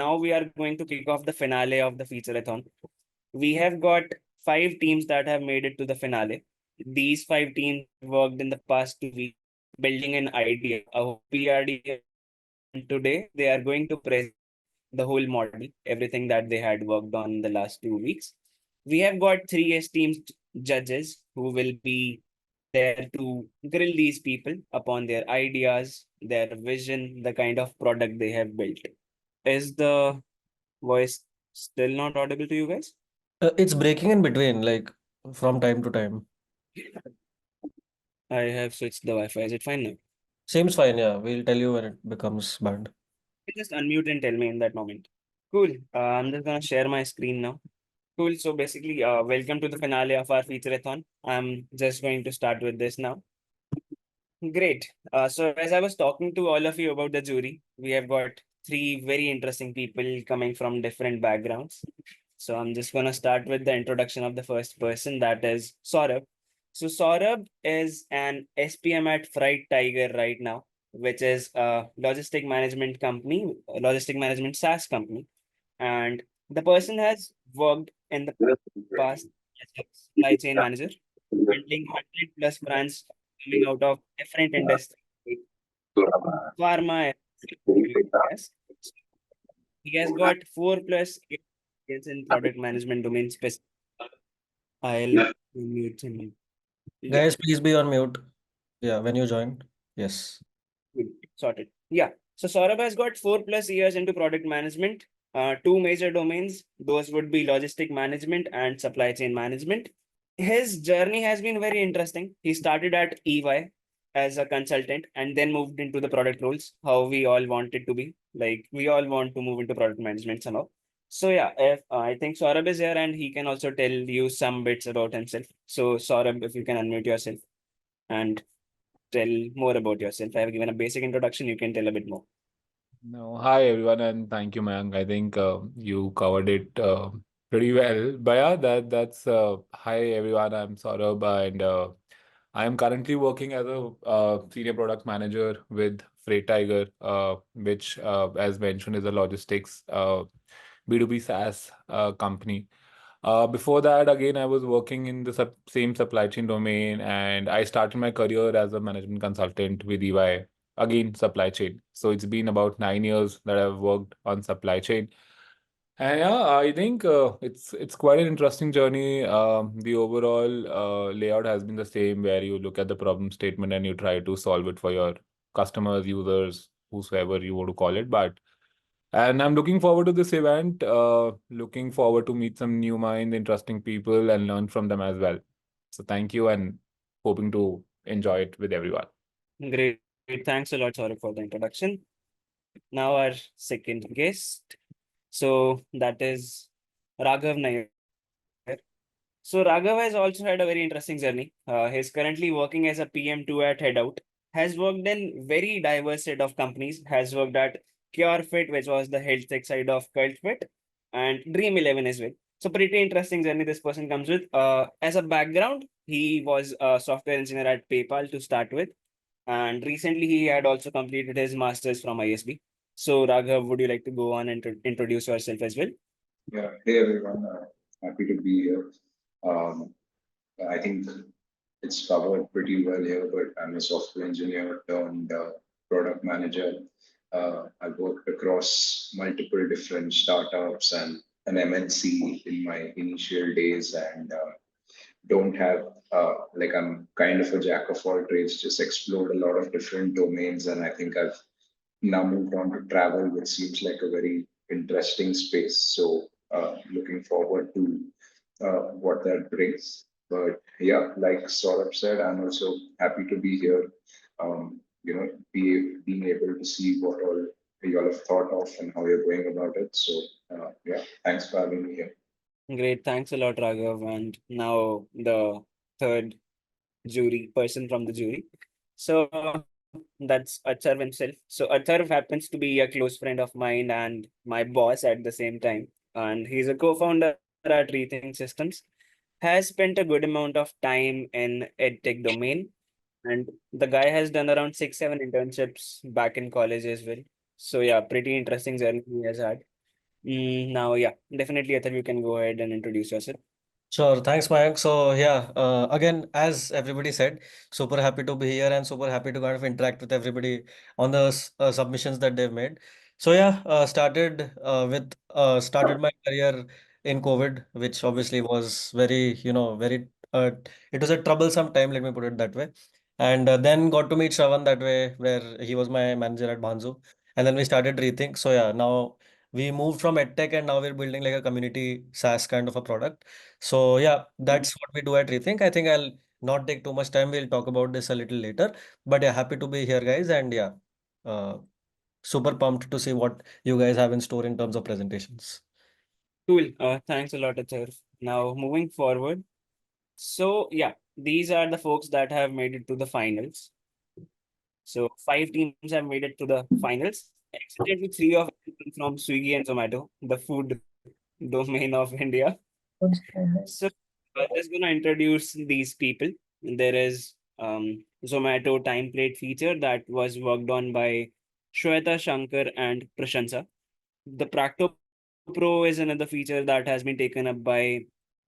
Now we are going to kick off the finale of the Featureathon. We have got 5 teams that have made it to the finale. These 5 teams worked in the past 2 weeks building an idea, a PRD, and today they are going to present the whole model, everything that they had worked on in the last 2 weeks. We have got 3 esteemed judges who will be there to grill these people upon their ideas, their vision, the kind of product they have built. Is the voice still not audible to you guys? It's breaking in between, like from time to time. I have switched the Wi-Fi. Is it fine now? Seems fine, yeah. We'll tell you when it becomes bad. Just unmute and tell me in that moment. Cool. I'm just gonna share my screen now. Cool. So basically, welcome to the finale of our featureathon. I'm just going to start with this now. Great. So as I was talking to all of you about the jury, we have got 3 very interesting people coming from different backgrounds. So I'm just gonna start with the introduction of the first person, that is Saurabh. So Saurabh is an SPM at Fright Tiger right now, which is a logistic management company, a logistic management SaaS company. And the person has worked in the past as a supply chain manager, handling 100 plus brands coming out of different industries, like pharma, yes. He has got 4 plus experience in product management domain specific. I'll mute him. Yeah, Guys, please be on mute. Yeah, when you join. Yes. good. Sorted. Yeah. So Saurabh has got 4 plus years into product management. 2 major domains. Those would be logistic management and supply chain management. His journey has been very interesting. He started at EY as a consultant and then moved into the product roles, how we all want it to be. Like we all want to move into product management somehow. So yeah, if I think Saurabh is here and he can also tell you some bits about himself. So Saurabh, if you can unmute yourself and tell more about yourself. I have given a basic introduction. You can tell a bit more. No, hi everyone, and thank you, Mayank. I think you covered it pretty well. But yeah, that's hi everyone. I'm Saurabh, and I am currently working as a senior product manager with Freight Tiger, which, as mentioned, is a logistics B2B SaaS company. Before that, again, I was working in the same supply chain domain, and I started my career as a management consultant with EY, again, supply chain. So it's been about 9 years that I've worked on supply chain. And yeah, I think it's quite an interesting journey. The overall layout has been the same, where you look at the problem statement and you try to solve it for your customers, users, whosoever you want to call it. And I'm looking forward to this event, looking forward to meet some new minds, interesting people, and learn from them as well. So thank you, and hoping to enjoy it with everyone. Great. Thanks a lot, Saurabh, for the introduction. Now our second guest. So that is Raghav Nair. So Raghav has also had a very interesting journey. He's currently working as a PM2 at Headout. Has worked in very diverse set of companies. Has worked at CureFit, which was the health tech side of CultFit, and Dream11 as well. So pretty interesting journey this person comes with. As a background, he was a software engineer at PayPal to start with, and recently he had also completed his masters from ISB. So Raghav, would you like to go on and introduce yourself as well? Yeah, hey everyone, happy to be here. Um, I think it's covered pretty well here, but I'm a software engineer turned product manager. I've worked across multiple different startups and an MNC in my initial days, and don't have like I'm kind of a jack of all trades, just explored a lot of different domains, and I think I've now moved on to travel, which seems like a very interesting space. So looking forward to what that brings. But yeah, like Saurabh said, I'm also happy to be here. Being able to see what all you all have thought of and how you're going about it. So yeah, thanks for having me here. Great, thanks a lot, Raghav. And now the third jury person from the jury. So that's Atharv himself. So Atharv happens to be a close friend of mine and my boss at the same time. And he's a co-founder at Rethink Systems. Has spent a good amount of time in edtech domain. And the guy has done around 6, 7 internships back in college as well. So yeah, pretty interesting journey he has had. Now, yeah, definitely, Athar, you can go ahead and introduce yourself. Sure, thanks, Mayank. So yeah, again, as everybody said, super happy to be here and super happy to kind of interact with everybody on the submissions that they've made. So yeah, started my career in COVID, which obviously was very, very it was a troublesome time, let me put it that way. And then got to meet Shravan that way, where he was my manager at Bhanzu, and then we started Rethink. So yeah, now we moved from EdTech and now we're building like a community SaaS kind of a product. So yeah, that's what we do at Rethink. I think I'll not take too much time. We'll talk about this a little later. But yeah, happy to be here, guys. And yeah, uh, super pumped to see what you guys have in store in terms of presentations. Cool. Thanks a lot, Athar. Now, moving forward. So, yeah, these are the folks that have made it to the finals. So, 5 teams have made it to the finals. Accidentally, three of them from Swiggy and Zomato, the food domain of India. So I'm just gonna introduce these people. There is Zomato timeplate feature that was worked on by Shweta Shankar and Prashansa. The Practo Pro is another feature that has been taken up by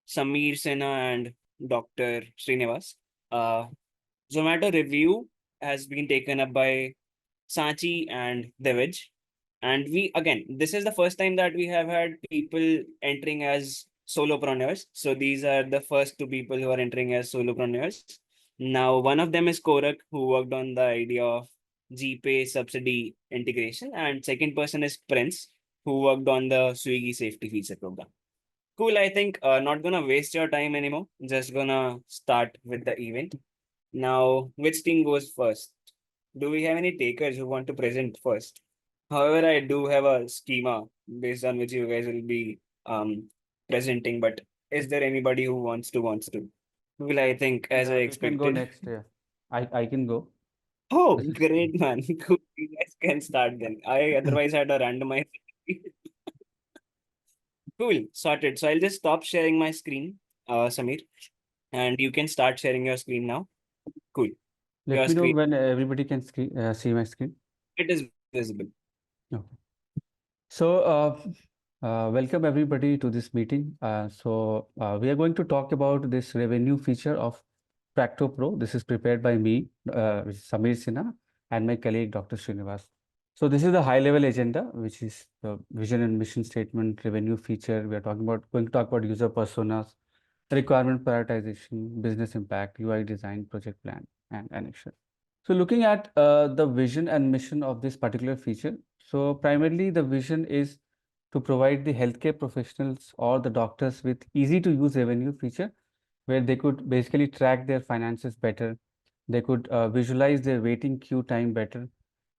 Sameer Sinha and Dr. Srinivas. Uh, Zomato review has been taken up by Sachi and Devij. And we again, this is the first time that we have had people entering as solopreneurs. So these are the first two people who are entering as solopreneurs. Now, one of them is Korak, who worked on the idea of Gpay subsidy integration, and second person is Prince, who worked on the Swiggy safety feature program. Cool. I think not gonna waste your time anymore. Just gonna start with the event. Now, which team goes first? Do we have any takers who want to present first? However, I do have a schema based on which you guys will be presenting, but is there anybody who wants to? Well, I think as I Yeah, you can go expected. next. Yeah, I can go. Oh, This is great man. Cool. You guys can start then. I otherwise had a randomized. Cool, sorted. So I'll just stop sharing my screen, Samir, and you can start sharing your screen now. Cool. let Your me know screen, when everybody can see my screen. it is visible. Okay. So, welcome everybody to this meeting. We are going to talk about this revenue feature of Practo Pro. This is prepared by me, Sameer Sinha, and my colleague, Dr. Srinivas. So this is the high-level agenda, which is the vision and mission statement, revenue feature. We are going to talk about user personas, requirement prioritization, business impact, UI design, project plan, and action. So looking at the vision and mission of this particular feature, so primarily the vision is to provide the healthcare professionals or the doctors with easy to use revenue feature where they could basically track their finances better. They could visualize their waiting queue time better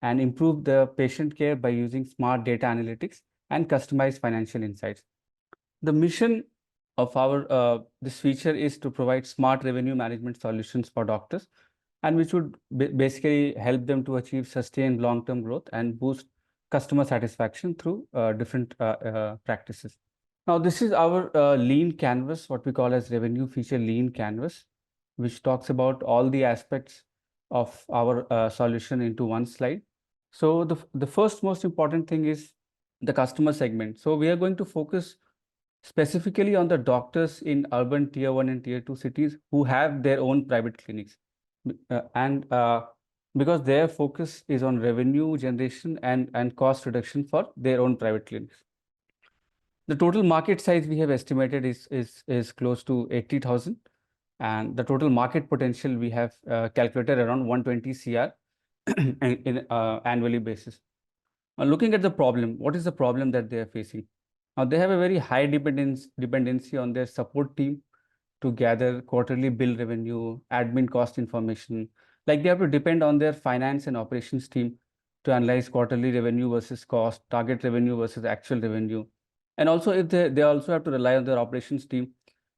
and improve the patient care by using smart data analytics and customized financial insights. The mission of our this feature is to provide smart revenue management solutions for doctors, and which would basically help them to achieve sustained long-term growth and boost customer satisfaction through different practices. Now, this is our lean canvas, what we call as revenue feature lean canvas, which talks about all the aspects of our solution into one slide. So the first most important thing is the customer segment. So we are going to focus specifically on the doctors in urban tier 1 and tier 2 cities who have their own private clinics. And because their focus is on revenue generation and cost reduction for their own private clinics. The total market size we have estimated is close to 80,000, and the total market potential we have calculated around 120 CR in annually basis. Now, looking at the problem, what is the problem that they are facing? Now, they have a very high dependency on their support team to gather quarterly bill revenue, admin cost information. Like they have to depend on their finance and operations team to analyze quarterly revenue versus cost, target revenue versus actual revenue. And also, if they also have to rely on their operations team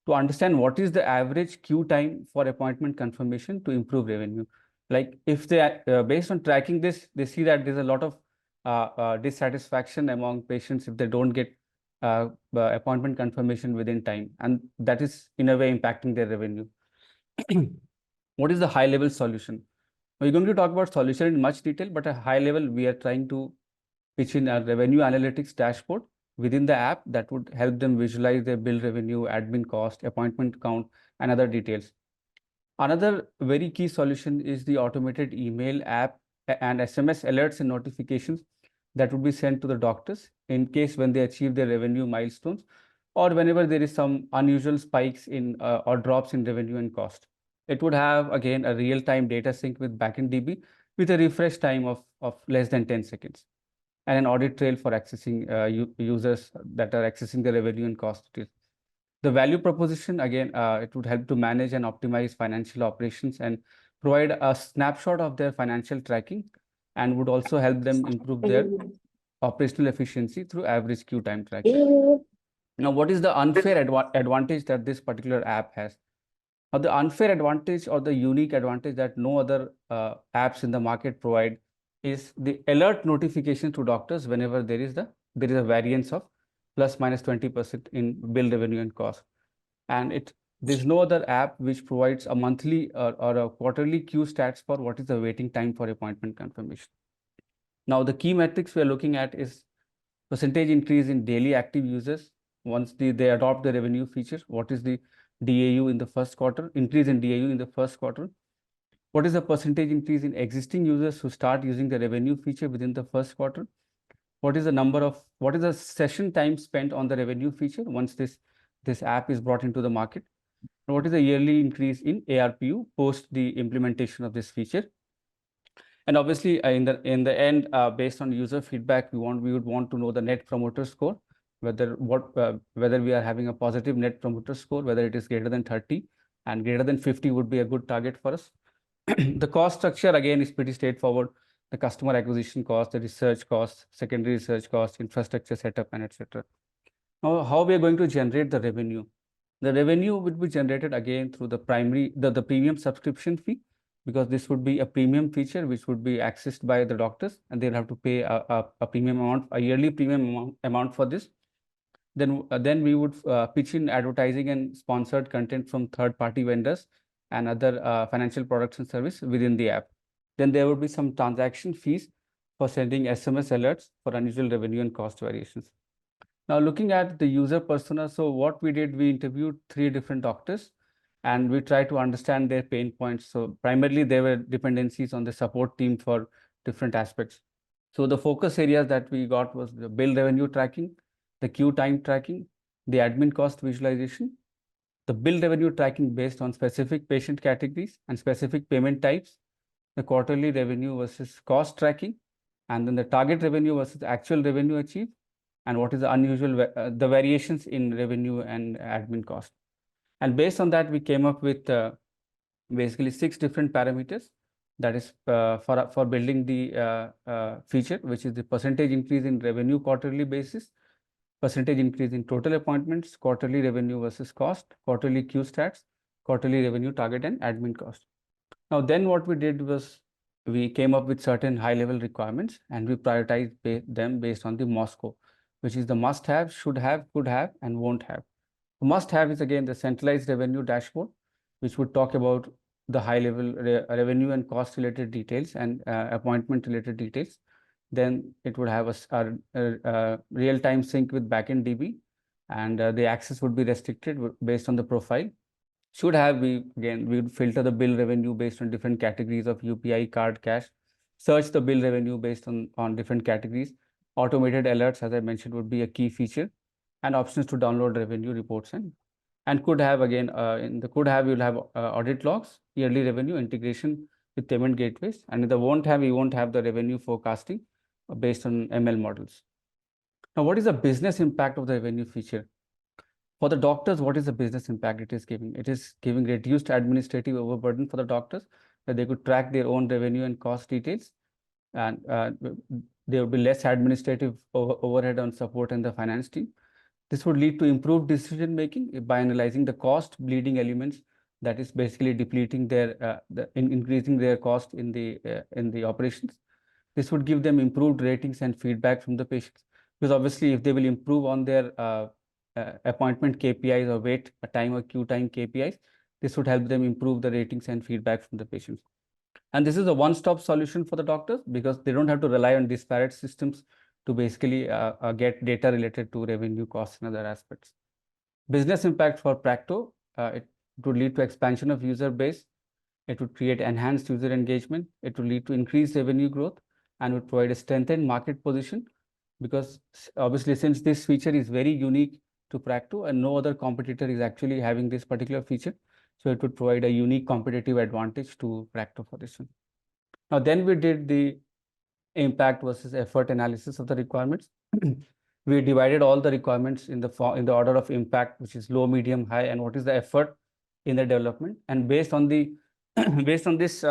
to understand what is the average queue time for appointment confirmation to improve revenue. Like if they, based on tracking this, they see that there's a lot of dissatisfaction among patients if they don't get appointment confirmation within time, and that is in a way impacting their revenue. What is the high level solution? We're going to talk about solution in much detail, but at a high level, we are trying to pitch in a revenue analytics dashboard within the app that would help them visualize their bill revenue, admin cost, appointment count, and other details. Another very key solution is the automated email app and SMS alerts and notifications that would be sent to the doctors in case when they achieve their revenue milestones or whenever there is some unusual spikes in or drops in revenue and cost. It would have again a real-time data sync with backend DB with a refresh time of less than 10 seconds and an audit trail for accessing users that are accessing the revenue and cost details. The value proposition, again, it would help to manage and optimize financial operations and provide a snapshot of their financial tracking and would also help them improve their operational efficiency through average queue time tracking. Now, what is the unfair advantage that this particular app has? Now, the unfair advantage or the unique advantage that no other apps in the market provide is the alert notification to doctors whenever there is a variance of plus minus 20% in bill revenue and cost. And there's no other app which provides a monthly or a quarterly queue stats for what is the waiting time for appointment confirmation. Now, the key metrics we are looking at is percentage increase in daily active users once they adopt the revenue feature. What is the DAU in the first quarter, increase in DAU in the first quarter? What is the percentage increase in existing users who start using the revenue feature within the first quarter? What is the session time spent on the revenue feature once this app is brought into the market? And what is the yearly increase in ARPU post the implementation of this feature? And obviously, in the end, based on user feedback, we would want to know the net promoter score, whether we are having a positive net promoter score, whether it is greater than 30 and greater than 50 would be a good target for us. The cost structure again is pretty straightforward. The customer acquisition cost, the research cost, secondary research cost, infrastructure setup, and etc. Now, how we are going to generate the revenue? The revenue would be generated again through the premium subscription fee, because this would be a premium feature which would be accessed by the doctors, and they'll have to pay a premium amount, a yearly premium amount for this. Then we would pitch in advertising and sponsored content from third-party vendors and other financial products and service within the app. Then there would be some transaction fees for sending SMS alerts for unusual revenue and cost variations. Now, looking at the user persona, so what we did, we interviewed 3 different doctors and we tried to understand their pain points. So primarily there were dependencies on the support team for different aspects. So the focus areas that we got was the bill revenue tracking, the queue time tracking, the admin cost visualization, the bill revenue tracking based on specific patient categories and specific payment types, the quarterly revenue versus cost tracking, and then the target revenue versus actual revenue achieved, and what is the unusual, the variations in revenue and admin cost. And based on that, we came up with basically 6 different parameters. That is for building the feature, which is the percentage increase in revenue quarterly basis, percentage increase in total appointments, quarterly revenue versus cost, quarterly queue stats, quarterly revenue target, and admin cost. Now, then what we did was we came up with certain high-level requirements and we prioritized them based on the MOSCO, which is the must have, should have, could have, and won't have. The must have is again the centralized revenue dashboard, which would talk about the high-level revenue and cost related details and appointment related details. Then it would have a real-time sync with backend DB, and the access would be restricted based on the profile. Should have, we would filter the bill revenue based on different categories of UPI, card, cash, search the bill revenue based on different categories. Automated alerts, as I mentioned, would be a key feature, and options to download revenue reports and could have, again, in the could have, you'll have audit logs, yearly revenue integration with payment gateways, and in the won't have, we won't have the revenue forecasting based on ML models. Now, what is the business impact of the revenue feature? For the doctors, what is the business impact it is giving? It is giving reduced administrative overburden for the doctors, that they could track their own revenue and cost details, and there would be less administrative overhead on support and the finance team. This would lead to improved decision making by analyzing the cost bleeding elements, that is basically depleting their increasing their cost in the operations. This would give them improved ratings and feedback from the patients, because obviously if they will improve on their appointment KPIs or wait time or queue time KPIs, this would help them improve the ratings and feedback from the patients. And this is a one-stop solution for the doctors, because they don't have to rely on disparate systems to basically get data related to revenue, costs, and other aspects. Business impact for Practo, it would lead to expansion of user base. It would create enhanced user engagement. It would lead to increased revenue growth and would provide a strengthened market position, because obviously since this feature is very unique to Practo and no other competitor is actually having this particular feature, so it would provide a unique competitive advantage to Practo for this one. Now then we did the impact versus effort analysis of the requirements. We divided all the requirements in the order of impact, which is low, medium, high, and what is the effort in the development. And based on the based on this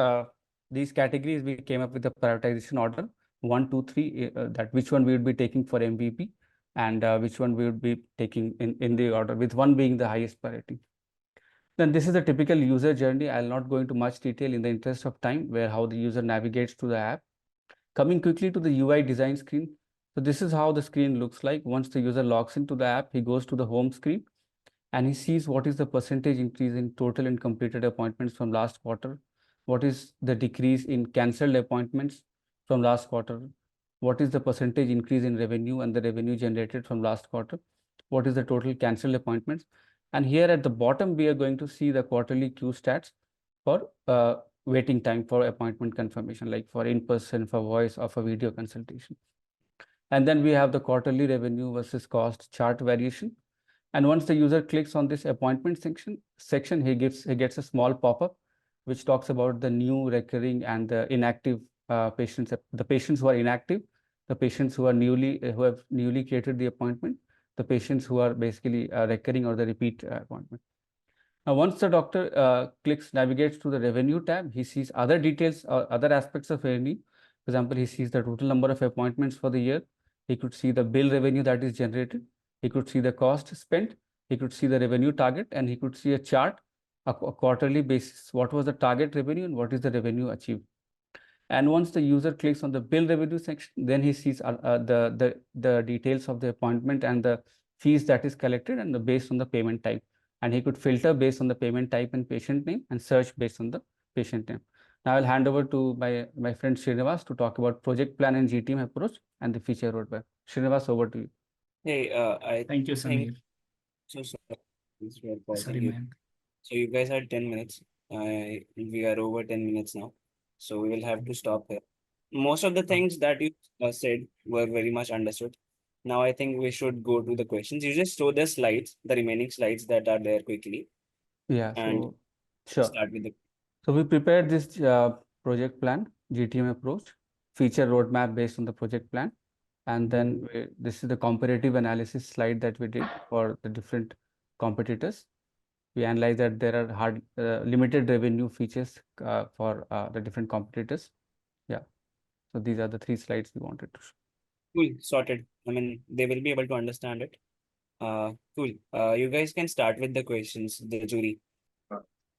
these categories, we came up with the prioritization order 1, 2, 3. That which one we would be taking for MVP, and which one we would be taking in the order, with 1 being the highest priority. Then this is a typical user journey. I'll not go into much detail in the interest of time, where how the user navigates to the app. Coming quickly to the UI design screen. So this is how the screen looks like. Once the user logs into the app, he goes to the home screen and he sees what is the percentage increase in total and completed appointments from last quarter. What is the decrease in cancelled appointments from last quarter? What is the percentage increase in revenue and the revenue generated from last quarter? What is the total cancelled appointments? And here at the bottom, we are going to see the quarterly Q stats for waiting time for appointment confirmation, like for in-person, for voice, or for video consultation. And then we have the quarterly revenue versus cost chart variation. And once the user clicks on this appointment section, he gets a small pop-up which talks about the new, recurring, and the inactive patients, the patients who are inactive, the patients who have newly created the appointment, the patients who are basically recurring or the repeat appointment. Now, once the doctor navigates to the revenue tab, he sees other details or other aspects of revenue. For example, he sees the total number of appointments for the year. He could see the bill revenue that is generated. He could see the cost spent. He could see the revenue target, and he could see a chart, a quarterly basis, what was the target revenue and what is the revenue achieved. And once the user clicks on the bill revenue section, then he sees the details of the appointment and the fees that is collected and based on the payment type. And he could filter based on the payment type and patient name and search based on the patient name. Now I'll hand over to my friend Srinivas to talk about project plan and GTM approach and the feature roadmap. Srinivas, over to you. Hey, I Thank you, think Samir. so. Thanks for pausing Sorry, you. man. So you guys had 10 minutes. We are over 10 minutes now. So we will have to stop here. Most of the things that you said were very much understood. Now I think we should go to the questions. You just show the slides, the remaining slides that are there quickly, Yeah, and so sure. start with the. So we prepared this project plan, GTM approach, feature roadmap based on the project plan. And then this is the comparative analysis slide that we did for the different competitors. We analyzed that there are limited revenue features for the different competitors. Yeah. So these are the 3 slides we wanted to show. Cool, sorted. I mean, they will be able to understand it. Cool. You guys can start with the questions, the jury.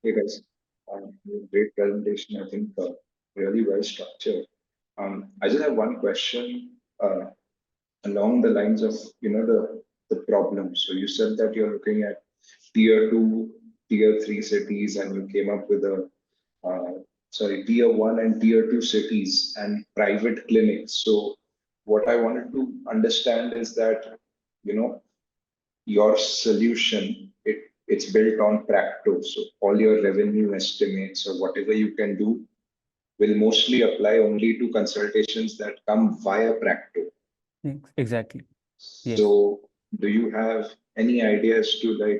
Hey guys, great presentation. I think really well structured. I just have one question along the lines of the problem. So you said that you're looking at tier 2, tier 3 cities, and you came up with tier 1 and tier 2 cities and private clinics. So what I wanted to understand is that your solution, it's built on Practo. So all your revenue estimates or whatever you can do will mostly apply only to consultations that come via Practo. Exactly. Yes. So do you have any ideas to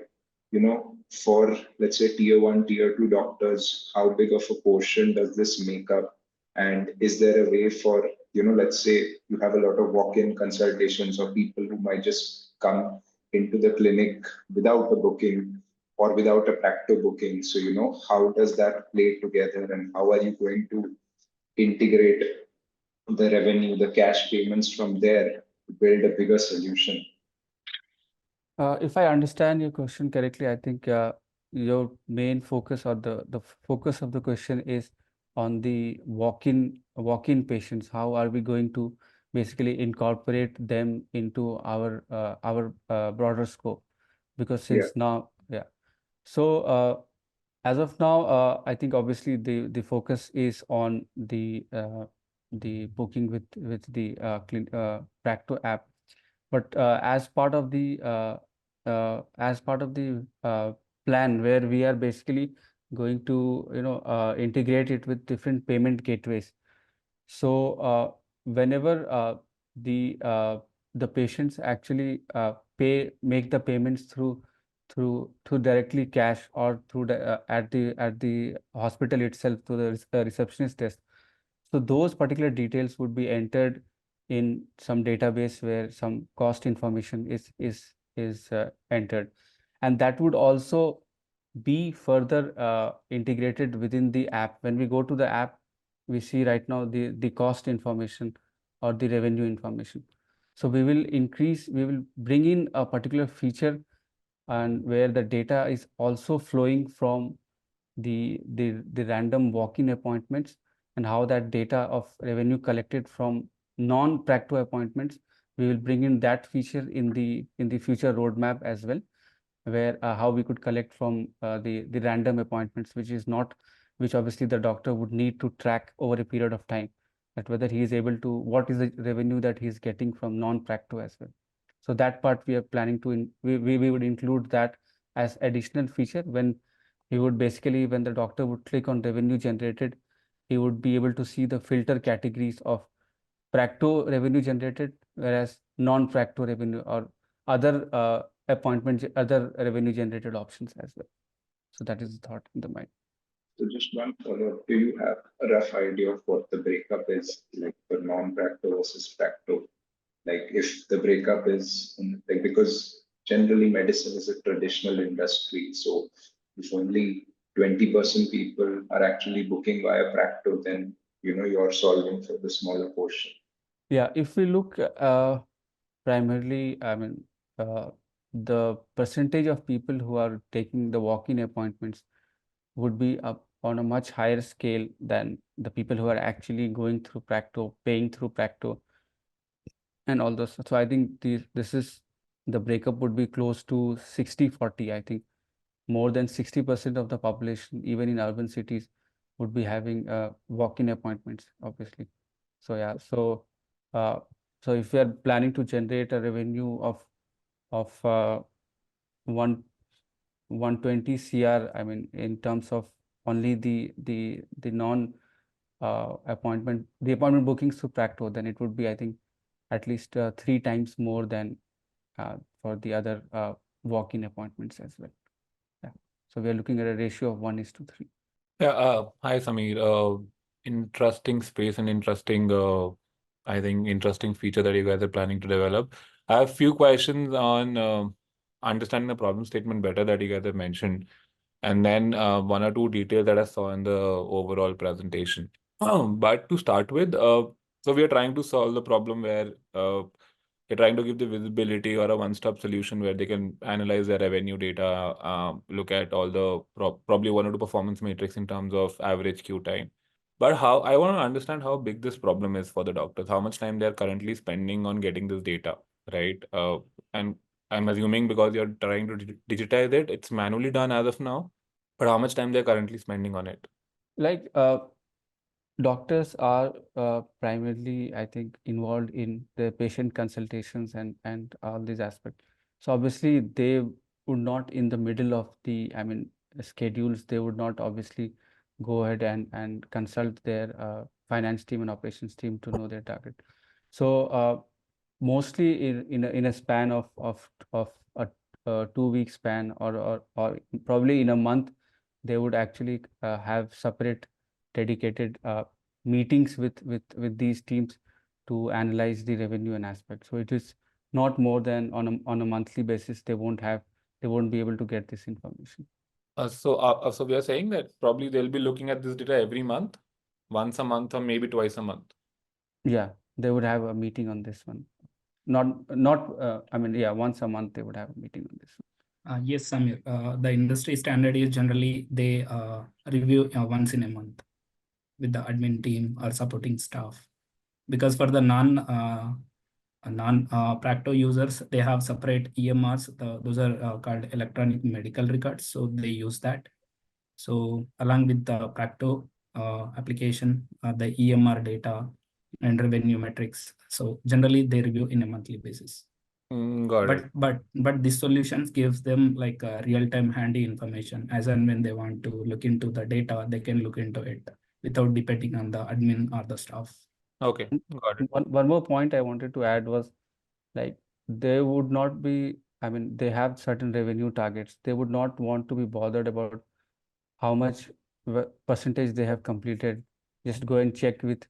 for let's say tier 1, tier 2 doctors, how big of a portion does this make up? And is there a way for, let's say you have a lot of walk-in consultations or people who might just come into the clinic without a booking or without a Practo booking. So, how does that play together and how are you going to integrate the revenue, the cash payments from there to build a bigger solution? If I understand your question correctly, I think your main focus or the focus of the question is on the walk-in patients. How are we going to basically incorporate them into our broader scope? Because since now, yeah. So as of now, I think obviously the focus is on the the booking with the Practo app. But as part of the plan, where we are basically going to integrate it with different payment gateways. So whenever the patients actually make the payments through directly cash, or through the at the hospital itself, to the receptionist desk. So those particular details would be entered in some database where some cost information is entered, and that would also be further integrated within the app. When we go to the app, we see right now the cost information or the revenue information. So we will bring in a particular feature, and where the data is also flowing from the random walk-in appointments, and how that data of revenue collected from non-Practo appointments, we will bring in that feature in the future roadmap as well, where how we could collect from the random appointments, which obviously the doctor would need to track over a period of time, that whether he is able to, what is the revenue that he is getting from non-Practo as well. So that part we are planning to we would include that as additional feature. When he would basically, when the doctor would click on revenue generated, he would be able to see the filter categories of Practo revenue generated, whereas non-Practo revenue, or other other revenue generated options as well. So that is the thought in the mind. So just one follow-up. Do you have a rough idea of what the breakup is, like for non-Practo versus Practo? Like if the breakup is like, because generally medicine is a traditional industry, so if only 20% people are actually booking via Practo, then you're solving for the smaller portion. Yeah, if we look primarily, I mean, the percentage of people who are taking the walk-in appointments would be up on a much higher scale than the people who are actually going through Practo, paying through Practo, and all those. So I think the breakup would be close to 60-40. I think more than 60% of the population, even in urban cities, would be having walk-in appointments, obviously. So yeah, uh, so if we are planning to generate a revenue of 120 CR, I mean, in terms of only the non appointment, the appointment bookings through Practo, then it would be, I think, at least 3 times more than for the other walk-in appointments as well. Yeah. So we are looking at a ratio of 1:3. Yeah, hi Sameer. Interesting space and interesting, I think, interesting feature that you guys are planning to develop. I have few questions on understanding the problem statement better that you guys have mentioned, and then one or two details that I saw in the overall presentation. But to start with, so we are trying to solve the problem where we're trying to give the visibility or a one-stop solution where they can analyze their revenue data, look at all the probably one or two performance metrics in terms of average queue time. But how I want to understand how big this problem is for the doctors, how much time they're currently spending on getting this data, right? And I'm assuming because you're trying to digitize it, it's manually done as of now, but how much time they're currently spending on it? Like doctors are primarily, I think, involved in the patient consultations and all these aspects. So obviously they would not, in the middle of the, I mean, schedules, they would not obviously go ahead and consult their finance team and operations team to know their target. So mostly in a span of a 2 week span, or probably in a month, they would actually have separate dedicated meetings with these teams to analyze the revenue and aspect. So it is not more than on a monthly basis. They won't be able to get this information. So we are saying that probably they'll be looking at this data every month, once a month or maybe twice a month. Yeah, they would have a meeting on this one. I mean, yeah, once a month they would have a meeting on this one. Yes, Samir. The industry standard is generally they review once in a month with the admin team or supporting staff. Because for the Practo users, they have separate EMRs. Those are called electronic medical records. So they use that. So along with the Practo application, the EMR data and revenue metrics. So generally they review in a monthly basis. Got it. But this solutions gives them like a real-time handy information, as and when they want to look into the data, they can look into it without depending on the admin or the staff. Okay, got it. One more point I wanted to add was like they would not be, I mean, they have certain revenue targets. They would not want to be bothered about how much percentage they have completed. Just go and check with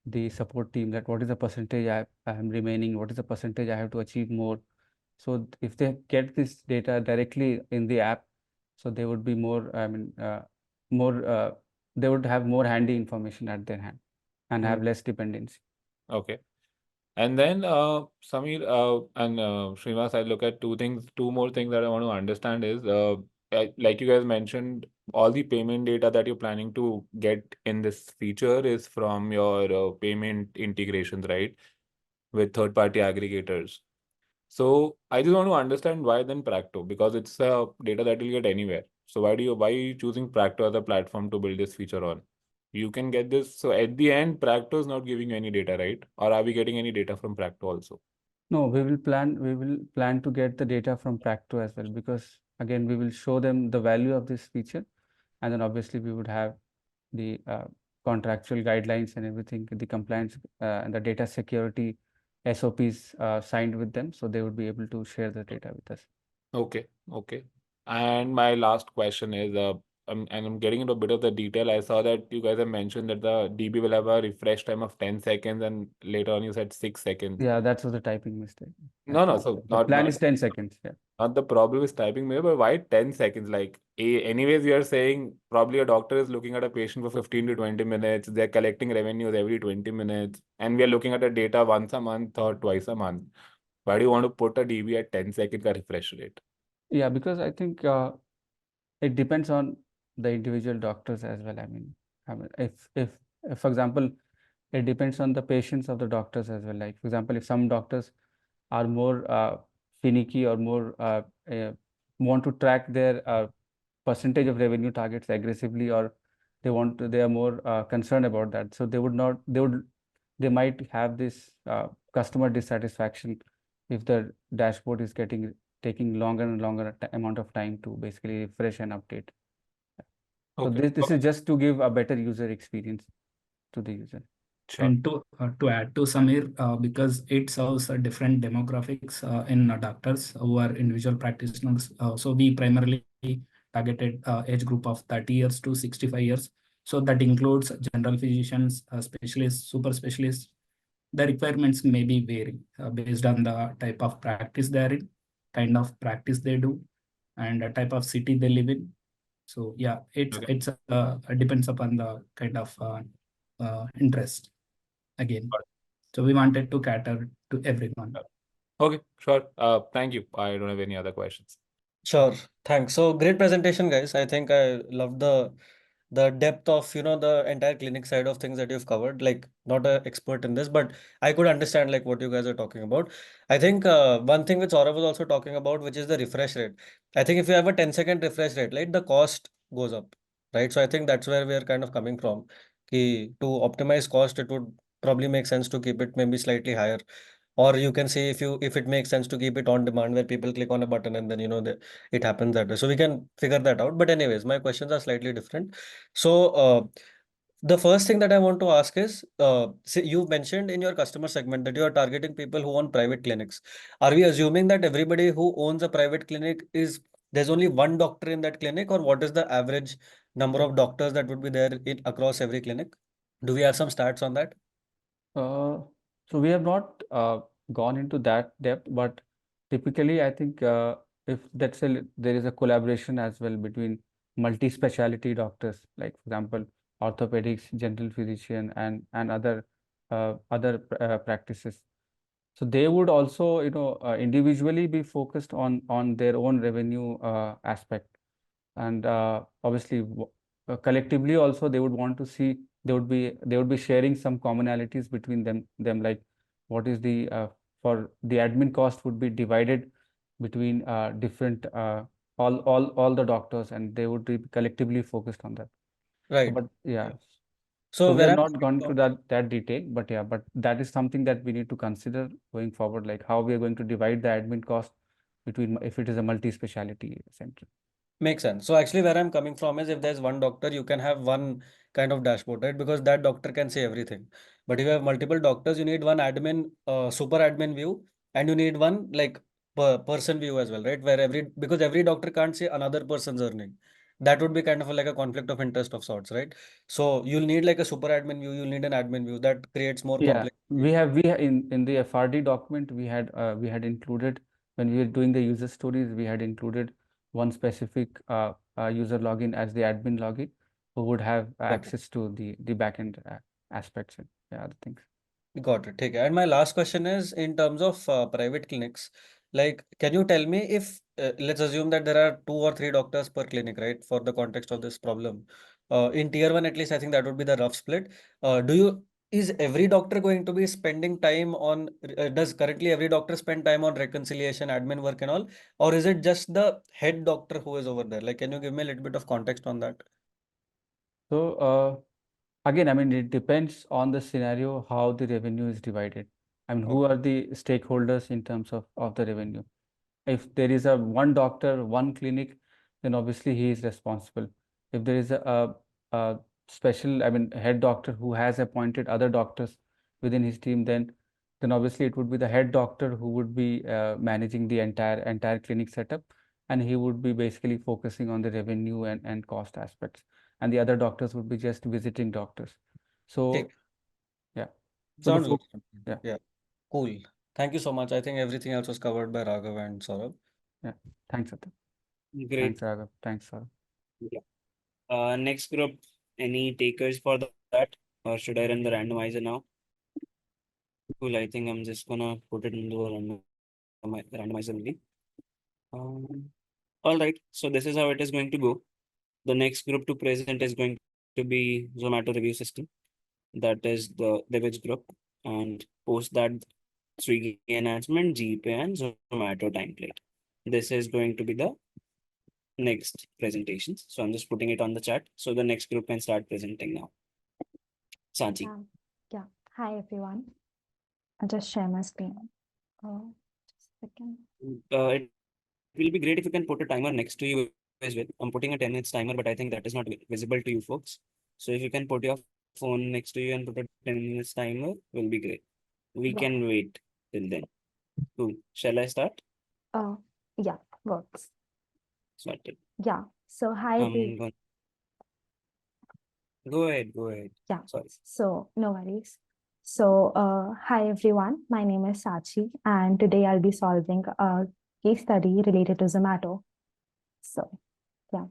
the support team that what is the percentage I am remaining, what is the percentage I have to achieve more. So if they get this data directly in the app, so they would be more, I mean, they would have more handy information at their hand and have less dependency. Okay. And then, Samir and Srinivas, I look at two more things that I want to understand is, like you guys mentioned, all the payment data that you're planning to get in this feature is from your payment integrations, right? With third-party aggregators. So I just want to understand why then Practo, because it's data that you'll get anywhere. So why are you choosing Practo as a platform to build this feature on? You can get this. So at the end, Practo is not giving you any data, right? Or are we getting any data from Practo also? No, we will plan to get the data from Practo as well, because again, we will show them the value of this feature, and then obviously we would have the contractual guidelines and everything, the compliance and the data security SOPs signed with them, so they would be able to share the data with us. Okay, okay. And my last question is, I'm getting into a bit of the detail. I saw that you guys have mentioned that the DB will have a refresh time of 10 seconds, and later on you said 6 seconds. Yeah, that was a typing mistake. No, so The plan is 10 seconds. Yeah. not the problem is typing maybe, but why 10 seconds? Like, anyways, you are saying probably a doctor is looking at a patient for 15 to 20 minutes. They're collecting revenues every 20 minutes, and we are looking at the data once a month or twice a month. Why do you want to put a DB at 10 seconds ka refresh rate? Yeah, because I think it depends on the individual doctors as well. I mean, if for example, it depends on the patients of the doctors as well. Like for example, if some doctors are more finicky or more want to track their percentage of revenue targets aggressively, or they are more concerned about that, so they might have this customer dissatisfaction if the dashboard is taking longer and longer amount of time to basically refresh and update. So Okay. this is just to give a better user experience to the user. Sure. And to add to Samir, because it serves different demographics in doctors who are individual practitioners. So we primarily targeted age group of 30 years to 65 years. So that includes general physicians, specialists, super specialists. The requirements may be vary based on the type of practice they're in, kind of practice they do, and the type of city they live in. So yeah, it depends upon the kind of interest again. So we wanted to cater to everyone. Okay, sure. Thank you. I don't have any other questions. Sure. Thanks. So great presentation, guys. I think I love the depth of the entire clinic side of things that you've covered. Like, not an expert in this, but I could understand like what you guys are talking about. I think one thing which Saurav was also talking about, which is the refresh rate. I think if you have a 10-second refresh rate, right, the cost goes up, right? So I think that's where we are kind of coming from. To optimize cost, it would probably make sense to keep it maybe slightly higher, or you can say if it makes sense to keep it on demand where people click on a button and then it happens that way. So we can figure that out. But anyways, my questions are slightly different. So the first thing that I want to ask is, you mentioned in your customer segment that you are targeting people who own private clinics. Are we assuming that everybody who owns a private clinic there's only one doctor in that clinic, or what is the average number of doctors that would be there across every clinic? Do we have some stats on that? So we have not gone into that depth, but typically I think if there is a collaboration as well between multi-specialty doctors, like for example, orthopedics, general physician, and other practices. So they would also, individually be focused on their own revenue aspect, and obviously collectively also they would want to see they would be sharing some commonalities between them, like what is the for the admin cost would be divided between different all the doctors, and they would be collectively focused on that. Right. But yeah. So So we where are I'm not coming gone to that detail, but yeah, but that is something that we need to consider going forward, like how we are going to divide the admin cost between if it is a multi-speciality center. Makes sense. So actually, where I'm coming from is if there's one doctor, you can have one kind of dashboard, right? Because that doctor can say everything. But if you have multiple doctors, you need one admin, super admin view, and you need one like person view as well, right? Where because every doctor can't say another person's earning. That would be kind of like a conflict of interest of sorts, right? So you'll need like a super admin view, you'll need an admin view that creates more Yeah, complexity. we have in the FRD document we had included when we were doing the user stories, we had included one specific user login as the admin login who would have Got it. access to the backend aspects and other things. Got it. Okay. And my last question is in terms of private clinics, like, can you tell me if, let's assume that there are 2 or 3 doctors per clinic, right, for the context of this problem. In tier one, at least, I think that would be the rough split. Is every doctor going to be spending time on, does currently every doctor spend time on reconciliation, admin work and all, or is it just the head doctor who is over there? Like, can you give me a little bit of context on that? So again, I mean, it depends on the scenario how the revenue is divided. I mean, who Okay. are the stakeholders in terms of the revenue? If there is a one doctor, one clinic, then obviously he is responsible. If there is a special, I mean, head doctor who has appointed other doctors within his team, then obviously it would be the head doctor who would be managing the entire clinic setup, and he would be basically focusing on the revenue and cost aspects, and the other doctors would be just visiting doctors. Okay. So yeah, so Sounds good. yeah, Yeah. Cool. Thank you so much. I think everything else was covered by Raghav and Saurabh. yeah. Thanks, Atul. Great. Thanks, Raghav. Thanks, Saurabh. Yeah. Next group, any takers for that, or should I run the randomizer now? Cool. I think I'm just gonna put it into a randomizer only. All right. So this is how it is going to go. The next group to present is going to be Zomato review system. That is the Devich group, and post that Swiggy enhancement, Gpay, and Zomato template. This is going to be the next presentations. So I'm just putting it on the chat. So the next group can start presenting now. Sanchi. Yeah. Hi, everyone. I'll just share my screen. Just a second. It will be great if you can put a timer next to you as well. I'm putting a 10 minutes timer, but I think that is not visible to you folks. So if you can put your phone next to you and put a 10 minutes timer, will be great. We Yeah. can wait till then. Cool. Shall I start? Yeah, works. Started. Yeah. So hi, everyone. Go ahead. Yeah. Sorry. So no worries. So hi, everyone. My name is Sachi, and today I'll be solving a case study related to Zomato. So yeah.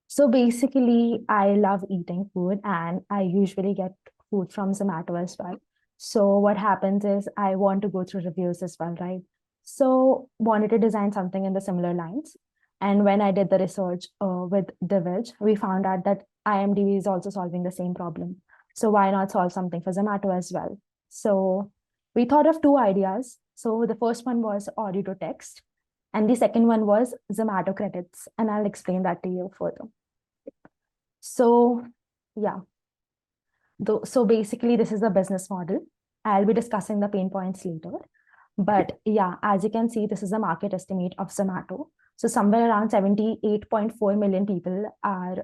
So basically, I love eating food, and I usually get food from Zomato as well. So what happens is I want to go through reviews as well, right? So wanted to design something in the similar lines. And when I did the research with Divij, we found out that IMDb is also solving the same problem. So why not solve something for Zomato as well? So we thought of 2 ideas. So the first one was audio to text, and the second one was Zomato credits. And I'll explain that to you further. So yeah. So basically, this is the business model. I'll be discussing the pain points later. But yeah, as you can see, this is the market estimate of Zomato. So somewhere around 78.4 million people are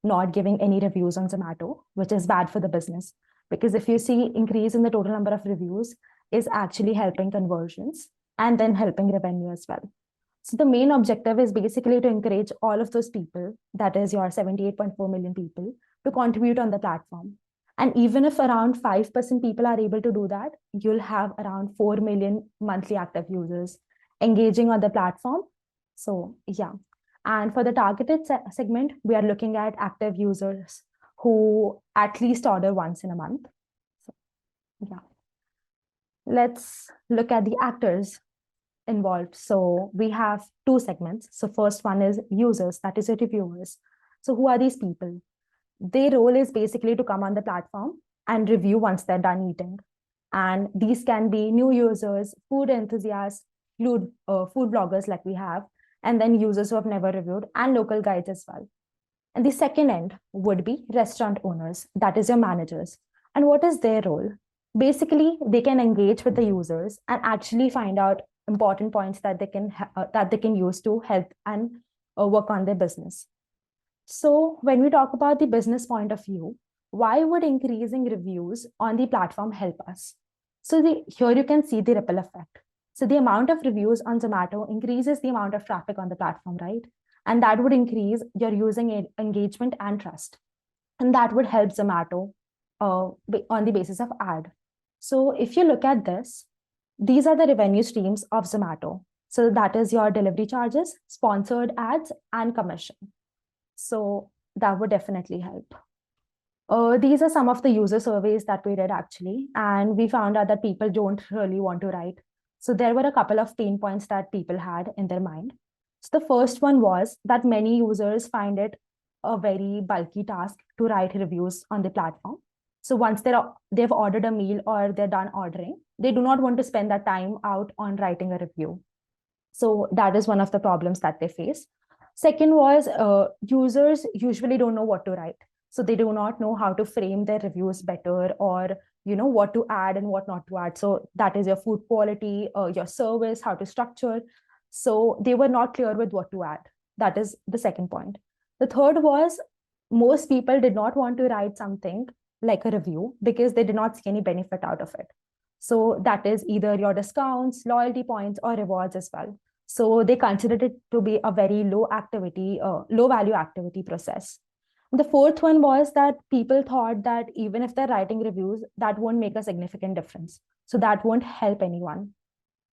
not giving any reviews on Zomato, which is bad for the business. Because if you see increase in the total number of reviews is actually helping conversions and then helping revenue as well. So the main objective is basically to encourage all of those people, that is your 78.4 million people, to contribute on the platform. And even if around 5% people are able to do that, you'll have around 4 million monthly active users engaging on the platform. So yeah. And for the targeted segment, we are looking at active users who at least order once in a month. So yeah. Let's look at the actors involved. So we have 2 segments. So first one is users, that is the reviewers. So who are these people? Their role is basically to come on the platform and review once they're done eating. And these can be new users, food enthusiasts, food bloggers like we have, and then users who have never reviewed, and local guides as well. And the second end would be restaurant owners, that is your managers. And what is their role? Basically, they can engage with the users and actually find out important points that they can use to help and work on their business. So when we talk about the business point of view, why would increasing reviews on the platform help us? So here you can see the ripple effect. So the amount of reviews on Zomato increases the amount of traffic on the platform, right? And that would increase your using engagement and trust. And that would help Zomato on the basis of ad. So if you look at this, these are the revenue streams of Zomato. So that is your delivery charges, sponsored ads, and commission. So that would definitely help. These are some of the user surveys that we did actually, and we found out that people don't really want to write. So there were a couple of pain points that people had in their mind. So the first one was that many users find it a very bulky task to write reviews on the platform. So once they've ordered a meal or they're done ordering, they do not want to spend that time out on writing a review. So that is one of the problems that they face. Second was users usually don't know what to write. So they do not know how to frame their reviews better, or what to add and what not to add. So that is your food quality, your service, how to structure. So they were not clear with what to add. That is the second point. The third was most people did not want to write something like a review because they did not see any benefit out of it. So that is either your discounts, loyalty points, or rewards as well. So they considered it to be a very low value activity process. The fourth one was that people thought that even if they're writing reviews, that won't make a significant difference. So that won't help anyone.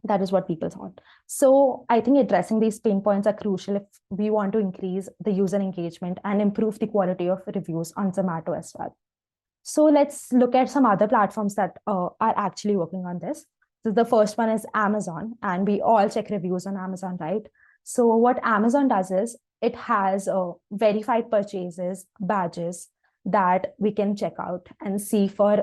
That is what people thought. So I think addressing these pain points are crucial if we want to increase the user engagement and improve the quality of reviews on Zomato as well. So let's look at some other platforms that are actually working on this. So the first one is Amazon, and we all check reviews on Amazon, right? So what Amazon does is it has verified purchases badges that we can check out and see for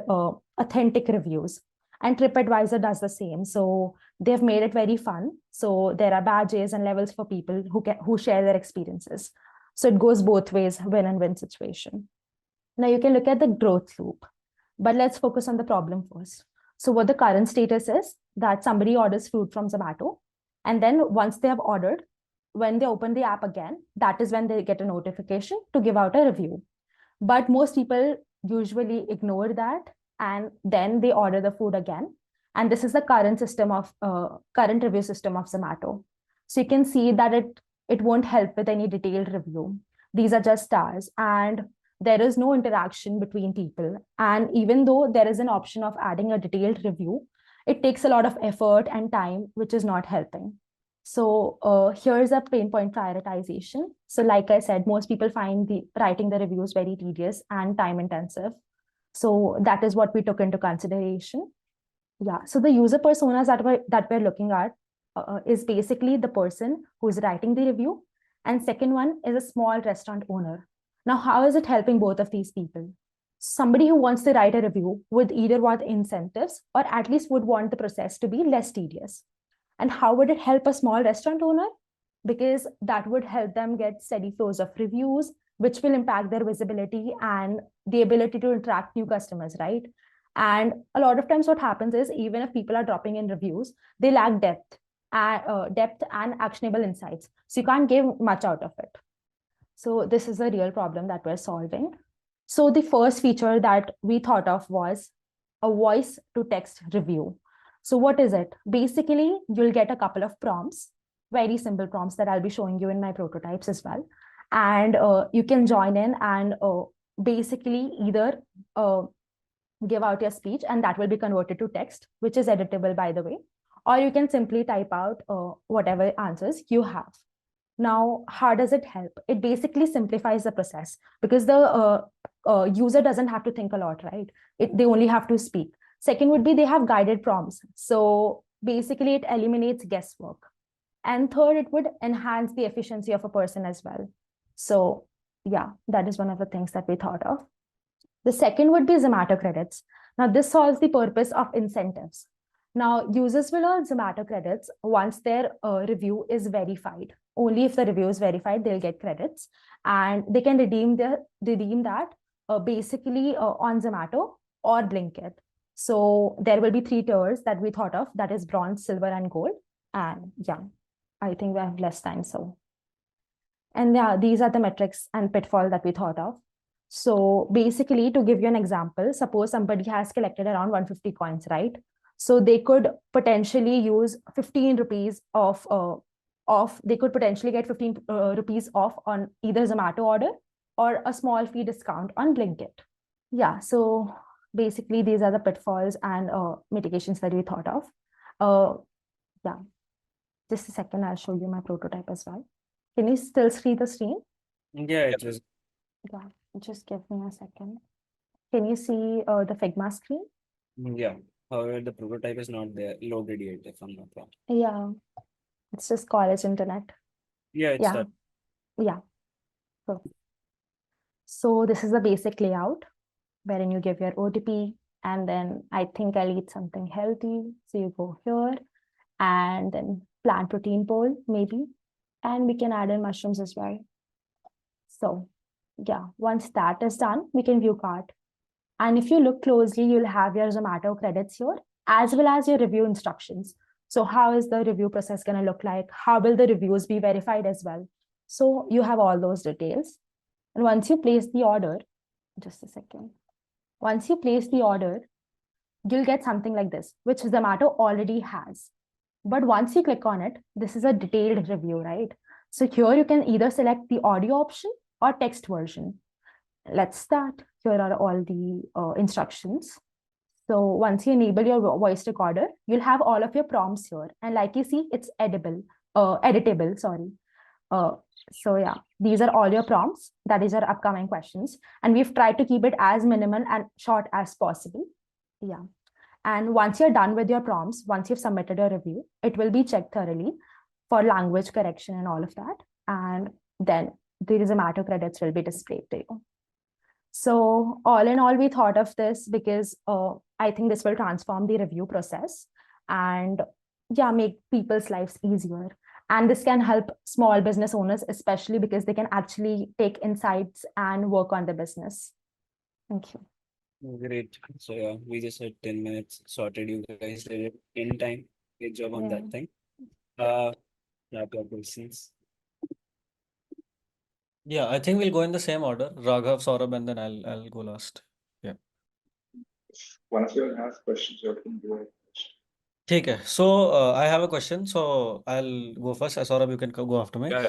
authentic reviews. And TripAdvisor does the same. So they've made it very fun. So there are badges and levels for people who share their experiences. So it goes both ways, win and win situation. Now you can look at the growth loop, but let's focus on the problem first. So what the current status is that somebody orders food from Zomato, and then once they have ordered, when they open the app again, that is when they get a notification to give out a review. But most people usually ignore that, and then they order the food again. And this is the current review system of Zomato. So you can see that it won't help with any detailed review. These are just stars, and there is no interaction between people. And even though there is an option of adding a detailed review, it takes a lot of effort and time, which is not helping. So here's a pain point prioritization. So like I said, most people find writing the reviews very tedious and time intensive. So that is what we took into consideration. Yeah, so the user personas that we're looking at is basically the person who's writing the review. And second one is a small restaurant owner. Now, how is it helping both of these people? Somebody who wants to write a review would either want incentives or at least would want the process to be less tedious. And how would it help a small restaurant owner? Because that would help them get steady flows of reviews, which will impact their visibility and the ability to attract new customers, right? And a lot of times what happens is even if people are dropping in reviews, they lack depth and actionable insights. So you can't give much out of it. So this is a real problem that we're solving. So the first feature that we thought of was a voice to text review. So what is it? Basically, you'll get a couple of prompts, very simple prompts that I'll be showing you in my prototypes as well. And you can join in and basically either give out your speech, and that will be converted to text, which is editable, by the way, or you can simply type out whatever answers you have. Now, how does it help? It basically simplifies the process because the user doesn't have to think a lot, right? They only have to speak. Second would be they have guided prompts. So basically it eliminates guesswork. And third, it would enhance the efficiency of a person as well. So yeah, that is one of the things that we thought of. The second would be Zomato credits. Now this solves the purpose of incentives. Now users will earn Zomato credits once their review is verified. Only if the review is verified, they'll get credits, and they can redeem that basically on Zomato or Blinkit. So there will be 3 tiers that we thought of, that is bronze, silver, and gold. And yeah, I think we have less time. So, and yeah, these are the metrics and pitfall that we thought of. So basically, to give you an example, suppose somebody has collected around 150 coins, right? So they could potentially use 15 rupees they could potentially get 15 rupees off on either Zomato order or a small fee discount on Blinkit. Yeah, so basically these are the pitfalls and mitigations that we thought of. Yeah, just a second, I'll show you my prototype as well. Can you still see the screen? Yeah, it was. Yeah, just give me a second. Can you see the Figma screen? Yeah. However, the prototype is not there loaded yet, if I'm not wrong. Yeah, it's just college internet. Yeah, it's Yeah, that. yeah. So this is the basic layout wherein you give your OTP, and then I think I'll eat something healthy. So you go here and then plant protein bowl, maybe, and we can add in mushrooms as well. So yeah, once that is done, we can view cart. And if you look closely, you'll have your Zomato credits here, as well as your review instructions. So how is the review process going to look like? How will the reviews be verified as well? So you have all those details. And once you place the order, just a second. Once you place the order, you'll get something like this, which Zomato already has. But once you click on it, this is a detailed review, right? So here you can either select the audio option or text version. Let's start. Here are all the instructions. So once you enable your voice recorder, you'll have all of your prompts here. And like you see, it's editable, sorry. So yeah, these are all your prompts. That is your upcoming questions. And we've tried to keep it as minimal and short as possible. Yeah. And once you're done with your prompts, once you've submitted a review, it will be checked thoroughly for language correction and all of that. And then the Zomato credits will be displayed to you. So all in all, we thought of this because I think this will transform the review process and yeah, make people's lives easier. And this can help small business owners, especially because they can actually take insights and work on the business. Thank you. Great. So yeah, we just had 10 minutes sorted. You guys did it in time. Good job on that thing. Yeah, questions. Yeah, I think we'll go in the same order. Raghav, Saurabh, and then I'll go last. Yeah. One of you has questions, you can go ahead. Okay. So I have a question. So I'll go first. Saurabh, you can go after me. Yeah.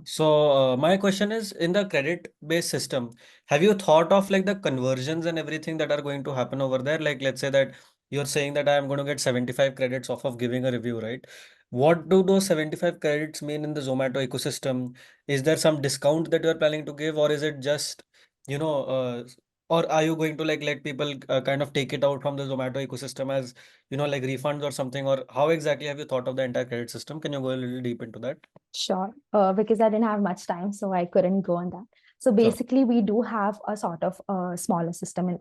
So my question is, in the credit-based system, have you thought of like the conversions and everything that are going to happen over there? Like, let's say that you're saying that I'm going to get 75 credits off of giving a review, right? What do those 75 credits mean in the Zomato ecosystem? Is there some discount that you're planning to give, or is it just, you know, or are you going to like let people kind of take it out from the Zomato ecosystem as, like refunds or something? Or how exactly have you thought of the entire credit system? Can you go a little deep into that? Sure, because I didn't have much time, so I couldn't go on that. So basically, we do have a sort of a smaller system in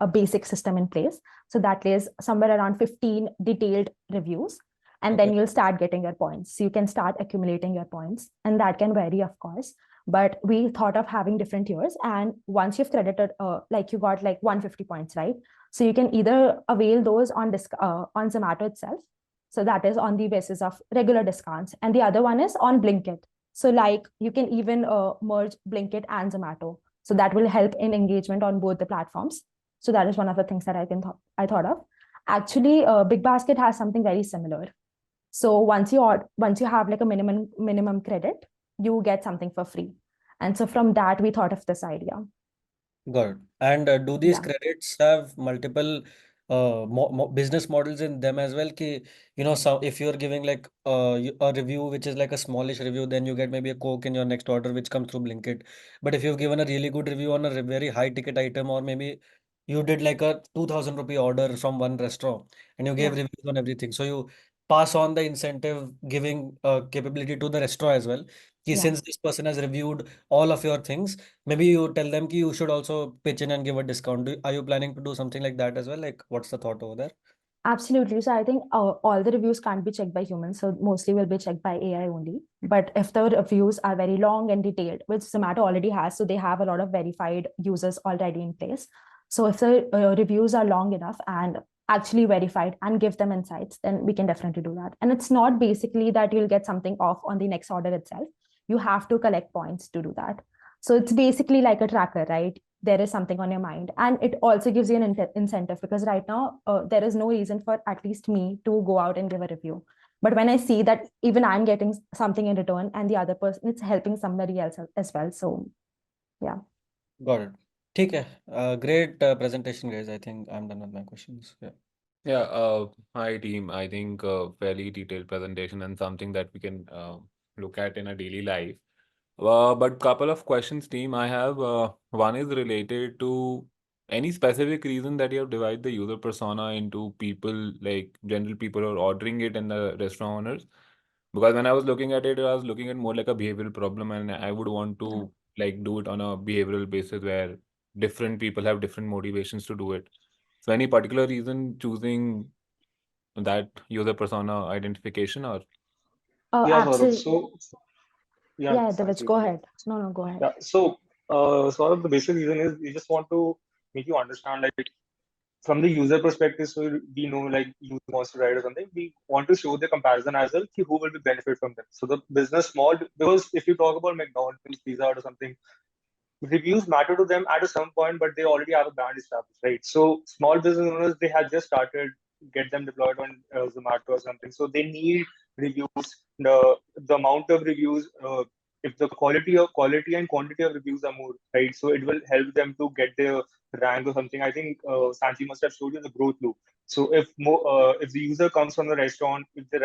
a basic system in place. So that is somewhere around 15 detailed reviews, and then you'll start getting your points. So you can start accumulating your points, and that can vary, of course. But we thought of having different tiers, and once you've credited, like you got like 150 points, right? So you can either avail those on Zomato itself. So that is on the basis of regular discounts. And the other one is on Blinkit. So like you can even merge Blinkit and Zomato. So that will help in engagement on both the platforms. So that is one of the things that I thought of. Actually, Big Basket has something very similar. So once you have like a minimum credit, you get something for free. And so from that, we thought of this idea. Got it. And do these credits have multiple business models in them as well? So if you're giving like a review which is like a smallish review, then you get maybe a Coke in your next order which comes through Blinkit. But if you've given a really good review on a very high ticket item, or maybe you did like a 2,000 rupee order from one restaurant and you gave reviews on everything, so you pass on the incentive giving capability to the restaurant as well. Since this person has reviewed all of your things, maybe you tell them you should also pitch in and give a discount. Are you planning to do something like that as well? Like, what's the thought over there? Absolutely. So I think all the reviews can't be checked by humans. So mostly will be checked by AI only. But if the reviews are very long and detailed, which Zomato already has, so they have a lot of verified users already in place. So if the reviews are long enough and actually verified and give them insights, then we can definitely do that. And it's not basically that you'll get something off on the next order itself. You have to collect points to do that. So it's basically like a tracker, right? There is something on your mind, and it also gives you an incentive, because right now there is no reason for at least me to go out and give a review. But when I see that even I'm getting something in return and the other person, it's helping somebody else as well. So yeah. Got it. ठीक है. Great presentation, guys. I think I'm done with my questions. Yeah. Yeah, hi team. I think fairly detailed presentation and something that we can look at in a daily life. But couple of questions, team. I have one is related to any specific reason that you have divided the user persona into people like general people who are ordering it and the restaurant owners. Because when I was looking at it, I was looking at more like a behavioral problem, and I would want to like do it on a behavioral basis where different people have different motivations to do it. So any particular reason choosing that user persona identification or Yeah, Saurabh. Absolutely. So, yeah, Yeah, Divij, Sachi. go ahead. No, go ahead. Yeah. So, Saurabh, the basic reason is we just want to make you understand, like, from the user perspective, so we know, like, user wants to write or something. We want to show the comparison as well, ki who will be benefit from them. So the business small, because if you talk about McDonald's, Pizza Hut or something, reviews matter to them at a some point, but they already have a brand established, right? So small business owners, they had just started, get them deployed on Zomato or something. So they need reviews. The amount of reviews, if the quality and quantity of reviews are more, right? So it will help them to get their rank or something. I think Sanchi must have showed you the growth loop. So if the user comes from the restaurant, if they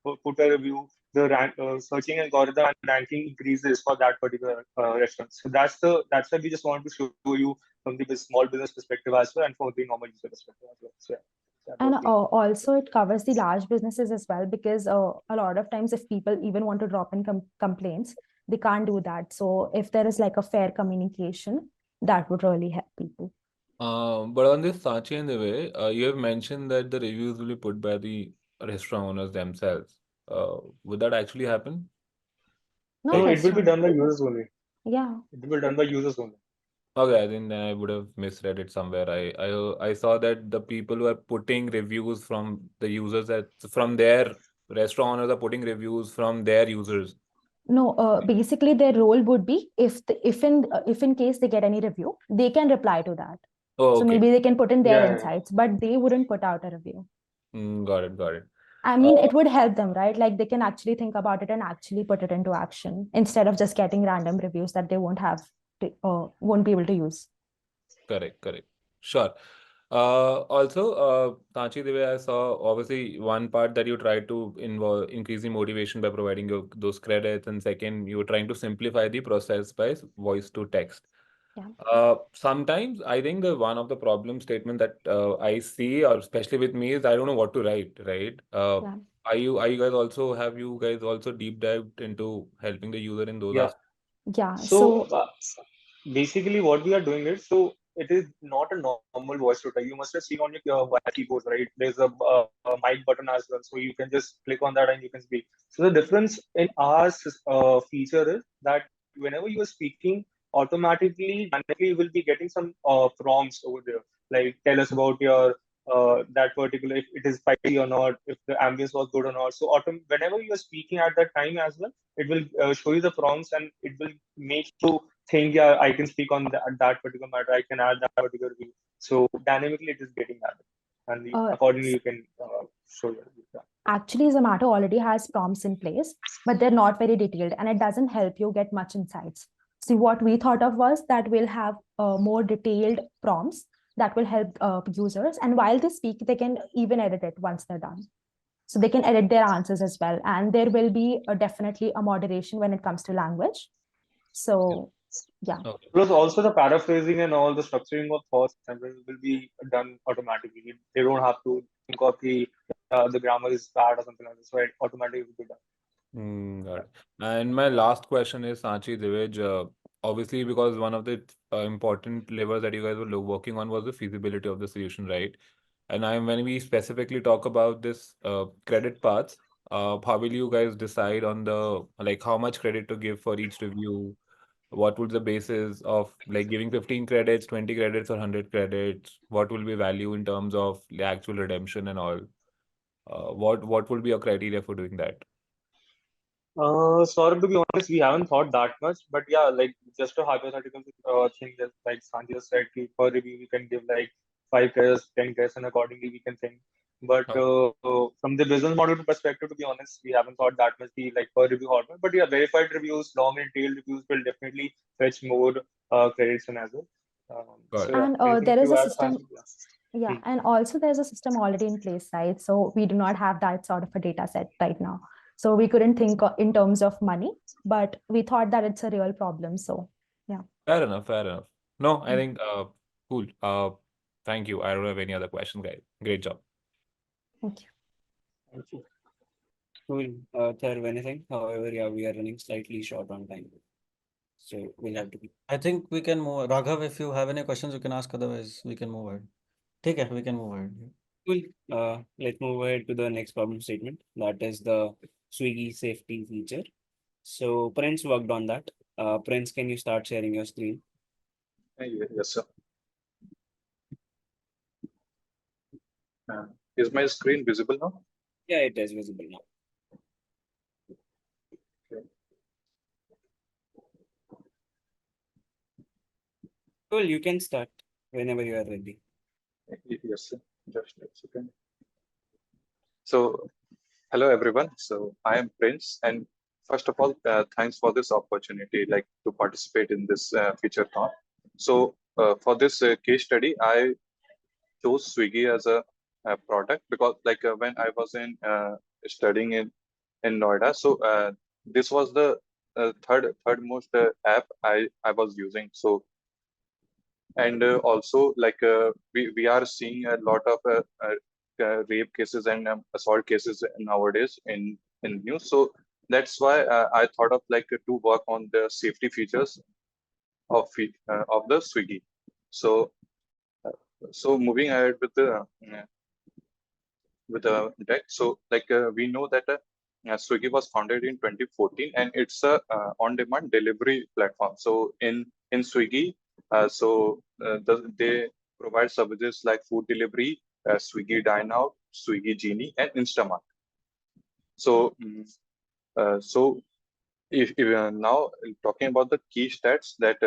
put a review, the searching algorithm and ranking increases for that particular restaurant. So that's why we just want to show you from the small business perspective as well, and for the normal user perspective as well. So yeah, that And was the also it covers the large businesses as well, because a lot of times if people even want to drop in complaints, they can't do that. So if there is like a fair communication, that would really help people. but on this Sachi and the way, you have mentioned that the reviews will be put by the restaurant owners themselves. Would that actually happen? No, no, it will be restaurant. done by users only. Yeah. It will be done by users only. Okay, I think then I would have misread it somewhere. I saw that the people who are putting reviews from the users that from their restaurant owners are putting reviews from their users. No, basically their role would be, if in case they get any review, they can reply to that. Oh, So okay. maybe they can put in their Yeah, insights, but they wouldn't put out a review. Got it, got it. I mean, it would help them, right? Like they can actually think about it and actually put it into action, instead of just getting random reviews that they won't be able to use. Correct. Sure. Also, Tachi, the way I saw, obviously, one part that you tried to involve increasing motivation by providing those credits, and second, you were trying to simplify the process by voice to text. Yeah. Sometimes I think the one of the problem statement that I see, or especially with me, is I don't know what to write, right? Yeah. Are you guys also, have you guys also deep dived into helping the user in those yeah. aspects? Yeah. So So basically, what we are doing is, so it is not a normal voice to type. You must have seen on your keyboard, right? There's a mic button as well, so you can just click on that and you can speak. So the difference in our feature is that whenever you are speaking, automatically, dynamically, you will be getting some prompts over there, like tell us about your that particular, if it is spicy or not, if the ambience was good or not. So whenever you are speaking at that time as well, it will show you the prompts, and it will make you think, yeah, I can speak on that particular matter, I can add that particular view. So dynamically it is getting that. And accordingly you can show your view. Yeah. actually, Zomato already has prompts in place, but they're not very detailed, and it doesn't help you get much insights. See, what we thought of was that we'll have more detailed prompts that will help users, and while they speak, they can even edit it once they're done. So they can edit their answers as well, and there will be definitely a moderation when it comes to language. So yeah. Okay. Plus also the paraphrasing and all the structuring of thoughts and will be done automatically. They don't have to think of the grammar is bad or something like that. So it automatically will be done. Got it. And my last question is, Sanchi, Divij, obviously, because one of the important levers that you guys were working on was the feasibility of the solution, right? And when we specifically talk about this credit paths, how will you guys decide on the, like, how much credit to give for each review? what would the basis of like giving 15 credits, 20 credits, or 100 credits? What will be value in terms of the actual redemption and all? What would be your criteria for doing that? Saurabh, to be honest, we haven't thought that much, but yeah, like just a hypothetical thing that like Sanjay just said, per review we can give like 5 cares, 10 cares, and accordingly we can think. But from the business model perspective, to be honest, we haven't thought that much the like per review hormone. But yeah, verified reviews, long and tail reviews will definitely fetch more credits in as well. Got So it. yeah, And anything there is to a add, system, Sanjay? yeah, and also there's a system already in place, right? So we do not have that sort of a data set right now. So we couldn't think in terms of money, but we thought that it's a real problem. So yeah. Fair enough. Fair enough. No, I Mm. think cool. Thank you. I don't have any other questions, guys. Great job. Thank you. Thank you. Cool. Third, anything? However, yeah, we are running slightly short on time. So we'll have to be. I think we can move. Raghav, if you have any questions, you can ask. Otherwise, we can move ahead. Take it. We can move ahead. Cool. Let's move ahead to the next problem statement. That is the Swiggy safety feature. So Prince worked on that. Prince, can you start sharing your screen? Yes, sir. Is my screen visible now? Yeah, it is visible now. Cool, you can start whenever you are ready. Yes, sir. Just a second. So, hello everyone. So, I am Prince, and first of all, thanks for this opportunity, like to participate in this feature-thon. So, for this case study, I chose Swiggy as a product because, like, when I was in studying in Noida, so this was the third most app I was using. So, and also like we are seeing a lot of rape cases and assault cases nowadays in news. So that's why I thought of like to work on the safety features of the Swiggy. So so moving ahead with the deck. So like we know that Swiggy was founded in 2014, and it's a on-demand delivery platform. So in Swiggy, they provide services like food delivery, Swiggy Dine Out, Swiggy Genie, and Instamart. So so if now talking about the key stats that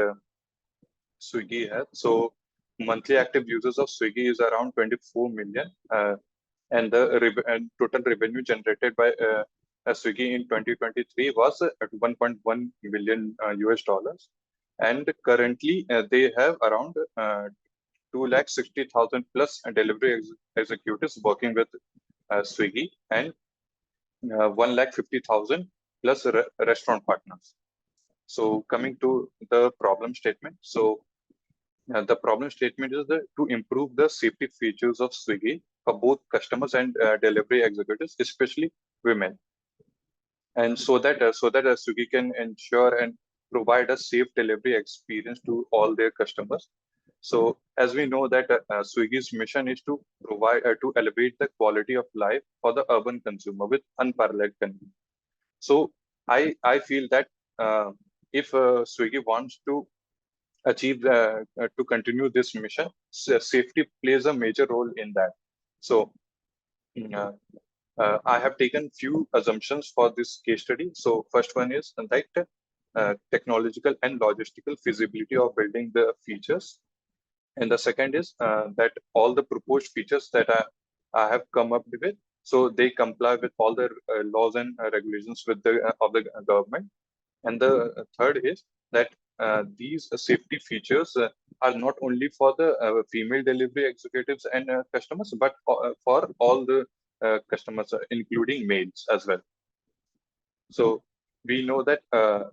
Swiggy has. So monthly active users of Swiggy is around 24 million. And the total revenue generated by Swiggy in 2023 was at 1.1 billion US dollars, and currently they have around 260,000 plus delivery executives working with Swiggy, and 150,000 plus restaurant partners. So coming to the problem statement, so the problem statement is that to improve the safety features of Swiggy for both customers and delivery executives, especially women, and so that Swiggy can ensure and provide a safe delivery experience to all their customers. So as we know that Swiggy's mission is to provide to elevate the quality of life for the urban consumer with unparalleled convenience. So I feel that if Swiggy wants to achieve to continue this mission, safety plays a major role in that. So uh, I have taken few assumptions for this case study. So first one is that technological and logistical feasibility of building the features, and the second is that all the proposed features that I have come up with, so they comply with all the laws and regulations with the of the government. And the third is that these safety features are not only for the female delivery executives and customers, but for all the customers, including males as well. So we know that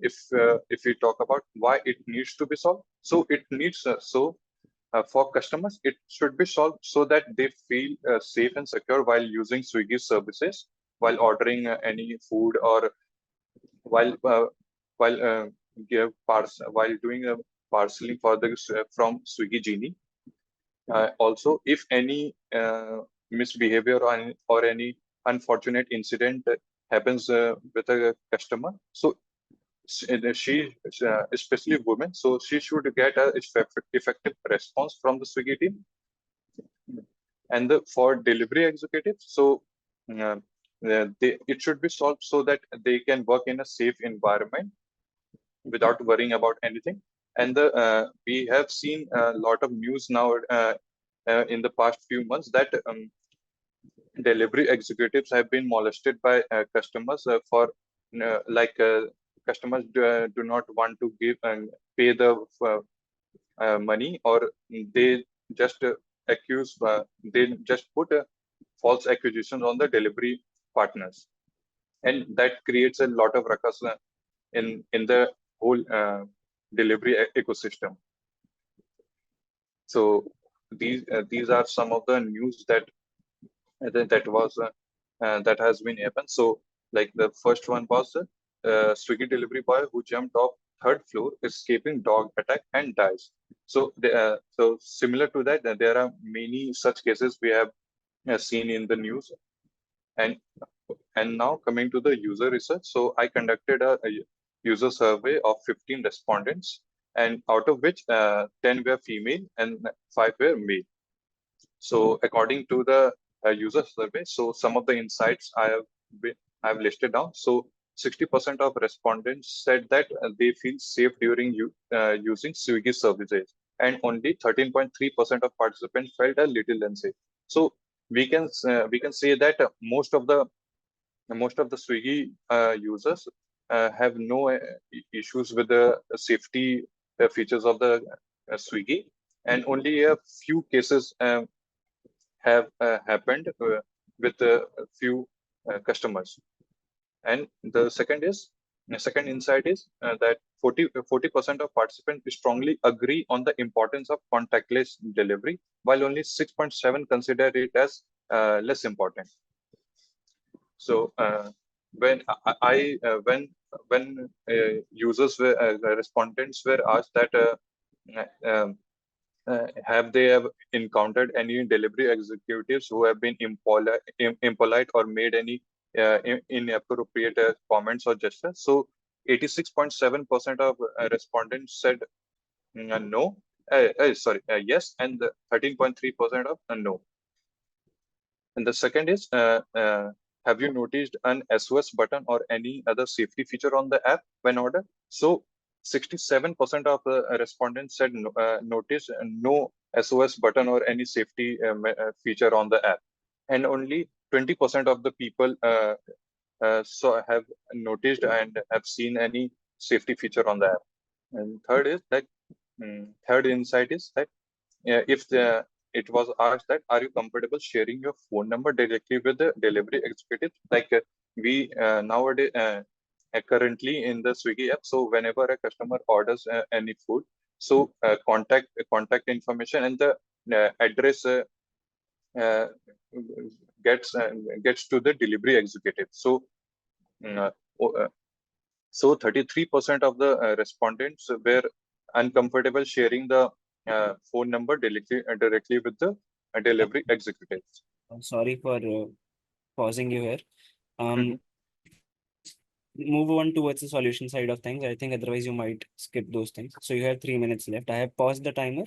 if we talk about why it needs to be solved, so it needs for customers, it should be solved so that they feel safe and secure while using Swiggy services, while ordering any food, or while while while doing a parceling for the from Swiggy Genie. Also, if any misbehavior or any unfortunate incident happens with a customer, so she especially women, so she should get a effective response from the Swiggy team. And for delivery executives, so it should be solved so that they can work in a safe environment without worrying about anything. And we have seen a lot of news now in the past few months that delivery executives have been molested by customers for customers do not want to give and pay the money, or they just they just put false accusations on the delivery partners, and that creates a lot of ruckus in the whole delivery ecosystem. So these are some of the news that that has been happened. So like the first one was Swiggy delivery boy who jumped off third floor, escaping dog attack and dies. So so similar to that, there are many such cases we have seen in the news. And now coming to the user research. So I conducted a user survey of 15 respondents, and out of which 10 were female and 5 were male. So according to the user survey, so some of the insights I've listed down. So 60% of respondents said that they feel safe during using Swiggy services, and only 13.3% of participants felt a little unsafe. So we can say that most of the Swiggy users have no issues with the safety features of the Swiggy, and only a few cases have happened with a few customers. And the second insight is that 40% of participants strongly agree on the importance of contactless delivery, while only 6.7 consider it as less important. So when users were respondents were asked that have they ever encountered any delivery executives who have been impolite or made any inappropriate comments or gestures? So 86.7% of respondents said no. Yes, and 13.3% of no. And the second is, have you noticed an SOS button or any other safety feature on the app when ordered? So 67% of the respondents said notice no SOS button or any safety feature on the app. And only 20% of the people have noticed and have seen any safety feature on the app. And third is that third insight is that if it was asked that are you comfortable sharing your phone number directly with the delivery executive, like we nowadays currently in the Swiggy app, so whenever a customer orders any food, so contact information and the address uh, gets to the delivery executive. So so 33% of the respondents were uncomfortable sharing the phone number directly with the delivery executives. Sorry for pausing you here. Mhm. Move on towards the solution side of things. I think otherwise you might skip those things. So you have 3 minutes left. I have paused the timer.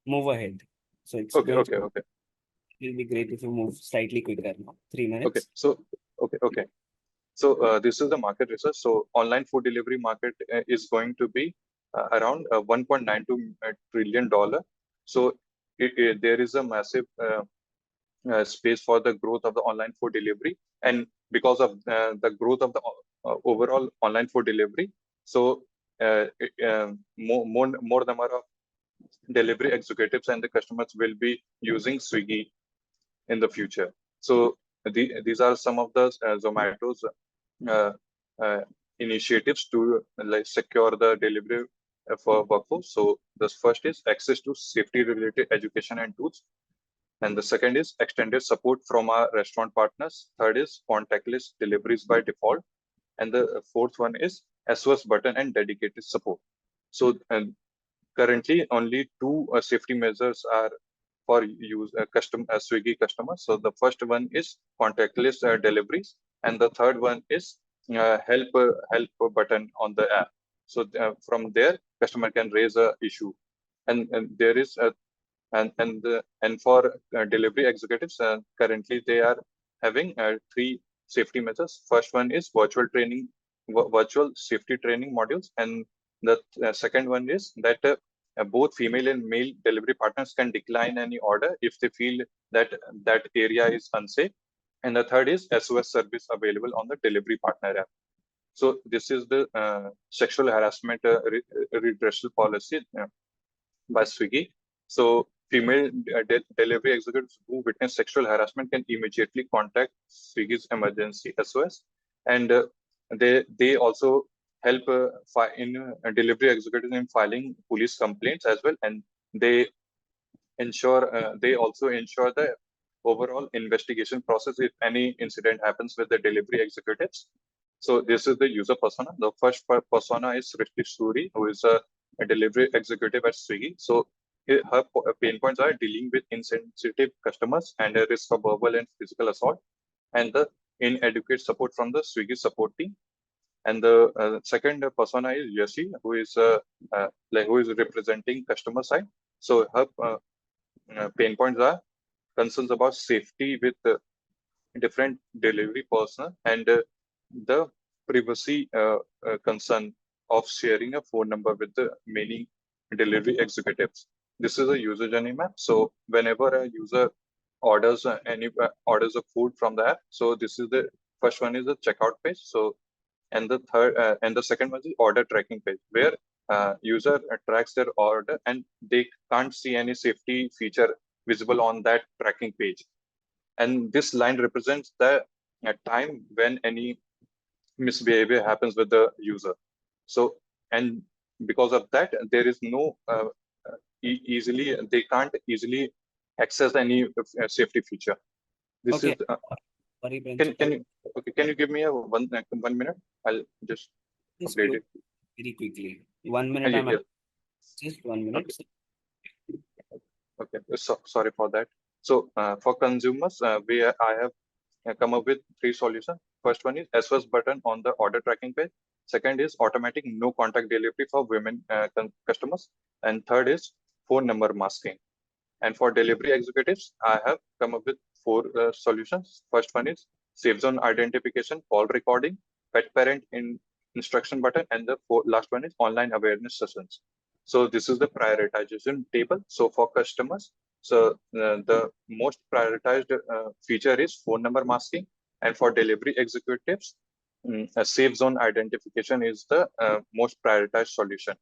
Move ahead. So it's Okay, going to okay. It'll be great if you move slightly quicker now. 3 minutes. Okay, so okay. So this is the market research. So online food delivery market is going to be around $1.92 trillion. So there is a massive space for the growth of the online food delivery, and because of the growth of the overall online food delivery, so more number of delivery executives and the customers will be using Swiggy in the future. So these are some of the Zomato's uh, uh, initiatives to like secure the delivery for workforce. So the first is access to safety related education and tools. And the second is extended support from our restaurant partners. Third is contactless deliveries by default. And the fourth one is SOS button and dedicated support. So currently only two safety measures are for use Swiggy customers. So the first one is contactless deliveries, and the third one is help button on the app. So from there, customer can raise a issue, and there is a and for delivery executives, currently they are having 3 safety measures. First one is virtual safety training modules, and the second one is that both female and male delivery partners can decline any order if they feel that that area is unsafe. And the third is SOS service available on the delivery partner app. So this is the sexual harassment redressal policy by Swiggy. So female delivery executives who witness sexual harassment can immediately contact Swiggy's emergency SOS, and they also help in delivery executives in filing police complaints as well, and they they also ensure the overall investigation process if any incident happens with the delivery executives. So this is the user persona. The first persona is Srishti Suri, who is a delivery executive at Swiggy. So her pain points are dealing with insensitive customers and a risk of verbal and physical assault, and the inadequate support from the Swiggy support team. And the second persona is Yashi, who is who is representing customer side. So her pain points are concerns about safety with different delivery personnel and the privacy concern of sharing a phone number with the many delivery executives. This is a user journey map. So whenever a user orders orders of food from the app, so this is the first one is the checkout page. So and the third and the second one is the order tracking page, where user tracks their order and they can't see any safety feature visible on that tracking page. And this line represents the time when any misbehavior happens with the user. So, and because of that, there is no they can't easily access any safety feature. This Okay. is Sorry, Prince. can you give me a 1 minute? I'll just Just update look it. very quickly. 1 minute. Yeah. Just 1 minute. Okay, sorry for that. So for consumers, I have come up with 3 solutions. First one is SOS button on the order tracking page. Second is automatic no contact delivery for women customers. And third is phone number masking. And for delivery executives, I have come up with 4 solutions. First one is safe zone identification, call recording, pet parent instruction button, and the last one is online awareness sessions. So this is the prioritization table. So for customers, so the most prioritized feature is phone number masking, and for delivery executives, a safe zone identification is the most prioritized solution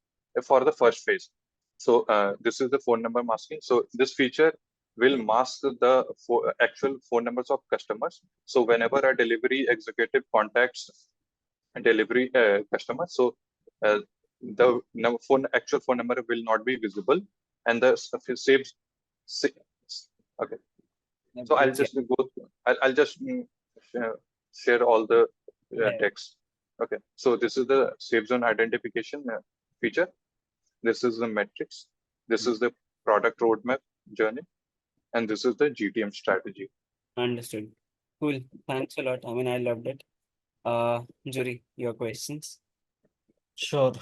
for the first phase. So this is the phone number masking. So this feature will mask the actual phone numbers of customers. So whenever a delivery executive contacts a delivery customer, so the actual phone number will not be visible, and the saves. Okay. So I'll just go. I'll just share all the text. Okay. So this is the safe zone identification feature. This is the metrics. This is the product roadmap journey, and this is the GTM strategy. Understood. Cool. Thanks a lot. I mean, I loved it. Jury, your questions. Sure.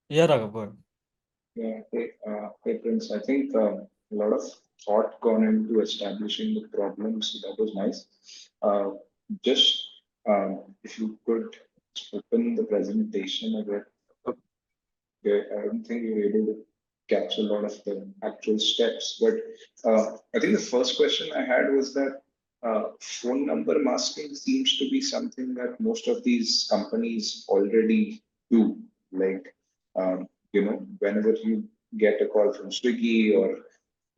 Yeah, Raghav, go ahead. Yeah, hey Prince, I think a lot of thought gone into establishing the problems. So that was nice. Just if you could open the presentation a bit. I don't think you were able to capture a lot of the actual steps, but I think the first question I had was that phone number masking seems to be something that most of these companies already do. Like, whenever you get a call from Swiggy, or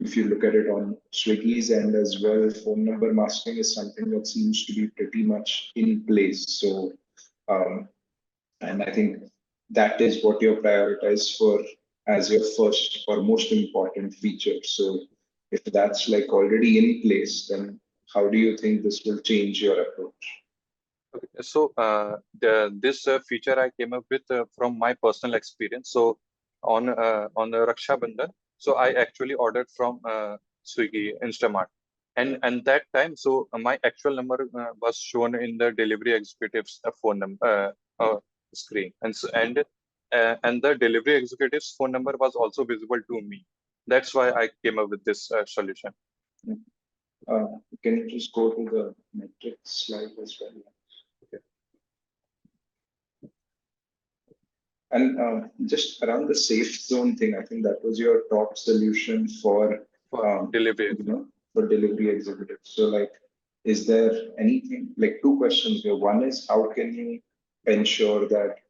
if you look at it on Swiggy's end as well, phone number masking is something that seems to be pretty much in place. So, and I think that is what you prioritize for as your first or most important feature. So if that's like already in place, then how do you think this will change your approach? Okay. So this feature I came up with from my personal experience. So on the Raksha Bandhan, so I actually ordered from Swiggy Instamart, and that time, so my actual number was shown in the delivery executive's phone number screen, and and the delivery executive's phone number was also visible to me. That's why I came up with this solution. Can you just go to the metrics slide as well? Okay. And just around the safe zone thing, I think that was your top solution for delivery, for delivery executives. So like, is there anything, like two questions here. One is, how can you ensure that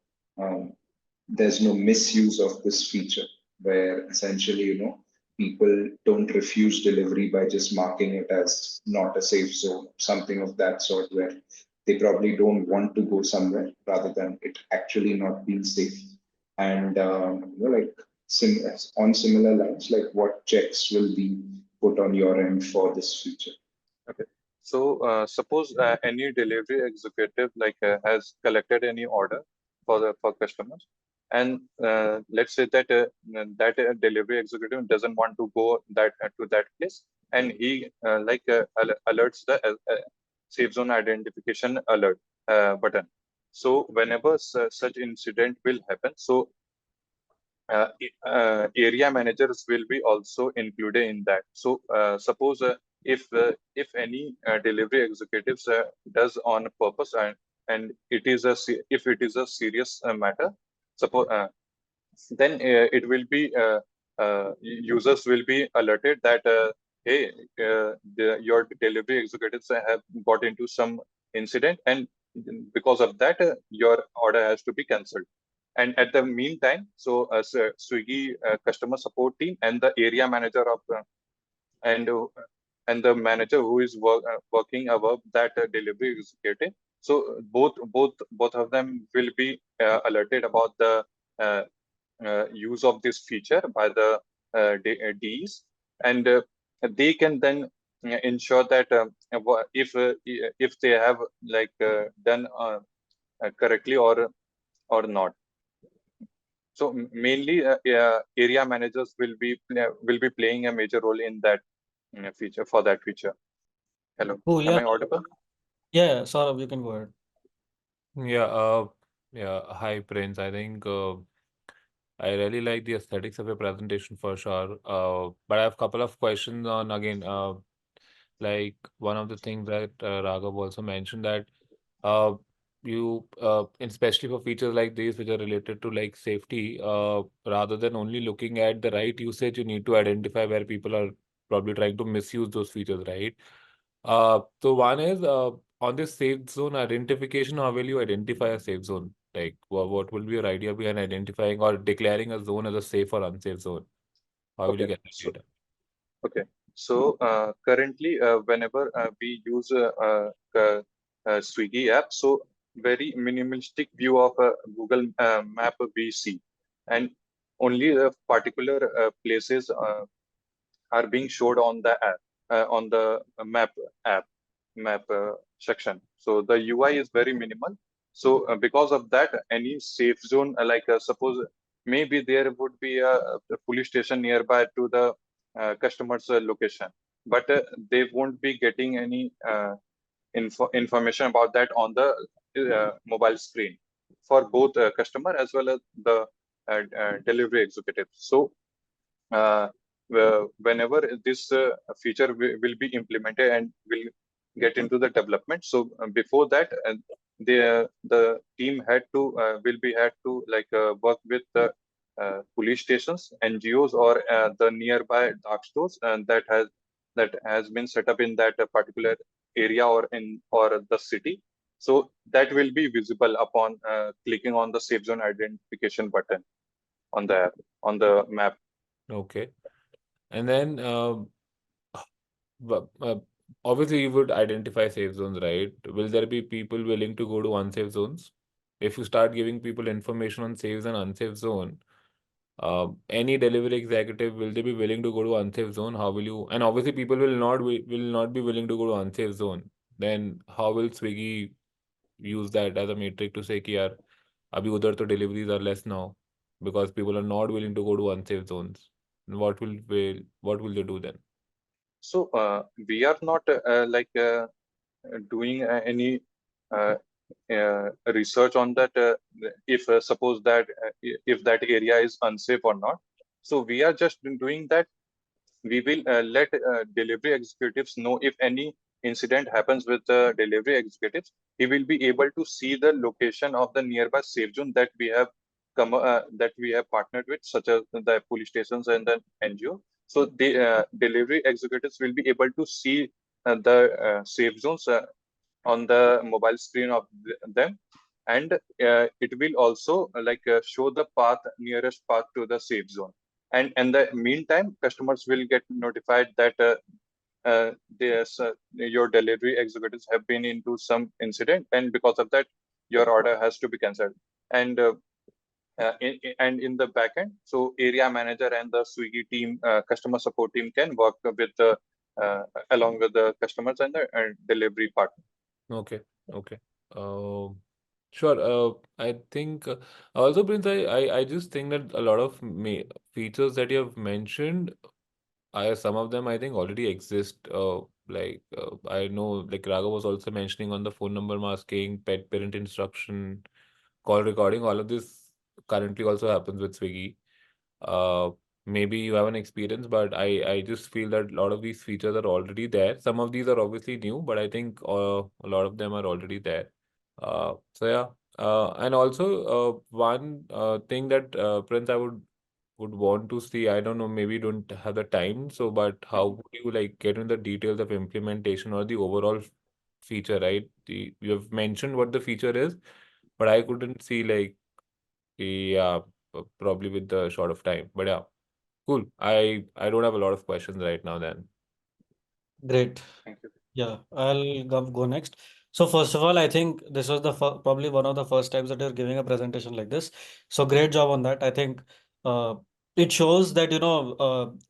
there's no misuse of this feature where essentially, people don't refuse delivery by just marking it as not a safe zone, something of that sort, where they probably don't want to go somewhere rather than it actually not being safe. And like on similar lines, like what checks will be put on your end for this feature? Okay. So suppose any delivery executive has collected any order for customers, and let's say that delivery executive doesn't want to go to that place, and he alerts the safe zone identification alert button. So whenever such incident will happen, so area managers will be also included in that. So suppose if any delivery executives does on purpose, and if it is a serious matter, suppose then it will be users will be alerted that hey, your delivery executives have got into some incident, and because of that your order has to be cancelled. And at the meantime, so Swiggy customer support team and the area manager of and the manager who is working above that delivery executive, so both of them will be alerted about the use of this feature by the Ds, and they can then ensure that if they have done correctly or not. So mainly area managers will be playing a major role in that feature, for that feature. Hello, Oh, am yeah. I audible? Yeah, Saurabh, you can go ahead. Yeah, hi Prince. I think I really like the aesthetics of your presentation for sure. But I have a couple of questions on again, like one of the things that Raghav also mentioned, that you especially for features like these which are related to like safety, rather than only looking at the right usage, you need to identify where people are probably trying to misuse those features, right? So one is on this safe zone identification, how will you identify a safe zone? Like what will be your idea behind identifying or declaring a zone as a safe or unsafe zone? How will you get that data? Okay, so currently, whenever we use Swiggy app, so very minimalistic view of a Google map we see, and only the particular places are being showed on the app, on the map section. So the UI is very minimal. So because of that, any safe zone, suppose maybe there would be a police station nearby to the customer's location, but they won't be getting any information about that on the mobile screen for both customer as well as the delivery executive. So whenever this feature will be implemented and will get into the development, so before that the team had to work with the police stations, NGOs, or the nearby dark stores, and that has been set up in that particular area or the city. So that will be visible upon clicking on the safe zone identification button on the map. Okay. And then obviously you would identify safe zones, right? Will there be people willing to go to unsafe zones? If you start giving people information on safe and unsafe zone, any delivery executive, will they be willing to go to unsafe zone? How will you? And obviously people will not be willing to go to unsafe zone. Then how will Swiggy use that as a metric to say कि यार अभी उधर तो deliveries are less now because people are not willing to go to unsafe zones? What will they do then? So we are not doing any research on that, if suppose that if that area is unsafe or not. So we are just doing that. We will let delivery executives know if any incident happens with the delivery executives. He will be able to see the location of the nearby safe zone that we have that we have partnered with, such as the police stations and the NGO. So the delivery executives will be able to see the safe zones on the mobile screen of them, and it will also show the nearest path to the safe zone. And in the meantime, customers will get notified that your delivery executives have been into some incident, and because of that, your order has to be cancelled. And and in the backend, so area manager and the Swiggy team, customer support team can work with the along with the customers and the delivery partner. Okay. Okay. Sure. I think also, Prince, I just think that a lot of features that you have mentioned, some of them I think already exist. I know, like Raghav was also mentioning on the phone number masking, pet parent instruction, call recording. All of this currently also happens with Swiggy. Uh, Maybe you have an experience, but I just feel that a lot of these features are already there. Some of these are obviously new, but I think a lot of them are already there. So yeah. And also one thing that Prince, I would want to see. I don't know, maybe you don't have the time. So, but how would you like get into the details of implementation or the overall feature, right? You have mentioned what the feature is, but I couldn't see like, yeah, probably with the short of time. But yeah, cool. I don't have a lot of questions right now then. Great. Thank you. Yeah, I'll go next. So first of all, I think this was the probably one of the first times that you're giving a presentation like this. So great job on that. I think uh, it shows that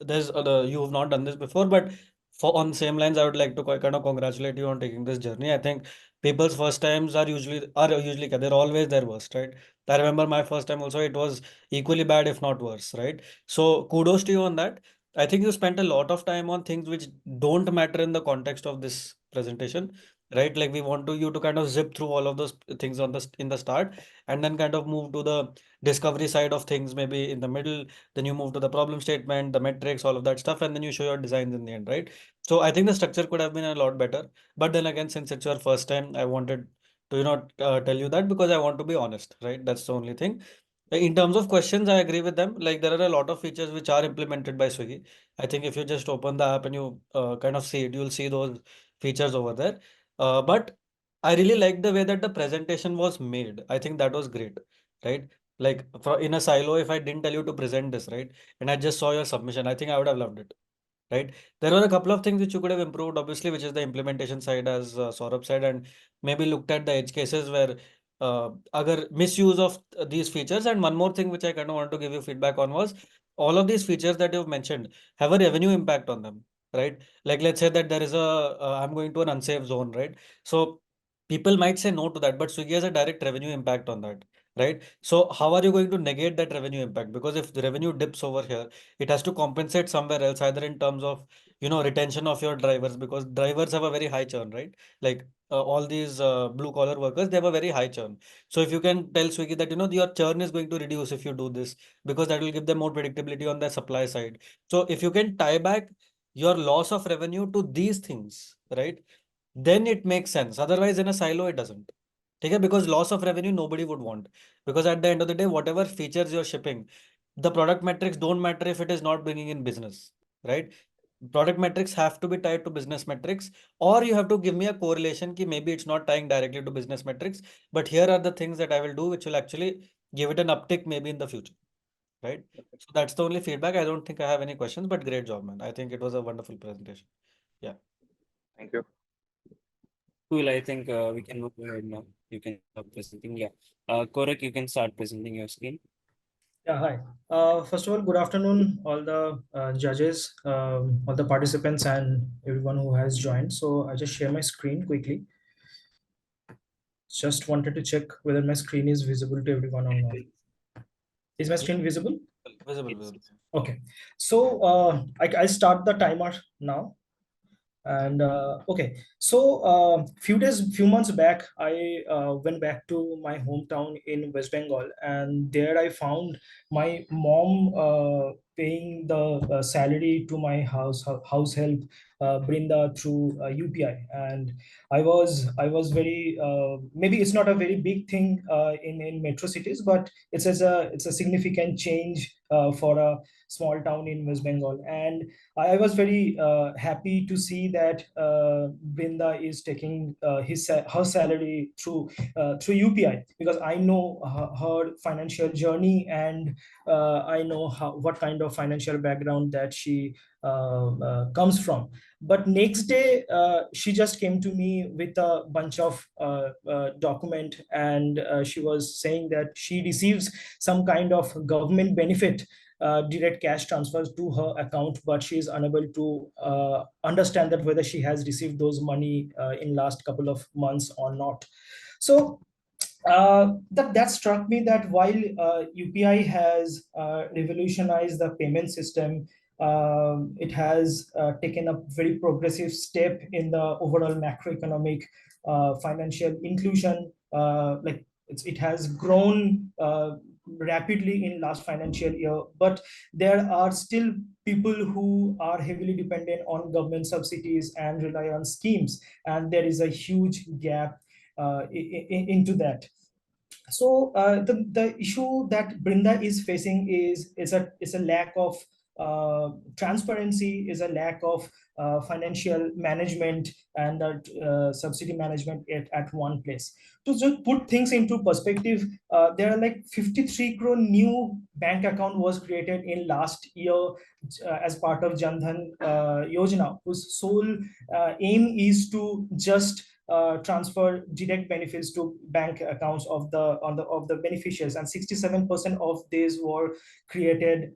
there's you have not done this before, but for on same lines, I would like to kind of congratulate you on taking this journey. I think people's first times are usually they're always their worst, right? I remember my first time also, it was equally bad, if not worse, right? So kudos to you on that. I think you spent a lot of time on things which don't matter in the context of this presentation, right? Like we want you to kind of zip through all of those things in the start, and then kind of move to the discovery side of things, maybe in the middle. Then you move to the problem statement, the metrics, all of that stuff, and then you show your designs in the end, right? So I think the structure could have been a lot better. But then again, since it's your first time, I wanted to tell you that because I want to be honest, right? That's the only thing. In terms of questions, I agree with them. Like there are a lot of features which are implemented by Swiggy. I think if you just open the app and you kind of see it, you'll see those features over there. But I really like the way that the presentation was made. I think that was great, right? Like in a silo, if I didn't tell you to present this, right, and I just saw your submission, I think I would have loved it, right? There were a couple of things which you could have improved, obviously, which is the implementation side, as Saurabh said, and maybe looked at the edge cases where agar misuse of these features. And one more thing which I kind of want to give you feedback on was all of these features that you've mentioned have a revenue impact on them, right? Like let's say that there is I'm going to an unsafe zone, right? So people might say no to that, but Swiggy has a direct revenue impact on that, right? So how are you going to negate that revenue impact? Because if the revenue dips over here, it has to compensate somewhere else, either in terms of retention of your drivers, because drivers have a very high churn, right? Like all these blue collar workers, they have a very high churn. So if you can tell Swiggy that your churn is going to reduce if you do this, because that will give them more predictability on their supply side. So if you can tie back your loss of revenue to these things, right, then it makes sense. Otherwise, in a silo, it doesn't. Okay, because loss of revenue nobody would want, because at the end of the day, whatever features you're shipping, the product metrics don't matter if it is not bringing in business, right? Product metrics have to be tied to business metrics, or you have to give me a correlation ki maybe it's not tying directly to business metrics, but here are the things that I will do which will actually give it an uptick maybe in the future, right? So that's the only feedback. I don't think I have any questions, but great job, man. I think it was a wonderful presentation. Yeah. Thank you. Cool. I think we can move ahead now. You can start presenting. Yeah. Korak, you can start presenting your screen. Yeah, hi. First of all, good afternoon, all the judges, all the participants, and everyone who has joined. So I just share my screen quickly. Just wanted to check whether my screen is visible to everyone or not. Is my screen visible? Visible. Okay. So I start the timer now. And okay, so few months back, I went back to my hometown in West Bengal, and there I found my mom paying the salary to my house help Brinda through UPI. And I was very maybe it's not a very big thing in metro cities, but it's a significant change for a small town in West Bengal. And I was very happy to see that Brinda is taking her salary through UPI, because I know her financial journey, and I know what kind of financial background that she comes from. But next day, she just came to me with a bunch of document, and she was saying that she receives some kind of government benefit, direct cash transfers to her account, but she is unable to understand that whether she has received those money in last couple of months or not. So that struck me, that while UPI has revolutionized the payment system, it has taken a very progressive step in the overall macroeconomic financial inclusion. It has grown rapidly in last financial year, but there are still people who are heavily dependent on government subsidies and rely on schemes, and there is a huge gap into that. So the issue that Brinda is facing is a lack of transparency, is a lack of financial management and subsidy management at one place. To just put things into perspective, there are like 53 crore new bank account was created in last year as part of Jan Dhan Yojana, whose sole aim is to just transfer direct benefits to bank accounts of the beneficiaries, and 67% of these were created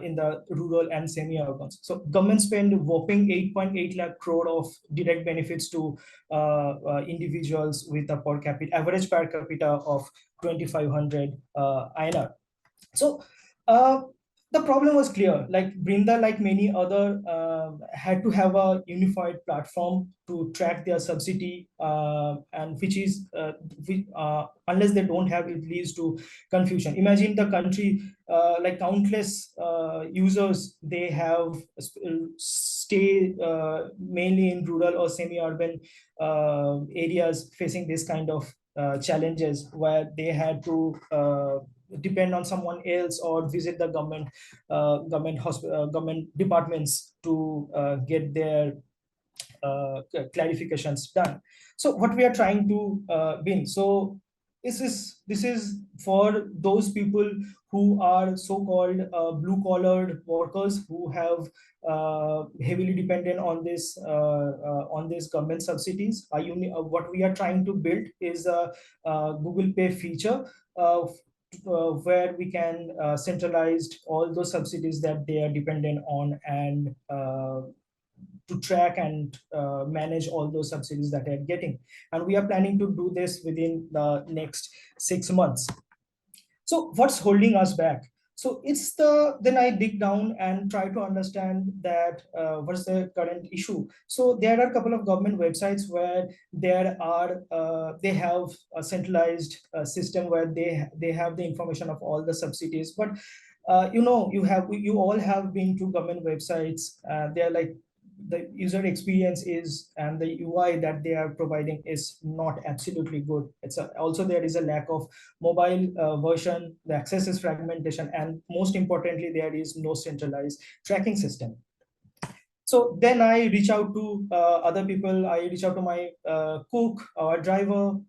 in the rural and semi-urban. So government spent whopping 8.8 lakh crore of direct benefits to individuals with a average per capita of 2,500 INR. So the problem was clear. Like Brinda, like many other, had to have a unified platform to track their subsidy, and which is unless they don't have, it leads to confusion. Imagine the country, like countless users, they have stay mainly in rural or semi-urban areas, facing this kind of challenges, where they had to depend on someone else or visit the government departments to get their clarifications done. So what we are trying to win, so this is for those people who are so-called blue collared workers, who have heavily dependent on this government subsidies. What we are trying to build is a Google Pay feature, where we can centralize all those subsidies that they are dependent on, and to track and manage all those subsidies that they're getting. And we are planning to do this within the next 6 months. So what's holding us back? So then I dig down and try to understand that what's the current issue. So there are a couple of government websites where they have a centralized system where they have the information of all the subsidies. But you all have been to government websites. They're like, the user experience is, and the UI that they are providing is not absolutely good. Also there is a lack of mobile version, the access is fragmentation, and most importantly, there is no centralized tracking system. So then I reach out to other people. I reach out to my cook or driver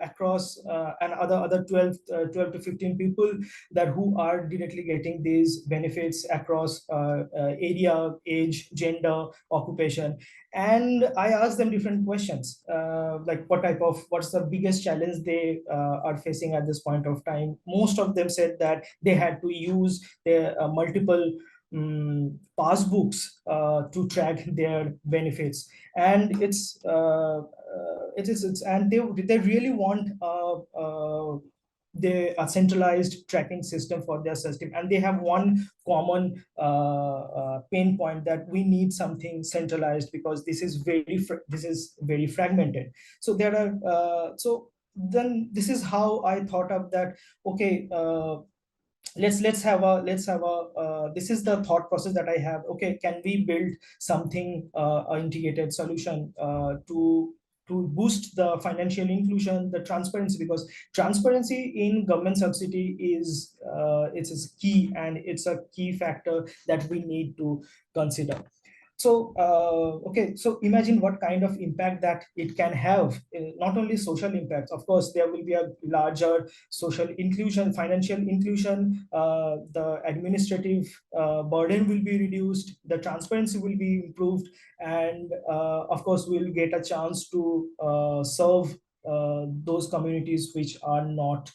across and other 12 to 15 people that who are directly getting these benefits across area, age, gender, occupation. And I ask them different questions, like what's the biggest challenge they are facing at this point of time. Most of them said that they had to use their multiple passbooks to track their benefits, and and they really want a centralized tracking system for their system, and they have one common pain point that we need something centralized because this is very fragmented. So there are then this is how I thought of that. Okay, let's have a this is the thought process that I have. Okay, can we build something, an integrated solution to boost the financial inclusion, the transparency, because transparency in government subsidy is it's key, and it's a key factor that we need to consider. So okay, so imagine what kind of impact that it can have, not only social impacts. Of course, there will be a larger social inclusion, financial inclusion, the administrative burden will be reduced, the transparency will be improved, and of course we'll get a chance to serve those communities which are not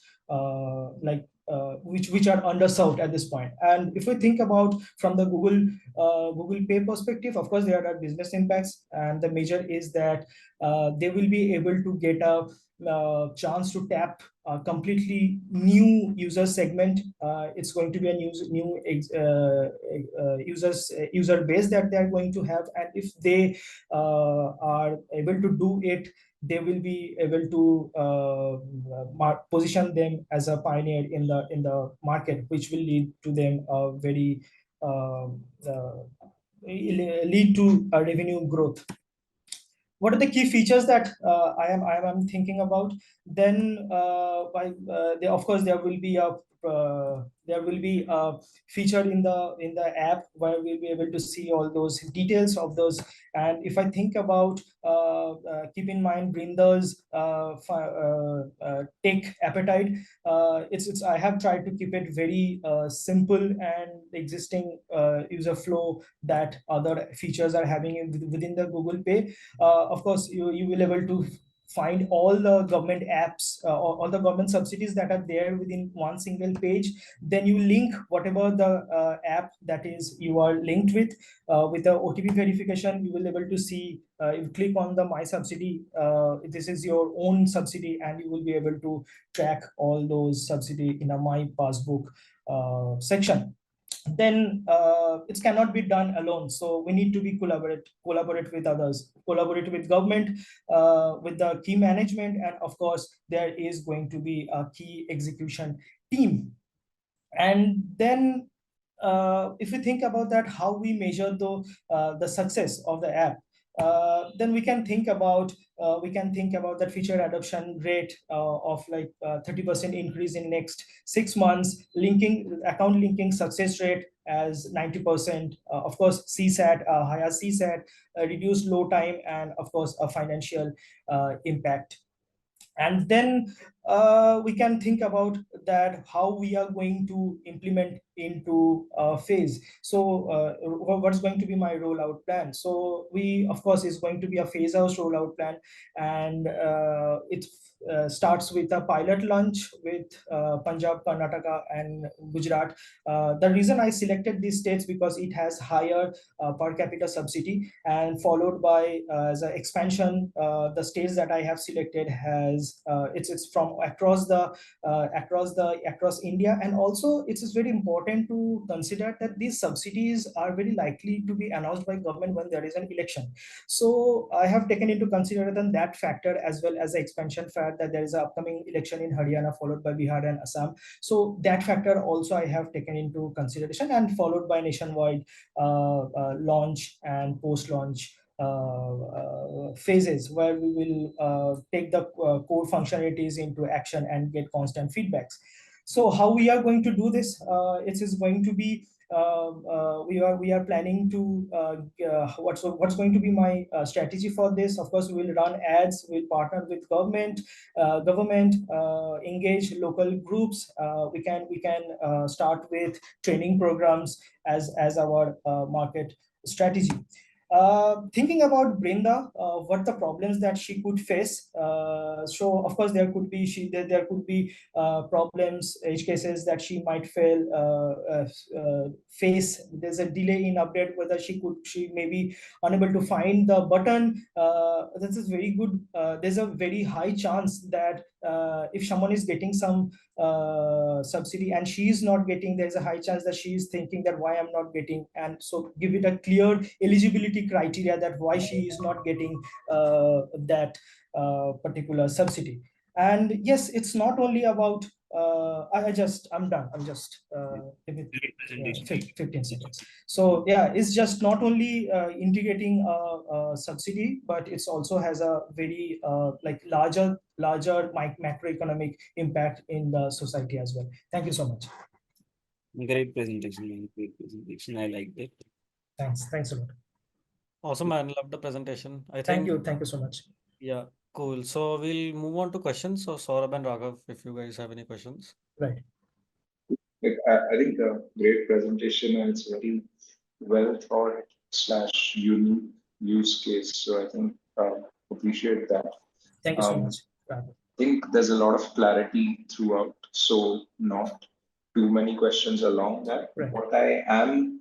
which are underserved at this point. And if we think about from the Google Pay perspective, of course there are business impacts, and the major is that they will be able to get a chance to tap a completely new user segment. It's going to be a new user base that they are going to have, and if they are able to do it, they will be able to position them as a pioneer in the market, which will lead to them a very lead to a revenue growth. What are the key features that I am thinking about? Then of course there will be a feature in the app where we'll be able to see all those details of those. And if I think about keep in mind Brinda's tech appetite, it's I have tried to keep it very simple and existing user flow that other features are having within the Google Pay. Of course, you will able to find all the government apps, all the government subsidies that are there within one single page. Then you link whatever the app that is you are linked with the OTP verification. You will able to see, you click on the My Subsidy, this is your own subsidy, and you will be able to track all those subsidy in a My Passbook section. Then it cannot be done alone, so we need to be collaborate with others, collaborate with government, with the key management, and of course there is going to be a key execution team. And then if we think about that, how we measure the success of the app, then we can think about that feature adoption rate of like 30% increase in next 6 months, account linking success rate as 90%, of course CSAT, higher CSAT, reduced load time, and of course a financial impact. And then we can think about that how we are going to implement into a phase. So what's going to be my rollout plan? So we, of course, is going to be a phase out rollout plan, and it starts with a pilot launch with Punjab, Karnataka, and Gujarat. The reason I selected these states because it has higher per capita subsidy, and followed by as an expansion, the states that I have selected has it's from across India. And also it is very important to consider that these subsidies are very likely to be announced by government when there is an election. So I have taken into consideration that factor, as well as the expansion fact that there is an upcoming election in Haryana followed by Bihar and Assam. So that factor also I have taken into consideration, and followed by nationwide launch and post-launch phases, where we will take the core functionalities into action and get constant feedbacks. So how we are going to do this? It is going to be we are planning to what's going to be my strategy for this. Of course, we will run ads, we'll partner with government, engage local groups. We can start with training programs as our market strategy. Thinking about Brenda, what the problems that she could face. So of course there could be there could be problems, edge cases that she might face. There's a delay in update, whether she may be unable to find the button. This is very good. There's a very high chance that if someone is getting some subsidy and she is not getting, there's a high chance that she is thinking that why I'm not getting, and so give it a clear eligibility criteria that why she is not getting that particular subsidy. And yes, it's not only about I'm done. I'm just give it, Great presentation. 15 seconds. So yeah, it's just not only integrating a subsidy, but it's also has a very like larger macroeconomic impact in the society as well. Thank you so much. Great presentation, man. Great presentation. I liked it. Thanks a lot. Awesome, man. Love the presentation. I Thank think, you so much. yeah, cool. So we'll move on to questions. So Saurabh and Raghav, if you guys have any questions. Right. I think a great presentation, and it's very well thought / unique use case. So I think appreciate that. Thank you so much. I think there's a lot of clarity throughout, so not too many questions along that. Right. What I am,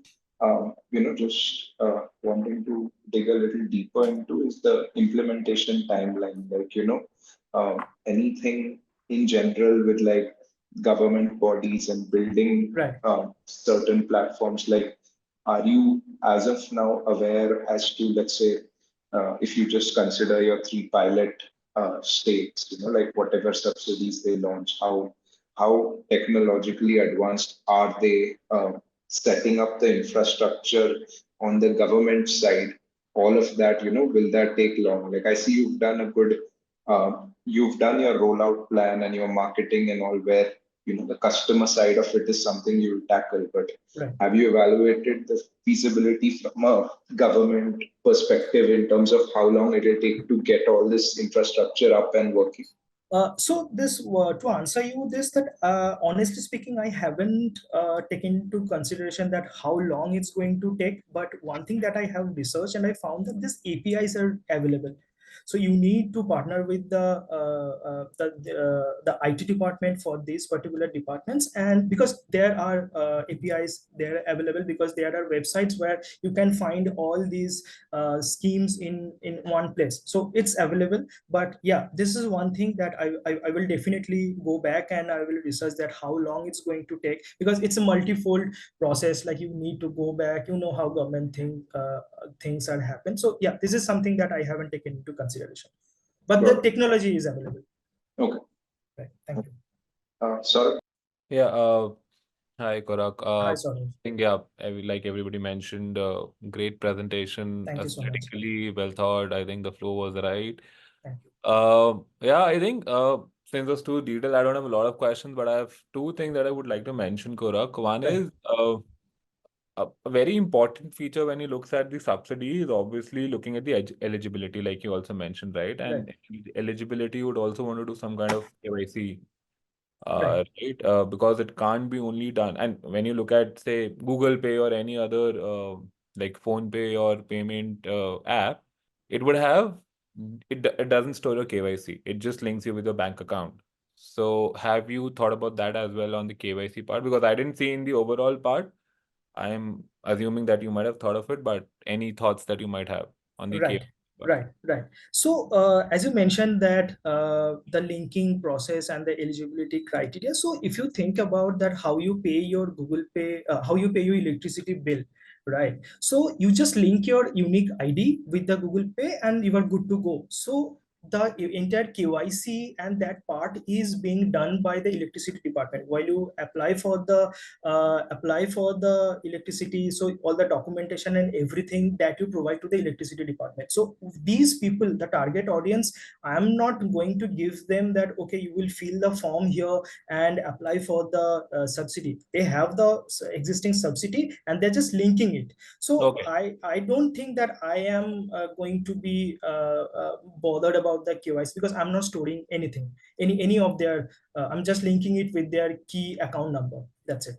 just wanting to dig a little deeper into is the implementation timeline. Like, anything in general with like government bodies and building Right. certain platforms. Like, are you as of now aware as to, let's say, if you just consider your 3 pilot states, like whatever subsidies they launch, how technologically advanced are they setting up the infrastructure on the government side? All of that, will that take long? Like, I see you've done a good, you've done your rollout plan and your marketing and all, where the customer side of it is something you'll tackle. But Right. have you evaluated the feasibility from a government perspective in terms of how long it will take to get all this infrastructure up and working? So this to answer you this, that honestly speaking, I haven't taken into consideration that how long it's going to take. But one thing that I have researched and I found that these APIs are available. So you need to partner with the IT department for these particular departments, and because there are APIs they're available, because there are websites where you can find all these schemes in one place. So it's available. But yeah, this is one thing that I will definitely go back and I will research that how long it's going to take, because it's a multifold process. Like, you need to go back, how government things are happen. So yeah, this is something that I haven't taken into consideration, but the technology is available. Okay. Right. Thank you. Sorry. Yeah. Hi, Korak. Hi, sorry. I think, yeah, like everybody mentioned, great presentation, Thank you so much. aesthetically well thought. I think the flow was right. Thank you. Yeah, I think since it's too detailed, I don't have a lot of questions, but I have 2 things that I would like to mention, Korak. One Right. is a very important feature when you look at the subsidy is obviously looking at the eligibility, like you also mentioned, right? And eligibility would also want to do some kind of KYC. Right. Right? Because it can't be only done. And when you look at, say, Google Pay or any other like Phone Pay or payment app, it would have, it doesn't store your KYC. It just links you with your bank account. So have you thought about that as well on the KYC part? Because I didn't see in the overall part. I'm assuming that you might have thought of it, but any thoughts that you might have on the Right. KYC part? Right. So as you mentioned that the linking process and the eligibility criteria. So if you think about that, how you pay your Google Pay, how you pay your electricity bill, right? So you just link your unique ID with the Google Pay and you are good to go. So the entire KYC and that part is being done by the electricity department while you apply for the electricity. So all the documentation and everything that you provide to the electricity department. So these people, the target audience, I am not going to give them that, okay, you will fill the form here and apply for the subsidy. They have the existing subsidy and they're just linking it. So Okay. I don't think that I am going to be bothered about the KYC, because I'm not storing anything, any of their I'm just linking it with their key account number. That's it.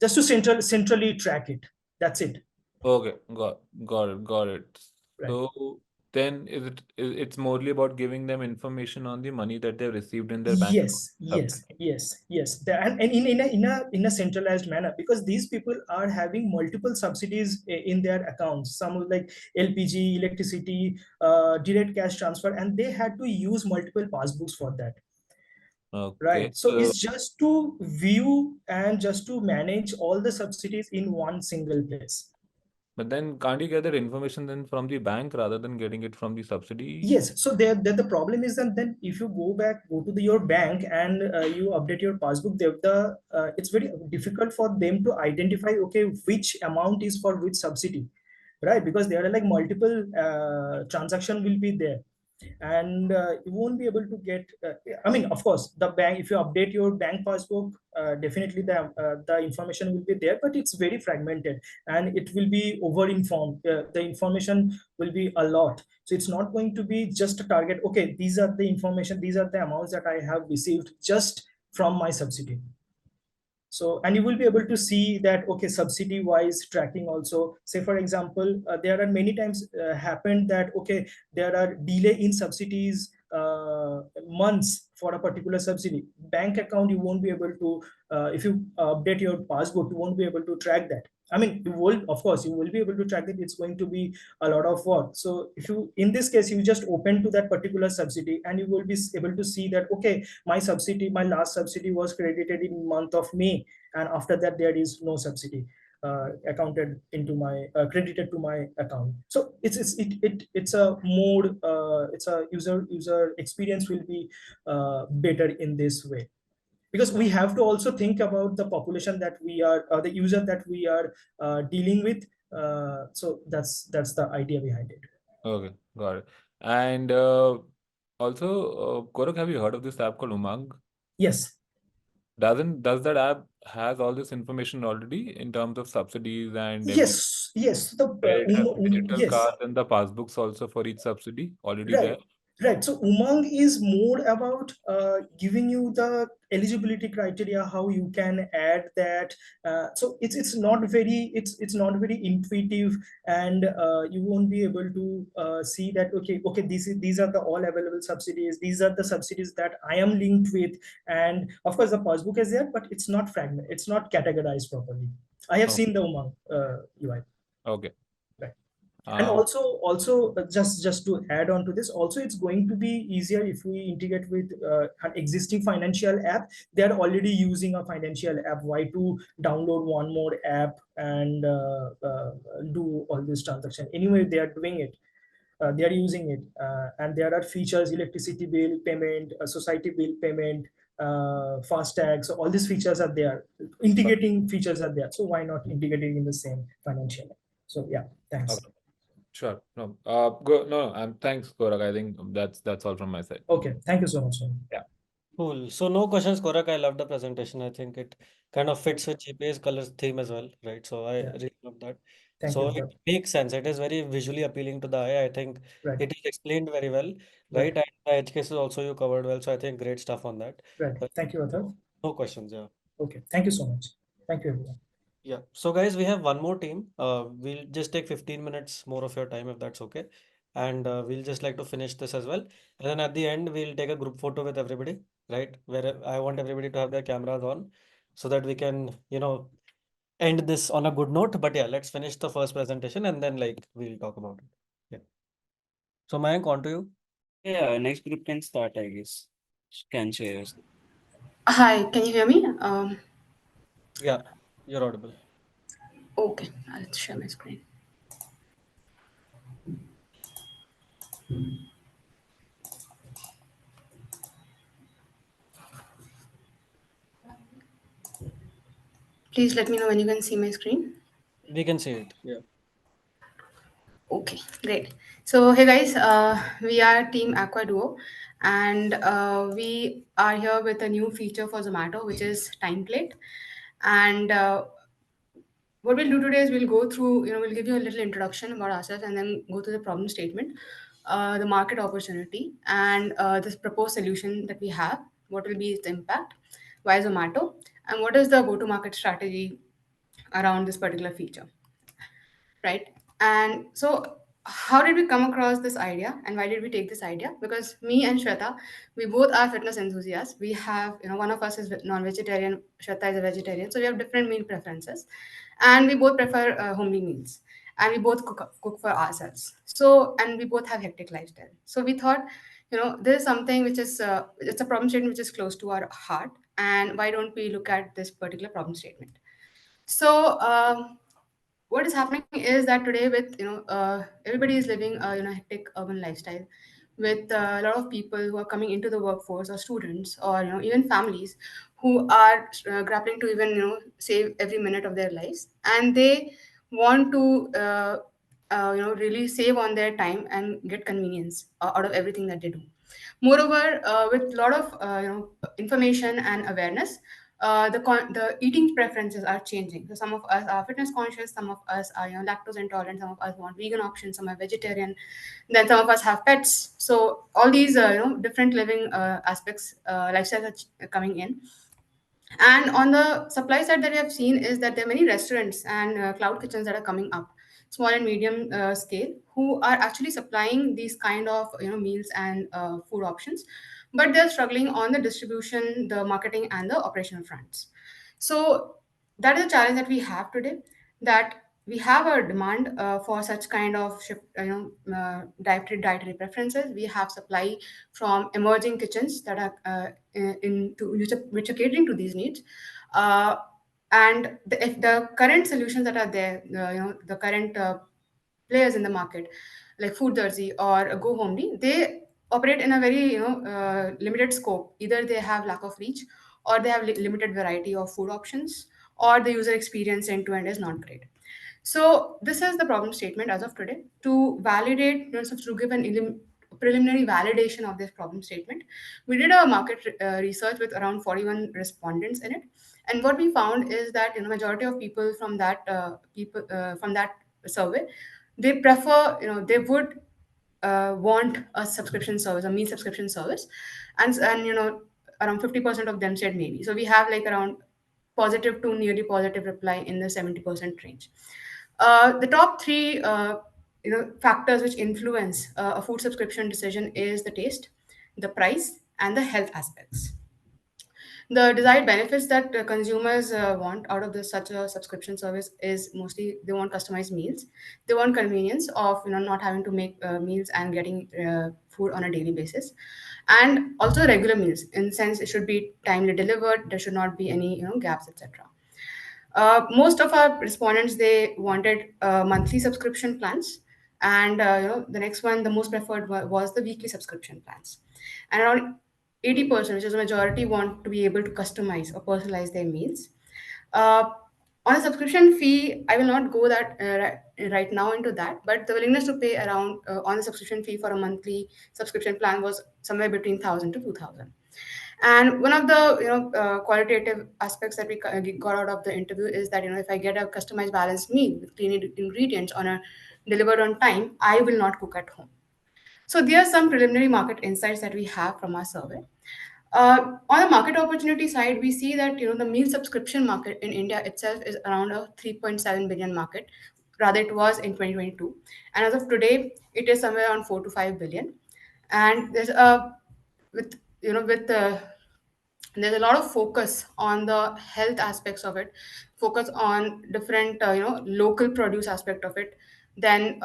Just to centrally track it. That's it. Okay, got it. Right. So then it's morely about giving them information on the money that they've received in their bank account. Subsidy. Yes. And in a centralized manner, because these people are having multiple subsidies in their accounts. Some like LPG, electricity, direct cash transfer, and they had to use multiple passbooks for that. Okay. Right. So it's just to view and just to manage all the subsidies in one single place. But then can't you get that information then from the bank rather than getting it from the subsidy? Yes. So there the problem is that then if you go to your bank and you update your passbook, it's very difficult for them to identify, okay, which amount is for which subsidy, right? Because there are like multiple transaction will be there, and you won't be able to get I mean, of course, the bank, if you update your bank passbook, definitely the information will be there, but it's very fragmented and it will be over informed. The information will be a lot, so it's not going to be just a target, okay, these are the information, these are the amounts that I have received just from my subsidy. So, and you will be able to see that, okay, subsidy wise tracking also. Say for example, there are many times happened that, okay, there are delay in subsidies, months for a particular subsidy. Bank account, you won't be able to, if you update your passbook, you won't be able to track that. I mean, you will, of course, you will be able to track it. It's going to be a lot of work. So if you, in this case, you just open to that particular subsidy and you will be able to see that, okay, my subsidy, my last subsidy was credited in month of May, and after that there is no subsidy accounted into my credited to my account. So it's a mode, it's a user experience will be better in this way, because we have to also think about the population that we are, the user that we are dealing with. So that's the idea behind it. Okay, got it. And also, Korak, have you heard of this app called Umang? Yes. Does that app has all this information already in terms of subsidies and everything? Yes, the Where it has the digital yes. cards and the passbooks also for each subsidy already Right, there? right. So Umang is more about giving you the eligibility criteria, how you can add that. So it's not very intuitive, and you won't be able to see that, okay, these are the all available subsidies. These are the subsidies that I am linked with, and of course the passbook is there, but it's not fragment. It's not categorized properly. I have Oh, seen the Umang UI. okay. Right. And also just to add on to this, also it's going to be easier if we integrate with an existing financial app. They're already using a financial app. Why to download one more app and do all this transaction? Anyway, they are doing it. They are using it, and there are features: electricity bill payment, society bill payment, fast tag. So all these features are there. Integrating features are there. So why not integrating in the same financial app? So yeah, thanks. Okay. Sure. No. Go. No. Thanks, Korak. I think that's all from my side. Okay, thank you so much, sir. Yeah. Cool. So no questions, Korak. I love the presentation. I think it kind of fits with Gpay's colors theme as well, right? So I Yeah. really love that. Thank So you, it sir. makes sense. It is very visually appealing to the eye. I think Right, it is explained very well, right, right? And the edge cases also you covered well. So I think great stuff on that. right. Thank you, Arthur. No questions, yeah. Okay, thank you so much. Thank you, everyone. Yeah. So guys, we have one more team. We'll just take 15 minutes more of your time if that's okay. And we'll just like to finish this as well. And then at the end, we'll take a group photo with everybody, right? Where I want everybody to have their cameras on so that we can, end this on a good note. But yeah, let's finish the first presentation and then like we'll talk about it. Yeah. So Mayank, on to you. Yeah, next group can start, I guess. Can share your screen. Hi, can you hear me? Yeah, you're audible. Okay, I'll share my screen. Please let me know when you can see my screen. We can see it. Yeah. Okay, great. So, hey guys, we are Team Aqua Duo, and we are here with a new feature for Zomato, which is timeplate. And what we'll do today is we'll go through, we'll give you a little introduction about ourselves and then go through the problem statement, the market opportunity, and this proposed solution that we have. What will be its impact? Why Zomato? And what is the go-to-market strategy around this particular feature? right? And so how did we come across this idea and why did we take this idea? Because me and Shweta, we both are fitness enthusiasts. We have, one of us is non-vegetarian, Shweta is a vegetarian, so we have different meal preferences, and we both prefer homely meals, and we both cook for ourselves. So, and we both have hectic lifestyle. So we thought, this is something which is it's a problem statement which is close to our heart, and why don't we look at this particular problem statement? So what is happening is that today with everybody is living a hectic urban lifestyle with a lot of people who are coming into the workforce, or students, or even families who are grappling to even save every minute of their lives, and they want to really save on their time and get convenience out of everything that they do. Moreover, with a lot of information and awareness, the eating preferences are changing. So some of us are fitness conscious, some of us are lactose intolerant, some of us want vegan options, some are vegetarian. Then some of us have pets. So all these different living aspects, lifestyles are coming in. And on the supply side that we have seen is that there are many restaurants and cloud kitchens that are coming up, small and medium scale, who are actually supplying these kind of meals and food options, but they're struggling on the distribution, the marketing, and the operational fronts. So that is a challenge that we have today. That we have a demand for such kind of shift, dietary preferences. We have supply from emerging kitchens that are which are catering to these needs. Uh, and if the current solutions that are there, the current players in the market, like Food Darzi or Go Homely, they operate in a very limited scope. Either they have lack of reach, or they have limited variety of food options, or the user experience end to end is not great. So this is the problem statement as of today. To validate, so to give an preliminary validation of this problem statement, we did a market research with around 41 respondents in it, and what we found is that majority of people from that survey, they prefer, they would want a subscription service, a meal subscription service, and around 50% of them said maybe. So we have like around positive to nearly positive reply in the 70% range. The top three factors which influence a food subscription decision is the taste, the price, and the health aspects. The desired benefits that consumers want out of such a subscription service is mostly they want customized meals, they want convenience of not having to make meals and getting food on a daily basis, and also regular meals in the sense it should be timely delivered, there should not be any gaps, etc. Most of our respondents, they wanted monthly subscription plans, and the next one, the most preferred was the weekly subscription plans. And around 80%, which is a majority, want to be able to customize or personalize their meals. Uh, on a subscription fee, I will not go that right now into that, but the willingness to pay around on the subscription fee for a monthly subscription plan was somewhere between 1,000 to 2,000. And one of the qualitative aspects that we got out of the interview is that if I get a customized balanced meal with clean ingredients on a delivered on time, I will not cook at home. So there are some preliminary market insights that we have from our survey. On the market opportunity side, we see that the meal subscription market in India itself is around a 3.7 billion market. Rather, it was in 2022, and as of today, it is somewhere around 4 to 5 billion. And there's a with with the there's a lot of focus on the health aspects of it, focus on different local produce aspect of it, then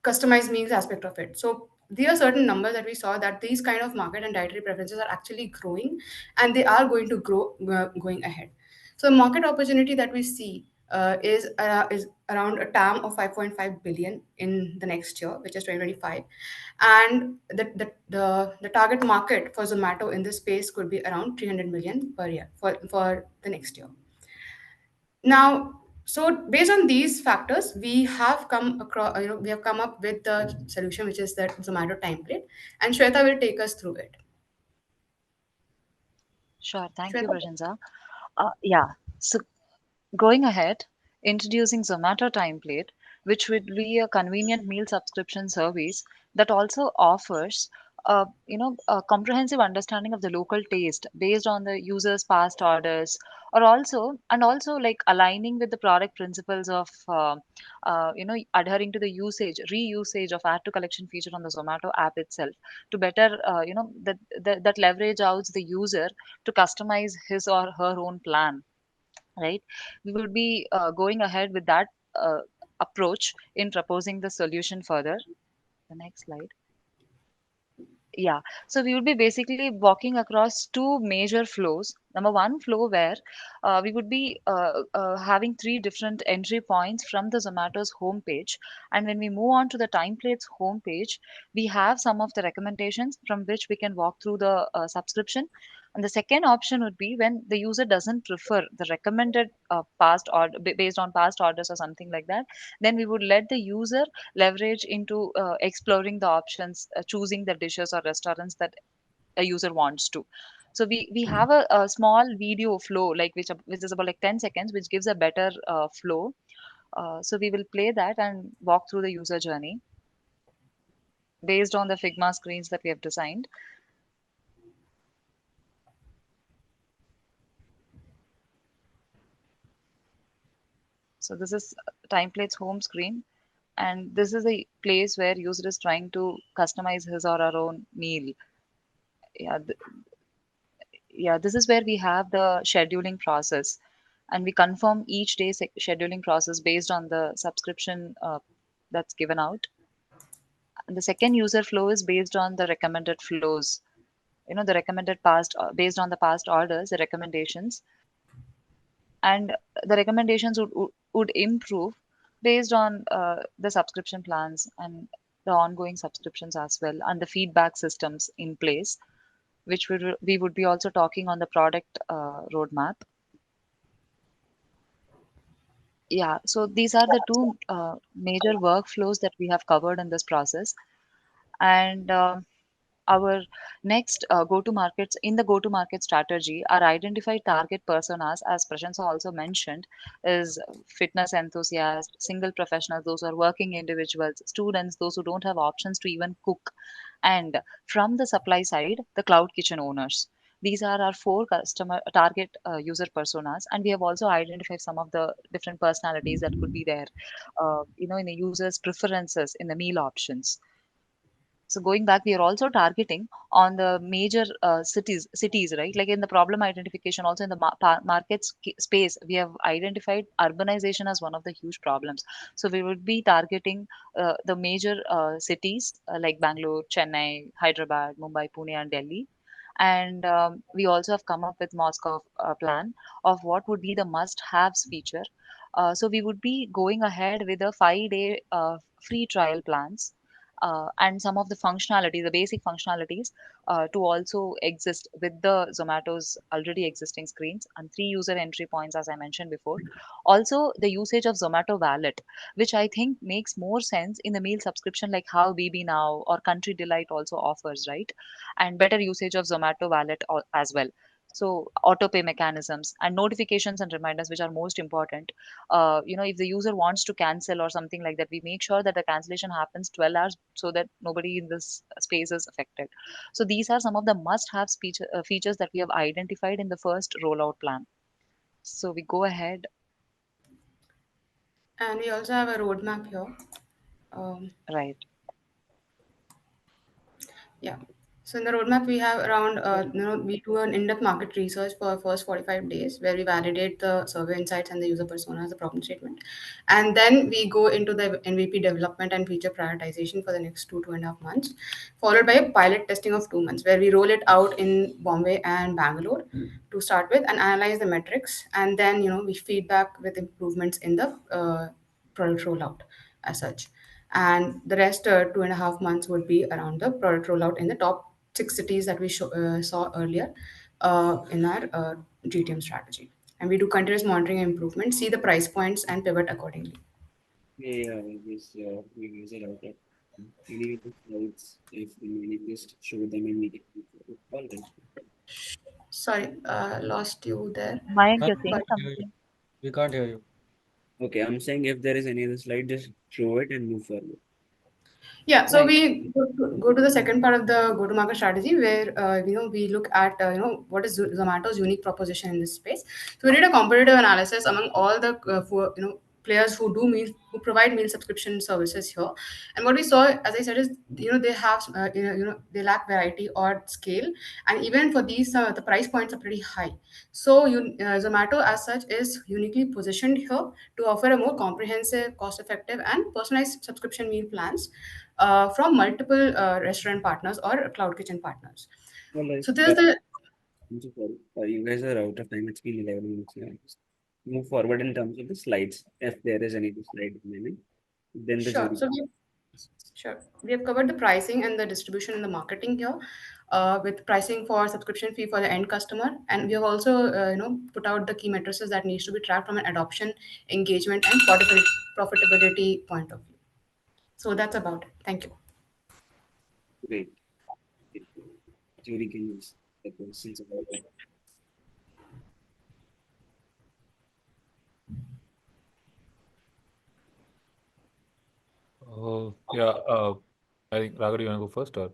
customized meals aspect of it. So there are certain numbers that we saw that these kind of market and dietary preferences are actually growing, and they are going to grow going ahead. So market opportunity that we see is around a TAM of 5.5 billion in the next year, which is 2025, and the target market for Zomato in this space could be around 300 million per year for the next year. Now, so based on these factors, we have come across, we have come up with the solution, which is the Zomato timeplate, and Shweta will take us through it. Sure. Thank you, Shweta? Prajansa. Yeah. So going ahead, introducing Zomato Timeplate, which would be a convenient meal subscription service that also offers a comprehensive understanding of the local taste based on the user's past orders, or also like aligning with the product principles of adhering to the reusage of add to collection feature on the Zomato app itself to better that leverage out the user to customize his or her own plan, right? We will be going ahead with that approach in proposing the solution further. The next slide. Yeah, so we will be basically walking across two major flows. Number one flow where we would be having three different entry points from the Zomato's homepage. And when we move on to the Timeplate's homepage, we have some of the recommendations from which we can walk through the subscription. And the second option would be when the user doesn't prefer the recommended past order based on past orders or something like that, then we would let the user leverage into exploring the options, choosing the dishes or restaurants that a user wants to. So we have a small video flow like which is about like 10 seconds, which gives a better flow. So we will play that and walk through the user journey based on the Figma screens that we have designed. So this is Timeplate's home screen, and this is a place where user is trying to customize his or her own meal. Yeah, this is where we have the scheduling process, and we confirm each day's scheduling process based on the subscription that's given out. And the second user flow is based on the recommended flows. The recommended past based on the past orders, the recommendations, and the recommendations would improve based on the subscription plans and the ongoing subscriptions as well, and the feedback systems in place, which we would be also talking on the product roadmap. Yeah, so these are the two major workflows that we have covered in this process. And our next go to market strategy, our identified target personas, as Prashansa also mentioned, is fitness enthusiasts, single professionals, those who are working individuals, students, those who don't have options to even cook, and from the supply side, the cloud kitchen owners. These are our four customer target user personas, and we have also identified some of the different personalities that could be there, in the user's preferences in the meal options. So going back, we are also targeting on the major cities, right? Like in the problem identification, also in the market space, we have identified urbanization as one of the huge problems. So we would be targeting the major cities like Bangalore, Chennai, Hyderabad, Mumbai, Pune, and Delhi. And we also have come up with Moscow plan of what would be the must-haves feature. So we would be going ahead with a 5-day free trial plans, and some of the functionalities, the basic functionalities, to also exist with the Zomato's already existing screens, and 3 user entry points, as I mentioned before. Also, the usage of Zomato Wallet, which I think makes more sense in the meal subscription, like how BB Now or Country Delight also offers, right? And better usage of Zomato Wallet as well. So auto pay mechanisms and notifications and reminders, which are most important. If the user wants to cancel or something like that, we make sure that the cancellation happens 12 hours so that nobody in this space is affected. So these are some of the must-have features that we have identified in the first rollout plan. So we go ahead. And we also have a roadmap here. Right. Yeah. So in the roadmap, we have around, we do an in-depth market research for first 45 days where we validate the survey insights and the user personas, the problem statement. And then we go into the MVP development and feature prioritization for the next 2.5 months, followed by a pilot testing of 2 months where we roll it out in Bombay and Bangalore to start with and analyze the metrics. And then, we feedback with improvements in the product rollout as such. And the rest 2.5 months would be around the product rollout in the top 6 cities that we saw earlier in our GTM strategy. And we do continuous monitoring and improvement, see the price points, and pivot accordingly. Yeah, this we use it out. Any slides, if we just show them immediately. All right. Sorry, lost you there. Mayank, Can't you're saying hear you. something? We can't hear you. Okay, I'm saying if there is any other slide, just show it and move forward. Yeah, so Right. we go to the second part of the go-to-market strategy where we look at what is Zomato's unique proposition in this space. So we did a competitive analysis among all the players who provide meal subscription services here, and what we saw, as I said, is they have they lack variety or scale, and even for these the price points are pretty high. So Zomato as such is uniquely positioned here to offer a more comprehensive, cost-effective, and personalized subscription meal plans from multiple restaurant partners or cloud kitchen partners. Well, So there's the I'm so sorry. You guys are out of time. It's been 11 minutes now. Just move forward in terms of the slides. If there is any slide remaining, then the sure. jury. We have covered the pricing and the distribution and the marketing here, with pricing for subscription fee for the end customer, and we have also put out the key metrics that needs to be tracked from an adoption, engagement, and profitability point of view. So that's about it. Thank you. Great. Jury can use the questions about it. Yeah, I think Raghav, you want to go first, or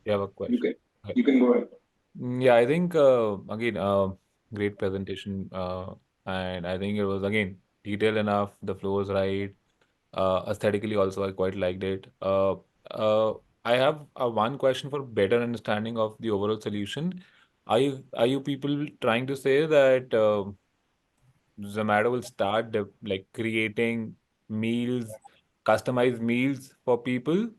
you have a question? You can go ahead. Yeah, I think again, great presentation, and I think it was again detailed enough. The flow was right. Aesthetically, also, I quite liked it. Uh, I have one question for better understanding of the overall solution. Are you people trying to say that Zomato will start like creating meals, customized meals for people,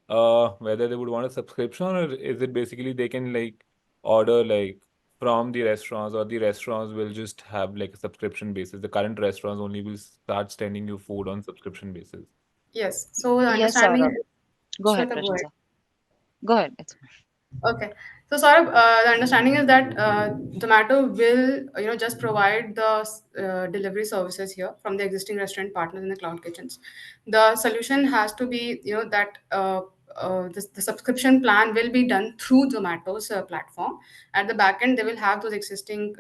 whether they would want a subscription, or is it basically they can like order like from the restaurants, or the restaurants will just have like a subscription basis? The current restaurants only will start sending you food on subscription basis. Yes. So the Yes, understanding Saurabh. is, Go ahead, Shweta, go ahead. Prashanta. Go ahead. Okay. So Saurabh, the understanding is that Zomato will, just provide the delivery services here from the existing restaurant partners in the cloud kitchens. The solution has to be, that the subscription plan will be done through Zomato's platform. At the back end, they will have those existing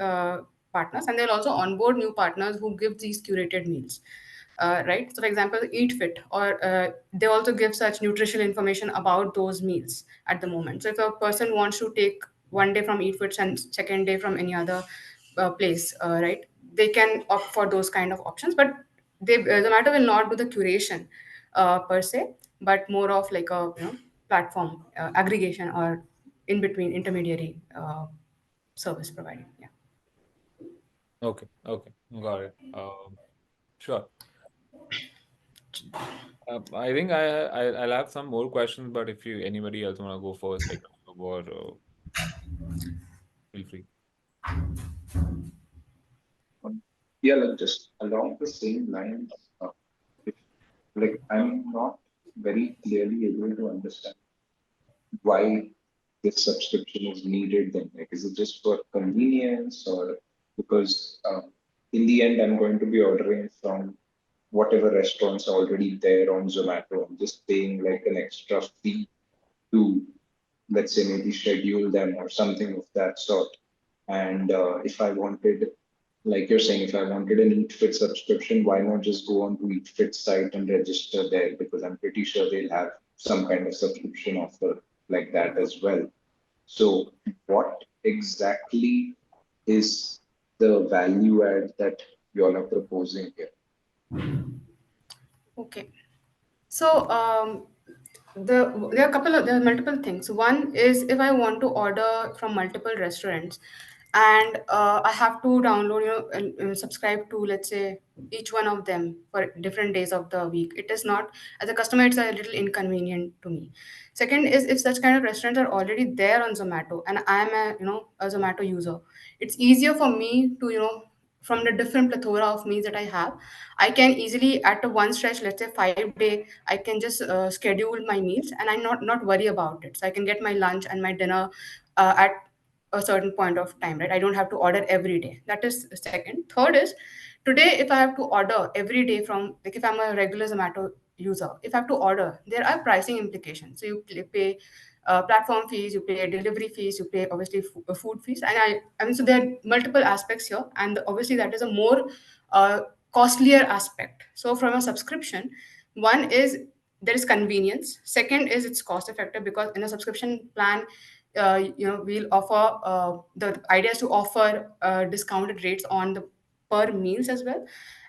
partners, and they'll also onboard new partners who give these curated meals. Right. So, for example, Eat Fit, or they also give such nutritional information about those meals at the moment. So, if a person wants to take one day from Eat Fit and second day from any other place, right, they can opt for those kind of options. But the matter will not do the curation per se, but more of like a platform aggregation or in between intermediary service providing. Yeah. Okay, got it. Sure. I think I'll have some more questions, but if anybody else want to go first, like or feel free. Yeah, like just along the same lines, if, like I'm not very clearly able to understand why this subscription is needed then. Like, is it just for convenience, or because in the end I'm going to be ordering from whatever restaurants are already there on Zomato? I'm just paying like an extra fee to, let's say, maybe schedule them or something of that sort. And if I wanted, like you're saying, if I wanted an EatFit subscription, why not just go on to EatFit site and register there? Because I'm pretty sure they'll have some kind of subscription offer like that as well. So what exactly is the value add that you all are proposing here? Okay. So there are multiple things. One is if I want to order from multiple restaurants, and I have to download, and subscribe to, let's say, each one of them for different days of the week. It is not, as a customer, it's a little inconvenient to me. Second is if such kind of restaurants are already there on Zomato and I am a Zomato user, it's easier for me to from the different plethora of meals that I have, I can easily at a one stretch, let's say 5 day, I can just schedule my meals and I not worry about it. So I can get my lunch and my dinner at a certain point of time, right? I don't have to order every day. That is second. Third is today, if I have to order every day from, like, if I'm a regular Zomato user, if I have to order, there are pricing implications. So you pay platform fees, you pay delivery fees, you pay obviously food fees, and I mean, so there are multiple aspects here, and obviously that is a more costlier aspect. So from a subscription, one is there is convenience. Second is it's cost effective, because in a subscription plan, we'll offer, the idea is to offer discounted rates on the per meals as well.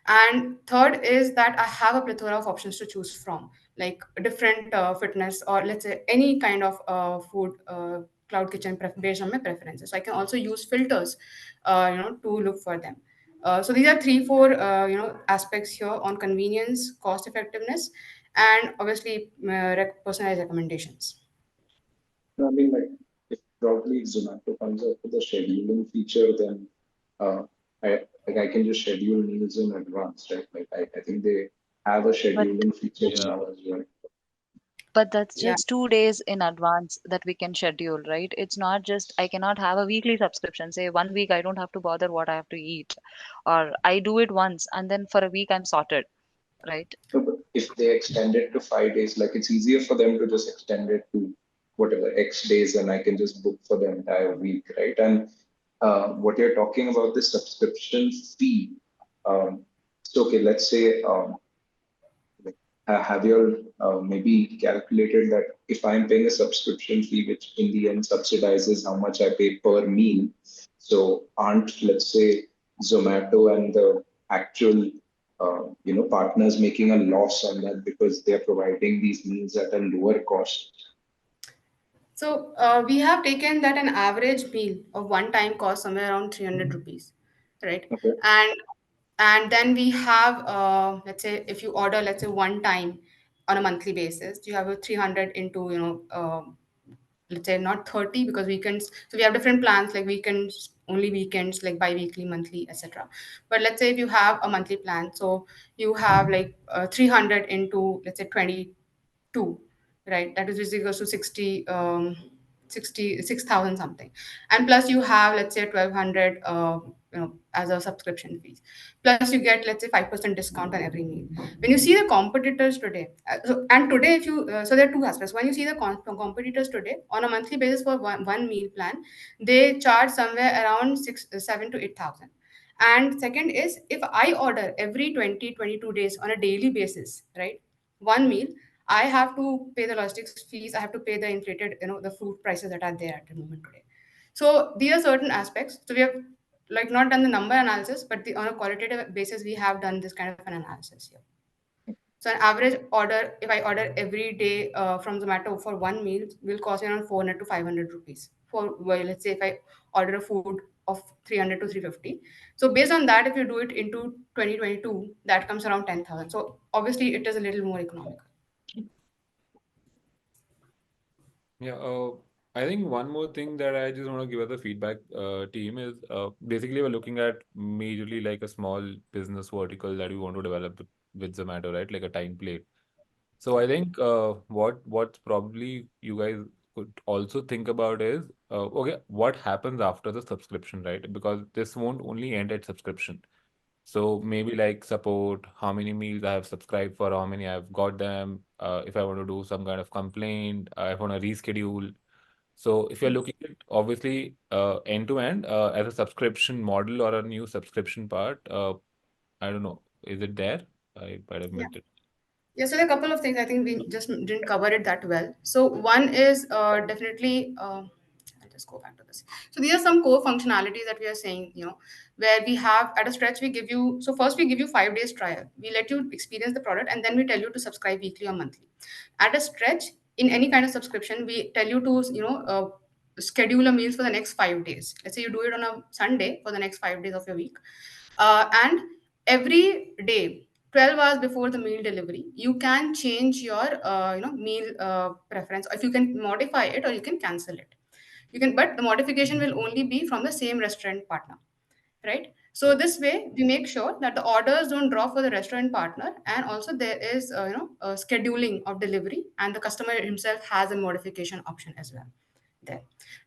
And third is that I have a plethora of options to choose from, like different fitness, or let's say any kind of food cloud kitchen based on my preferences. So I can also use filters, to look for them. So these are three, four, aspects here on convenience, cost effectiveness, and obviously personalized recommendations. No, I mean, like, if probably Zomato comes up with a scheduling feature, then uh, I can just schedule meals in advance, right? Like, I think they have a But scheduling feature Yeah. now as well. but that's Yeah. just 2 days in advance that we can schedule, right? It's not just I cannot have a weekly subscription. Say 1 week I don't have to bother what I have to eat, or I do it once and then for a week I'm sorted, right? No, but if they extend it to 5 days, like it's easier for them to just extend it to whatever X days, and I can just book for the entire week, right? And what you're talking about, the subscription fee. So okay, let's say like, have you maybe calculated that if I'm paying a subscription fee, which in the end subsidizes how much I pay per meal, so aren't, let's say, Zomato and the actual partners making a loss on that because they're providing these meals at a lower cost? So we have taken that an average meal of one time cost somewhere around 300 rupees, right? Okay. And then we have, let's say if you order, let's say one time on a monthly basis, you have a 300 into, let's say not 30, because weekends. So we have different plans, like weekends, only weekends, like bi-weekly, monthly, etc. But let's say if you have a monthly plan, so you have like 300 into, let's say 22, right? That is equals to 60, 66,000 something. And plus you have, let's say 1,200, as a subscription fees. Plus you get, let's say 5% discount on every meal. When you see the competitors today, and today if you, so there are two aspects. When you see the competitors today on a monthly basis for one meal plan, they charge somewhere around 7 to 8,000. And second is, if I order every 20 22 days on a daily basis, right, one meal, I have to pay the logistics fees. I have to pay the inflated, the food prices that are there at the moment today. So these are certain aspects. So we have like not done the number analysis, but on a qualitative basis, we have done this kind of an analysis here. So an average order, if I order every day from Zomato for one meal, will cost me around 400 to 500 rupees. For, well, let's say if I order a food of 300 to 350. So based on that, if you do it into 2022, that comes around 10,000. So obviously it is a little more economical. Yeah, I think one more thing that I just want to give as a feedback team is basically we're looking at majorly like a small business vertical that we want to develop with Zomato, right? Like a time plate. So I think what's probably you guys could also think about is okay, what happens after the subscription, right? Because this won't only end at subscription. So maybe like support how many meals I have subscribed for, how many I've got them. If I want to do some kind of complaint, I want to reschedule. So if you're looking at obviously end to end as a subscription model or a new subscription part, I don't know, is it there? I might have Yeah. missed it. Yeah, so there are a couple of things I think we just didn't cover it that well. So one is definitely, I'll just go back to this. So these are some core functionalities that we are saying, where we have at a stretch, we give you, so first we give you 5 days trial. We let you experience the product, and then we tell you to subscribe weekly or monthly. At a stretch, in any kind of subscription, we tell you to, schedule a meals for the next 5 days. Let's say you do it on a Sunday for the next 5 days of your week. And every day, 12 hours before the meal delivery, you can change your meal preference, or if you can modify it or you can cancel it. You can, but the modification will only be from the same restaurant partner, right? So this way we make sure that the orders don't drop for the restaurant partner, and also there is a scheduling of delivery, and the customer himself has a modification option as well there.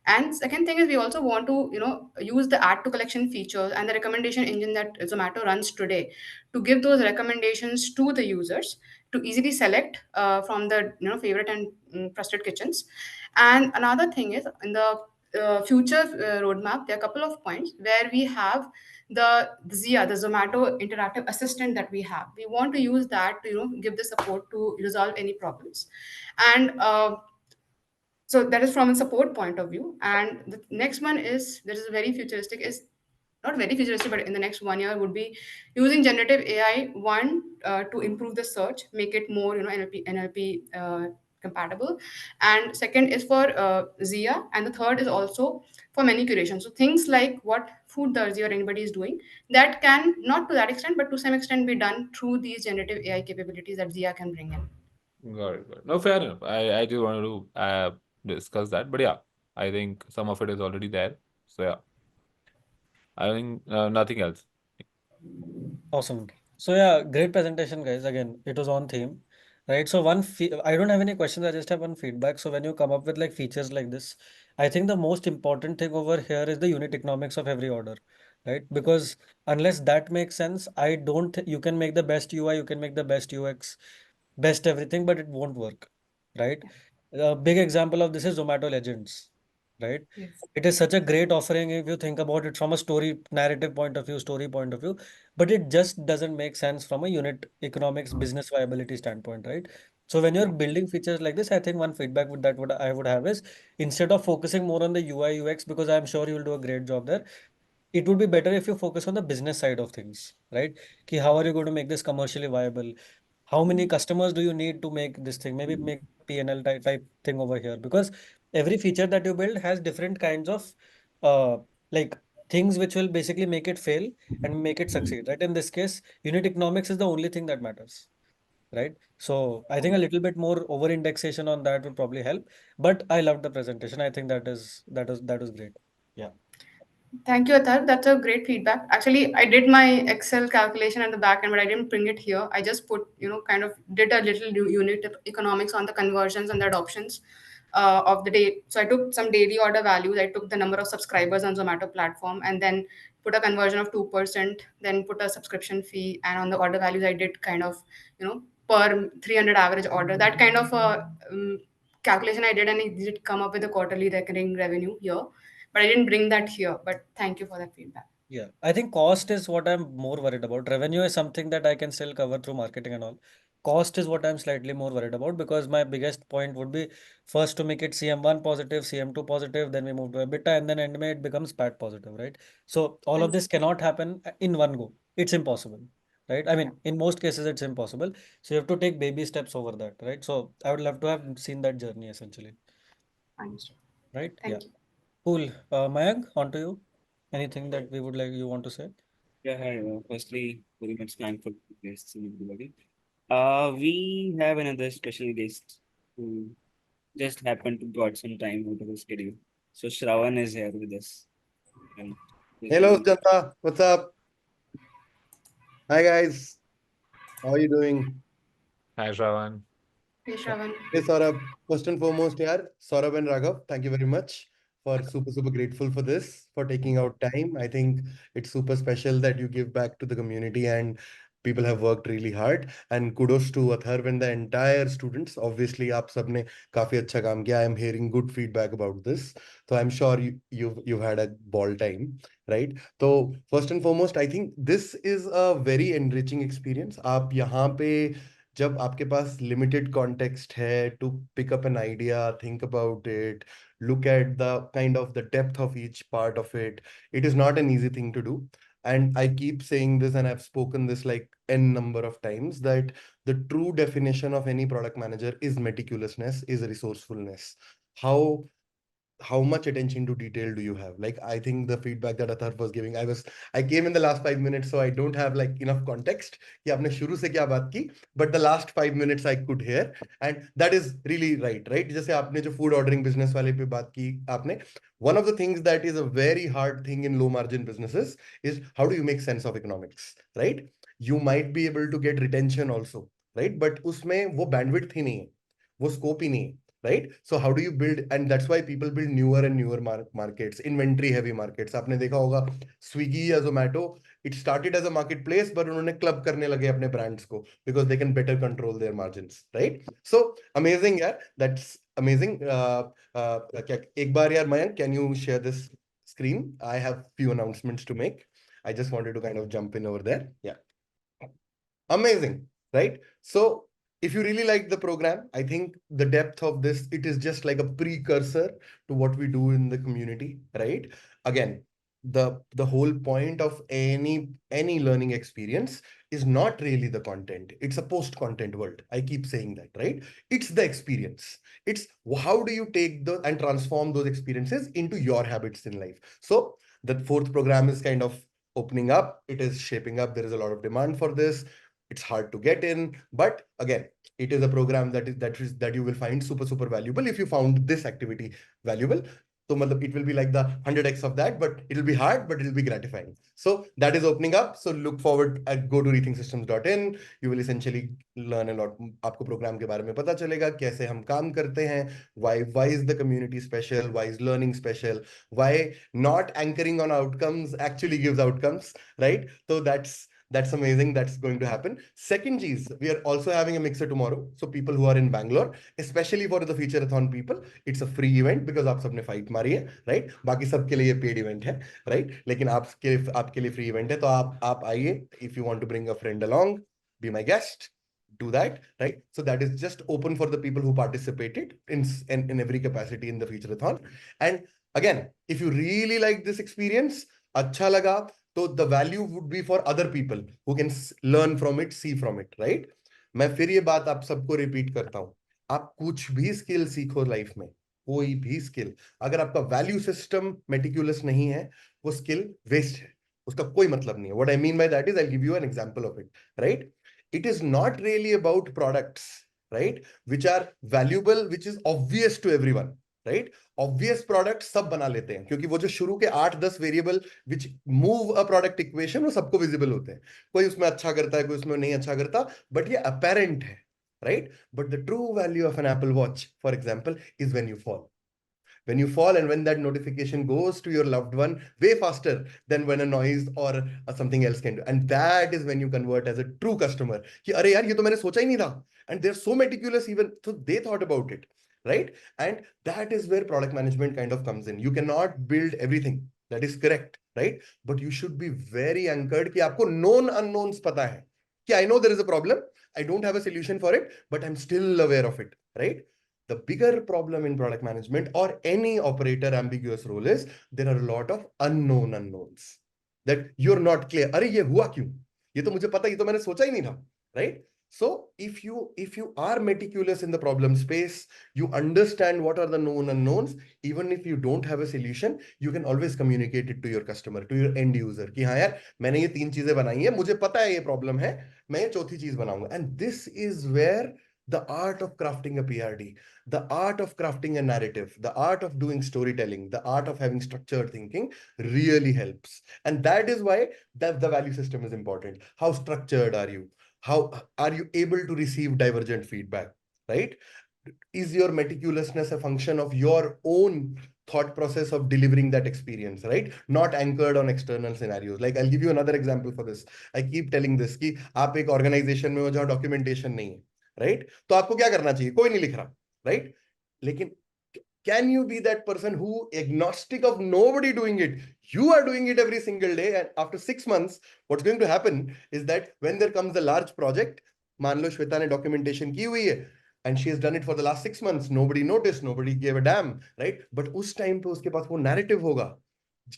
And second thing is, we also want to use the add to collection features and the recommendation engine that Zomato runs today to give those recommendations to the users to easily select from the favorite and trusted kitchens. And another thing is, in the future roadmap, there are a couple of points where we have the Zia, the Zomato interactive assistant that we have. We want to use that to give the support to resolve any problems, and so that is from a support point of view. And the next one is, that is very futuristic, is not very futuristic, but in the next 1 year would be using generative AI, one, to improve the search, make it more NLP compatible, and second is for Zia, and the third is also for menu curation. So things like what Food Darzi or anybody is doing, that can, not to that extent, but to some extent, be done through these generative AI capabilities that Zia can bring in. Got it. Got it. No, fair enough. I just wanted to discuss that, but yeah, I think some of it is already there. So yeah, I think nothing else. Awesome. So yeah, great presentation, guys. Again, it was on theme, right? So I don't have any questions. I just have one feedback. So when you come up with like features like this, I think the most important thing over here is the unit economics of every order, right? Because unless that makes sense, I don't. You can make the best UI, you can make the best UX, best everything, but it won't work, right? A big example of this is Zomato Legends, right? Yes. It is such a great offering if you think about it from a story narrative point of view, story point of view, but it just doesn't make sense from a unit economics business viability standpoint, right? So when you're building features like this, I think one feedback would that would I would have is, instead of focusing more on the UI UX, because I'm sure you'll do a great job there, it would be better if you focus on the business side of things, right? Ki how are you going to make this commercially viable? How many customers do you need to make this thing? Maybe make a P&L type thing over here, because every feature that you build has different kinds of uh, like things which will basically make it fail and make it succeed, right? In this case, unit economics is the only thing that matters, right? So I think a little bit more over indexation on that would probably help. But I loved the presentation. I think that was great. Yeah. Thank you, Athar. That's a great feedback. Actually, I did my Excel calculation at the back end, but I didn't bring it here. I just put, kind of did a little unit economics on the conversions and the adoptions of the day. So I took some daily order values. I took the number of subscribers on Zomato platform, and then put a conversion of 2%, then put a subscription fee. And on the order values, I did kind of, per 300 average order. That kind of calculation I did, and it did come up with a quarterly recurring revenue here, but I didn't bring that here. But thank you for that feedback. Yeah, I think cost is what I'm more worried about. Revenue is something that I can still cover through marketing and all. Cost is what I'm slightly more worried about, because my biggest point would be first to make it CM1 positive, CM2 positive, then we move to EBITDA, and then end May it becomes PAT positive, right? So all of this cannot happen in one go. It's impossible, right? I mean, in most cases, it's impossible. So you have to take baby steps over that, right? So I would love to have seen that journey essentially, Understood. right? Yeah. Thank you. Cool. Mayank, on to you. Anything that we would like you want to say? Yeah, hi. Firstly, very much thankful to guests and everybody. We have another special guest who just happened to got some time out of his schedule. So Shravan is here with us. And Hello, Janta. What's up? Hi, guys. How are you doing? Hi, Shravan. Hey, Shravan. Hey, Saurabh. First and foremost, here, Saurabh and Raghav, thank you very much for super grateful for this, for taking out time. I think it's super special that you give back to the community and people have worked really hard. And kudos to Athar and the entire students. Obviously, aap sabne काफी अच्छा काम किया. I am hearing good feedback about this. So I'm sure you've had a ball time, right? So first and foremost, I think this is a very enriching experience. आप यहाँ पे जब आपके पास limited context है to pick up an idea, think about it, look at the depth of each part of it. It is not an easy thing to do. And I keep saying this, and I've spoken this like n number of times, that the true definition of any product manager is meticulousness, is resourcefulness. How much attention to detail do you have? Like, I think the feedback that Athar was giving, I came in the last 5 minutes, so I don't have like enough context कि आपने शुरू से क्या बात की, but the last 5 minutes I could hear, and that is really right? जैसे आपने जो food ordering business वाले पे बात की आपने, one of the things that is a very hard thing in low margin businesses is how do you make sense of economics, right? You might be able to get retention also, right? But उसमें वो bandwidth ही नहीं है, वो scope ही नहीं है. right? So how do you build, and that's why people build newer and newer markets, inventory heavy markets. आपने देखा होगा Swiggy या Zomato, it started as a marketplace, but उन्होंने club करने लगे अपने brands को because they can better control their margins, right? So amazing यार, that's amazing. क्या एक बार यार Mayank, can you share this screen? I have few announcements to make. I just wanted to kind of jump in over there. Yeah. Amazing, right? So if you really like the program, I think the depth of this, it is just like a precursor to what we do in the community, right? Again, the whole point of any learning experience is not really the content. It's a post-content world. I keep saying that, right? It's the experience. It's how do you take the and transform those experiences into your habits in life. So the fourth program is kind of opening up. It is shaping up. There is a lot of demand for this. It's hard to get in, but again, it is a program that you will find super valuable if you found this activity valuable. So it will be like the 100x of that, but it'll be hard, but it'll be gratifying. So that is opening up. So look forward at go to rethinksystems.in. You will essentially learn a lot. आपको program के बारे में पता चलेगा कैसे हम काम करते हैं. Why is the community special? Why is learning special? Why not anchoring on outcomes actually gives outcomes, right? So that's amazing. That's going to happen. Second G's, we are also having a mixer tomorrow. So people who are in Bangalore, especially for the Featureathon people, it's a free event because आप सबने fight मारी है, right? बाकी सबके लिए paid event है, right? लेकिन आपके लिए free event है, तो आप आइए. If you want to bring a friend along, be my guest. Do that, right? So that is just open for the people who participated in every capacity in the Featureathon. And again, if you really like this experience, अच्छा लगा, so the value would be for other people who can learn from it, see from it, right? मैं फिर ये बात आप सबको repeat करता हूं. आप कुछ भी स्किल सीखो लाइफ में, कोई भी स्किल, अगर आपका वैल्यू सिस्टम मेटिकुलस नहीं है, वो स्किल वेस्ट है, उसका कोई मतलब नहीं है. What I mean by that is I'll give you an example of it, right? It is not really about products, right, which are valuable, which is obvious to everyone, right? Obvious products सब बना लेते हैं क्योंकि वो जो शुरू के 8-10 variable which move a product equation वो सबको विजिबल होते हैं. कोई उसमें अच्छा करता है, कोई उसमें नहीं अच्छा करता, but ये apparent है, right? But the true value of an Apple Watch, for example, is when you fall. When you fall and when that notification goes to your loved one way faster than when a noise or something else can do. And that is when you convert as a true customer. कि अरे यार ये तो मैंने सोचा ही नहीं था. And they're so meticulous even, so they thought about it, right? And that is where product management kind of comes in. You cannot build everything. That is correct, right? But you should be very anchored कि आपको known unknowns पता है. कि I know there is a problem. I don't have a solution for it, but I'm still aware of it, right? The bigger problem in product management or any operator ambiguous role is there are a lot of unknown unknowns that you're not clear. अरे ये हुआ क्यों? ये तो मुझे पता, ये तो मैंने सोचा ही नहीं था, right? So if you are meticulous in the problem space, you understand what are the known unknowns. Even if you don't have a solution, you can always communicate it to your customer, to your end user. कि हाँ यार मैंने ये 3 चीजें बनाई हैं, मुझे पता है ये problem है, मैं ये चौथी चीज बनाऊंगा. And this is where the art of crafting a PRD, the art of crafting a narrative, the art of doing storytelling, the art of having structured thinking really helps. And that is why the value system is important. How structured are you? How are you able to receive divergent feedback, right? Is your meticulousness a function of your own thought process of delivering that experience, right? Not anchored on external scenarios. Like I'll give you another example for this. I keep telling this कि आप एक organization में हो जहाँ documentation नहीं है, right? तो आपको क्या करना चाहिए? कोई नहीं लिख रहा, right? लेकिन can you be that person who agnostic of nobody doing it? You are doing it every single day, and after 6 months, what's going to happen is that when there comes a large project, मान लो श्वेता ने documentation की हुई है, and she has done it for the last 6 months. Nobody noticed, nobody gave a damn, right? But उस time पे उसके पास वो narrative होगा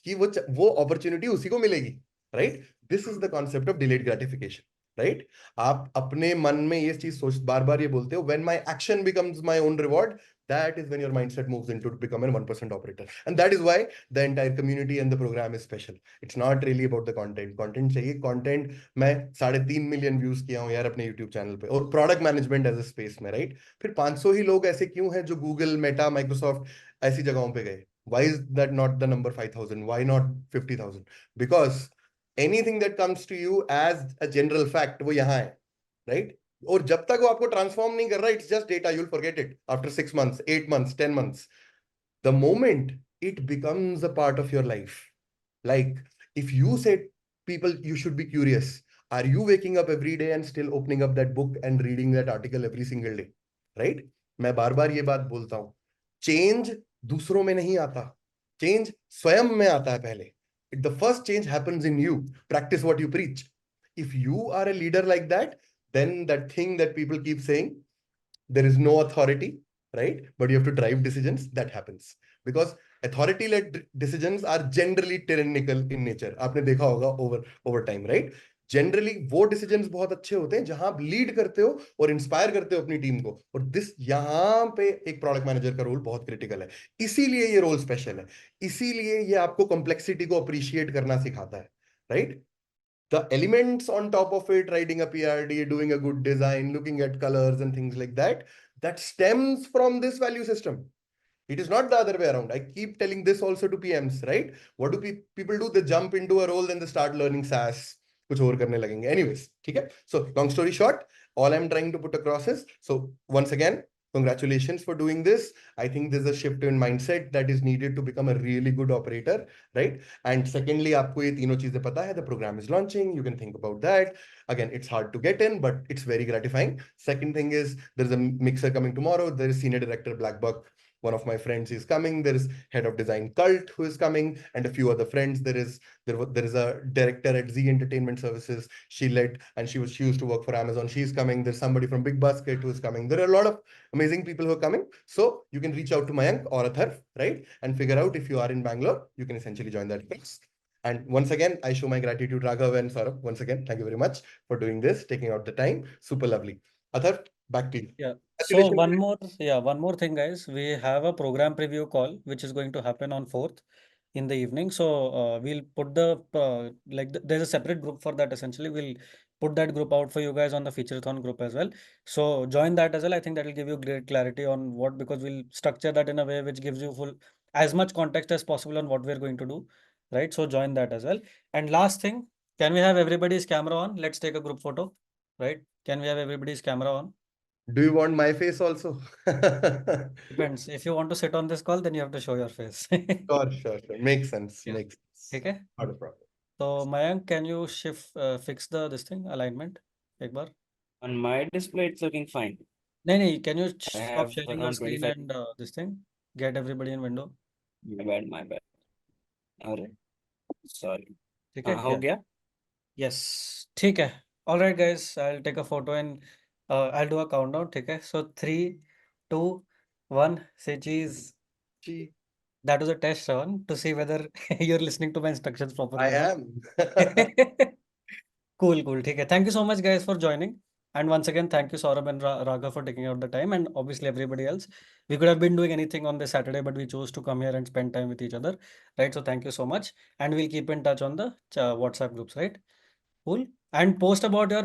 कि वो opportunity उसी को मिलेगी, right? This is the concept of delayed gratification, right? आप अपने मन में ये चीज सोच बार ये बोलते हो, when my action becomes my own reward, that is when your mindset moves into to become a 1% operator. And that is why the entire community and the program is special. It's not really about the content. Content चाहिए. Content मैं 3.5 million views किया हूँ यार अपने YouTube channel पे, और product management as a space में, right? फिर 500 ही लोग ऐसे क्यों हैं जो Google, Meta, Microsoft ऐसी जगहों पे गए? Why is that not the number 5,000? Why not 50,000? Because anything that comes to you as a general fact, वो यहाँ है, right? और जब तक वो आपको ट्रांसफॉर्म नहीं कर रहा, it's just data, you'll forget it after 6 months, 8 months, 10 months. The moment it becomes a part of your life, like if you say people, you should be curious. Are you waking up every day and still opening up that book and reading that article every single day? Right? मैं बार बार ये बात बोलता हूँ, change दूसरों में नहीं आता, change स्वयं में आता है पहले. The first change happens in you. Practice what you preach. If you are a leader like that, then that thing that people keep saying, there is no authority, right? But you have to drive decisions, that happens. Because authority-led decisions are generally tyrannical in nature. आपने देखा होगा over time, right? Generally वो decisions बहुत अच्छे होते हैं जहां आप लीड करते हो और इंस्पायर करते हो अपनी टीम को. और दिस यहाँ पे एक प्रोडक्ट मैनेजर का रोल बहुत क्रिटिकल है. इसीलिए ये रोल स्पेशल है, इसीलिए ये आपको कॉम्प्लेक्सिटी को अप्रिशिएट करना सिखाता है, right? The elements on top of it, writing a PRD, doing a good design, looking at colors and things like that, that stems from this value system. It is not the other way around. I keep telling this also to PMs, right? What do people do? They jump into a role, then they start learning SaaS. कुछ और करने लगेंगे. Anyways, ठीक है? So long story short, all I'm trying to put across is, so once again, congratulations for doing this. I think there's a shift in mindset that is needed to become a really good operator, right? And secondly, आपको ये तीनों चीजें पता है, the program is launching, you can think about that. Again, it's hard to get in, but it's very gratifying. Second thing is, there's a mixer coming tomorrow. There is senior director Black Buck, one of my friends is coming. There is head of design Cult who is coming, and a few other friends. There is a director at Z Entertainment Services. She led, and she used to work for Amazon. She's coming. There's somebody from Big Basket who is coming. There are a lot of amazing people who are coming. So you can reach out to Mayank or Atharv, right? And figure out if you are in Bangalore, you can essentially join that class. And once again, I show my gratitude, Raghav and Saurabh. Once again, thank you very much for doing this, taking out the time. Super lovely. Atharv, back to you. Yeah. So one more thing, guys. We have a program preview call which is going to happen on 4th in the evening. So we'll put there's a separate group for that. Essentially, we'll put that group out for you guys on the Featureathon group as well. So join that as well. I think that will give you great clarity on what, because we'll structure that in a way which gives you as much context as possible on what we're going to do, right? So join that as well. And last thing, can we have everybody's camera on? Let's take a group photo, right? Can we have everybody's camera on? Do you want my face also? Depends. If you want to sit on this call, then you have to show your face. Sure. Makes sense. Yeah. Makes sense. Okay. Not a problem. So Mayank, can you fix this thing alignment? एक बार. On my display, it's looking fine. नहीं, can you I stop have sharing your around screen 25. and this thing? Get everybody in window. My bad. All right. Sorry. ठीक है? हो Yeah. गया? Yes. ठीक है. All right, guys. I'll take a photo and I'll do a countdown. ठीक है? So 3, 2, 1. Say cheese. Cheese. That was a test, Shravan, to see whether you're listening to my instructions properly. I or am. not. Cool. ठीक है. Thank you so much, guys, for joining. And once again, thank you, Saurabh and Raghav, for taking out the time, and obviously everybody else. We could have been doing anything on this Saturday, but we chose to come here and spend time with each other, right? So thank you so much, and we'll keep in touch on the WhatsApp groups, right? Cool. And post about your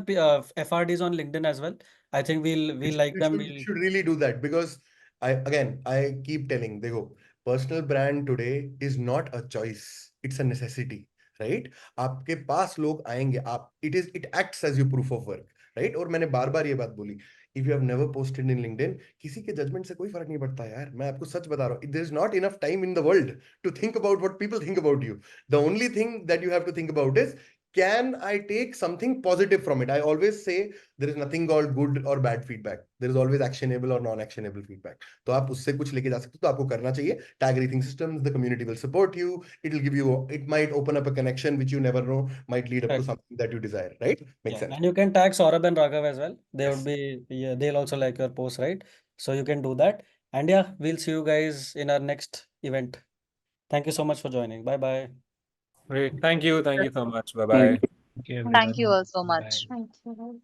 FRDs on LinkedIn as well. I think we'll like them. You should really do that, because I keep telling, देखो, personal brand today is not a choice, it's a necessity, right? आपके पास लोग आएंगे, it acts as your proof of work, right? और मैंने बार बार ये बात बोली, if you have never posted in LinkedIn, किसी के judgment से कोई फर्क नहीं पड़ता यार. मैं आपको सच बता रहा हूँ, there is not enough time in the world to think about what people think about you. The only thing that you have to think about is, can I take something positive from it? I always say there is nothing called good or bad feedback. There is always actionable or non-actionable feedback. तो आप उससे कुछ लेके जा सकते हो, तो आपको करना चाहिए. Tag everything systems, the community will support you. It might open up a connection which you never know, might lead up to something that you desire, right? Makes sense. And you can tag Saurabh and Raghav as well. They would be, they'll also like your post, right? So you can do that. And yeah, we'll see you guys in our next event. Thank you so much for joining. Bye bye. Great. Thank you so much. Bye bye. Thank you all so much. Thank you.